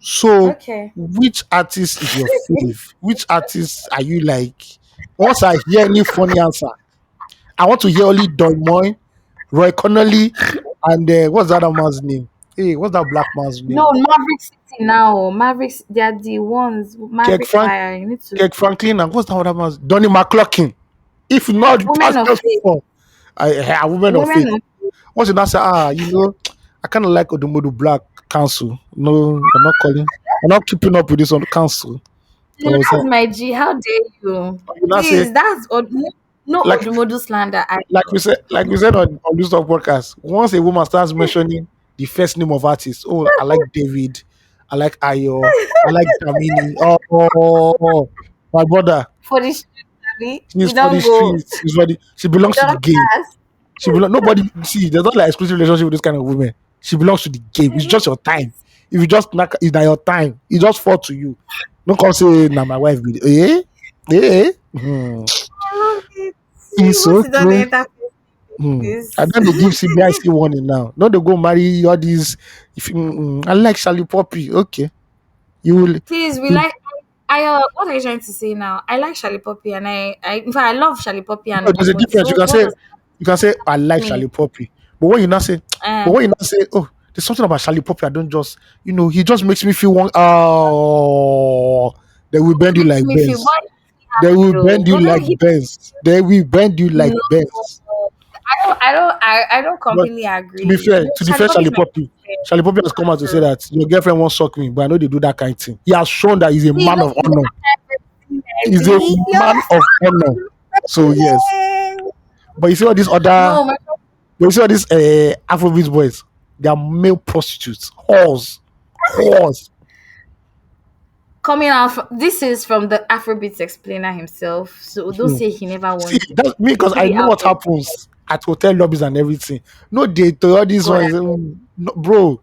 So, okay. which artist is your fave? Which artist are you like? Once I hear any funny answer, I want to hear only Don Moy, Roy Connolly, and what's that other man's name? Hey, what's that black man's No, name? Maverick City now. Mavericks, they are the ones. Kirk Maverick Frank, Fire. You need to. Kirk Franklin, and what's that other man's? Donny McClurkin. If not the Women past of just faith. before, I women of faith. Women of Once you now say, I kind of like Odumodu Black Council. No, we're not calling. We're not keeping up with this on the council. No, So, that's my G. How dare you? you now say, Please, no like Odumodu slander. I like we said on this talk podcast, once a woman starts mentioning the first name of artists, oh, I like David, I like Ayo, I like Damini. My brother, for the street, Abi, she's we for the don't go. streets. She's for the, she We belongs to the don't game. cast. Nobody see. There's not like exclusive relationship with this kind of women. She belongs to the game. I It's love just your it. time. If you just knock, it's not your time. It just fall to you. Don't come say, "Now my wife be I love it. It's Once you don't okay. enter And this, then they give CBIC warning now. No, they go marry all these. If I like Charlie Poppy, okay, you will. please, we You, like. What are you trying to say now? I like Charlie Poppy, and in fact, I love Charlie Poppy and no, there's a Omo. difference. So what does You can say I like that mean? Charlie Poppy, but when you not say, Um, oh, there's something about Charlie Poppy. I don't just, he just makes me feel one. Oh, they will bend you makes like me feel Benz. what They will though. bend you But no, like Benz. They will bend you like no. Benz. I don't But completely to be agree. fair, to the Charlie fair Poppy is Charlie my Poppy, friend. Charlie Poppy has come out to say that your girlfriend won't suck me, but I know they do that kind of thing. He has shown that he's a See, man of don't honor. I He's a be man of honor. So yes, your but you see all these other, No, my you see all these Afrobeat boys, they are male prostitutes, whores. coming out this is from the Afrobeats explainer himself. So don't Hmm. say he never See, wants it. that's me He because put I it know out what there. happens at hotel lobbies and everything. No, they to all these God, ones, no, bro.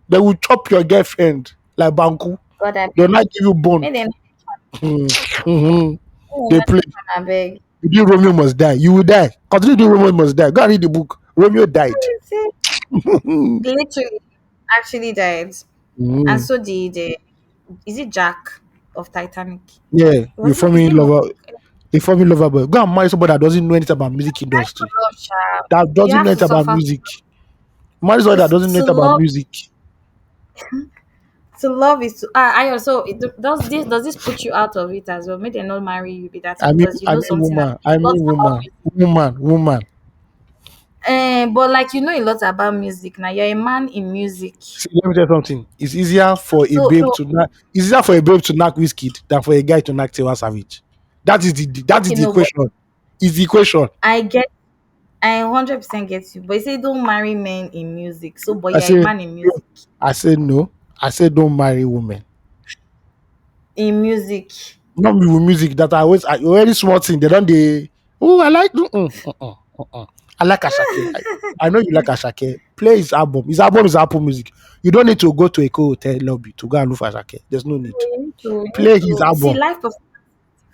They will chop your girlfriend like banku. God, I They'll beg. not give you bone. And then Mhm. Oh, They play. I beg. You do Romeo must die. You will die. Continue to do Romeo must die. Go and read the book. Romeo died. Mm. Literally, actually died, and so did is it Jack of Titanic? Yeah, you Was it? Is forming it not? lover. A forming lover boy. Go and marry somebody that doesn't know anything about music For industry. love, child. That You doesn't know have to anything about suffer. music. Marry somebody that doesn't know To anything about love, music. to love is to. I also does this put you out of it as well? May they not marry you be that because you I know mean something woman. a I lot mean about woman. music. Woman. But like you know a lot about music now. You're a man in music, See, let me tell you something. It's easier for a so babe no. to knock. It's easier for a babe to knock whiskey than for a guy to knock Taylor Savage. That is Okay, the no, but equation. Is the equation. I get. I 100% get you, but you say don't marry men in music. So, but I you're a say man in no. music. I say no. I say don't marry women. In music, Not me with music that I already small thing. They don't they. Oh, I like. I like Ashake. I know you like Ashake. Play his album. His album is Apple Music. You don't need to go to a hotel lobby to go and look for Ashake. There's no need. you need Play his to see album. life of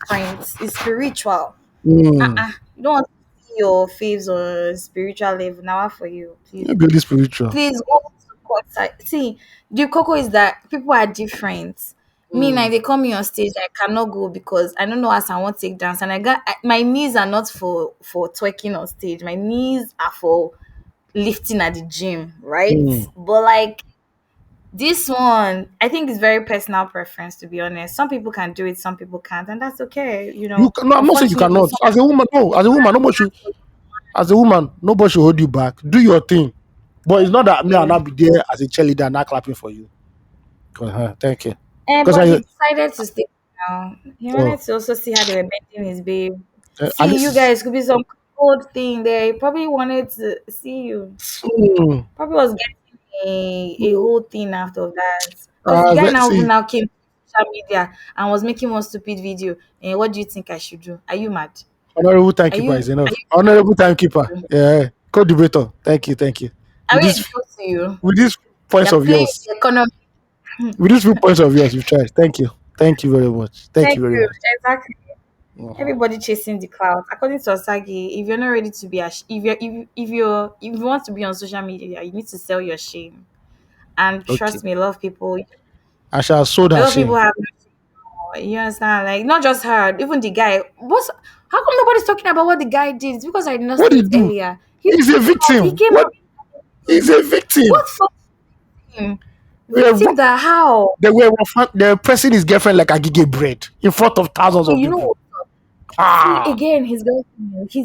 friends is spiritual. Mm. You don't want to see your faves on spiritual level. Now, for you, please, Maybe really spiritual. please go to court. See, the cocoa is that people are different. Me, Mm. like they call me on stage, I cannot go because I don't know as I want to take dance, and my knees are not for twerking on stage. My knees are for lifting at the gym, right? Mm. But like this one, I think it's very personal preference to be honest. Some people can do it, some people can't, and that's okay. You can, no, I'm not saying you Unfortunately, cannot. As a woman, no. As a woman, nobody should. As a woman, nobody should hold you back. Do your thing. But it's not that me and yeah. not be there as a cheerleader and not clapping for you. Thank you. Because But I, he decided to stay now. He oh, wanted to also see how they were bending his babe. at See, you least. guys could be some cold thing there. He probably wanted to see you. Mm, Probably was getting a whole thing after that. Because the guy see, now came to social media and was making one stupid video. And what do you think I should do? Are you mad? honorable Are timekeeper is you are enough. Honorable timekeeper. you Yeah. Co-debater. Thank you. are With we this, exposed to you? with these points You're of playing yours, the economy. with these few points of yours, you've tried. Thank you. Thank you very much. Thank you Thank very you. much. Exactly. Mhm. Everybody chasing the cloud. According to Osagi, if you're not ready to be, if you want to be on social media, you need to sell your shame. And Okay. trust me, I shall have sold a her lot of people shame. have. You understand? Like not just her, even the guy. How come nobody's talking about what the guy did? It's because I did not What say did it he do? earlier. He's a He victim. came What? out. He's a victim. What for him? We are Victim that how? they're pressing his girlfriend like a gigi bread in front of thousands Okay, of you people. know. See Ah, again, his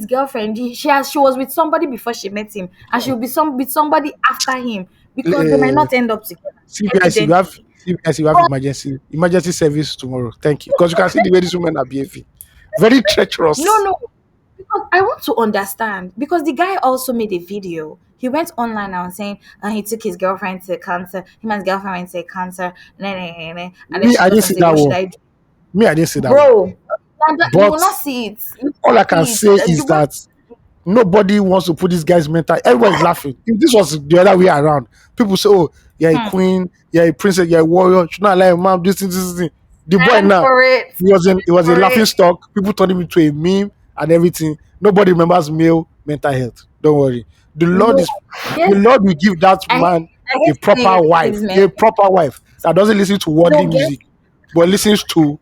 girlfriend. She was with somebody before she met him, and she'll be with somebody after him because they might uh, not end up together. CBIC, Evidently, you have emergency service tomorrow. Thank you, because you can see the way these women are behaving. Very no, treacherous. no. Because I want to understand. Because the guy also made a video. He went online and was saying, he took his girlfriend to a concert. Him and his girlfriend went to a concert. Nah, nah, nah, nah. And then Me, she I didn't got and see said, that "What should one. I do, Me, I didn't see that one. bro?" You But will not see it. You will all I not can see it. say is that nobody wants to put this guy's mental. Everybody's laughing. If this was the other way around, people say, "Oh, you're a Hmm. queen, you're a princess, you're a warrior. Should not like mom. This thing." The boy Stand now, for it. it was a For laughing it. stock. People turned him into a meme and everything. Nobody remembers male mental health. Don't worry. The Lord No. is Yes. the Lord will give that I man I hate saying a replacement. proper wife that doesn't listen to worldly No, guess music, but listens to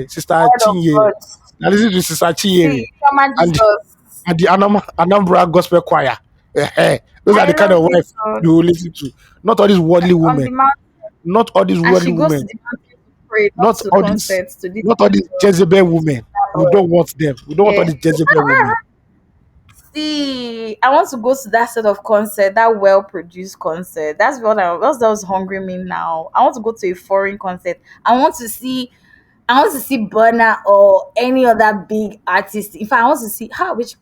Sister word of Chinye, God. that listens to Sister See, Chinyere Chairman and Jesus. the Anambra Gospel Choir. Those are I the kind love of this wife song. you will listen to. Not all these worldly On the women. mountain, Not all these and worldly she goes to women. the mountain to pray, not Not to all these. concerts, to this Not all these Jezebel women. We Lord. don't want them. We don't want all Yeah. these Jezebel women. See, I want to go to that sort of concert, that well-produced concert. That's what's hungry me now. I want to go to a foreign concert. I want to see Burna or any other big artist. If I want to see how which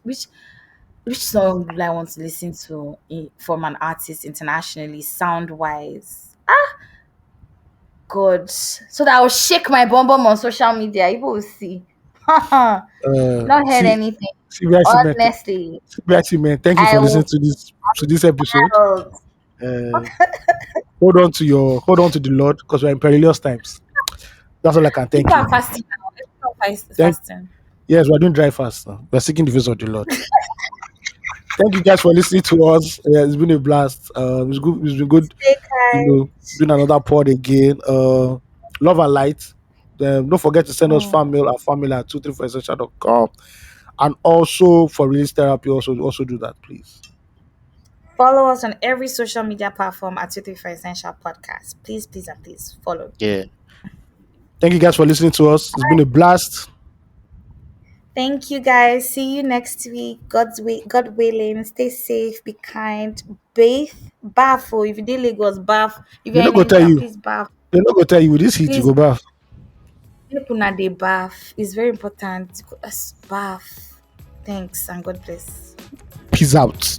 song do I want to listen to from an artist internationally, sound wise? God, so that I'll shake my bum bum on social media. People will see. Not heard See, anything. CBIC men, Honestly, CBIC men. Thank you I for listening will. to this episode. Battle. Uh, hold on to the Lord because we're in perilous times. That's all I can People thank you. are fasting now. Thank fasting. yes, we're doing dry fast now. We're seeking the face of the Lord. Thank you guys for listening to us. Yeah, it's been a blast. It's good. It's been good. Stay kind. Doing another pod again. Love and light. Don't forget to send us Mm. fan mail at family@234essential.com. And also for release therapy, also do that, please. Follow us on every social media platform at 234 Essential Podcast. Please, please, and please follow. Yeah. Thank you guys for listening to us. It's been a blast. Thank you guys. See you next week. God willing. Stay safe. Be kind. Bathe. Bath. Oh, if you did Lagos, bath. If They you're not in go tell Nigeria, you. please bath. They not go tell you with this heat you Please, go bath. make una dey bath. It's very important. Bath. Thanks and God bless. Peace out.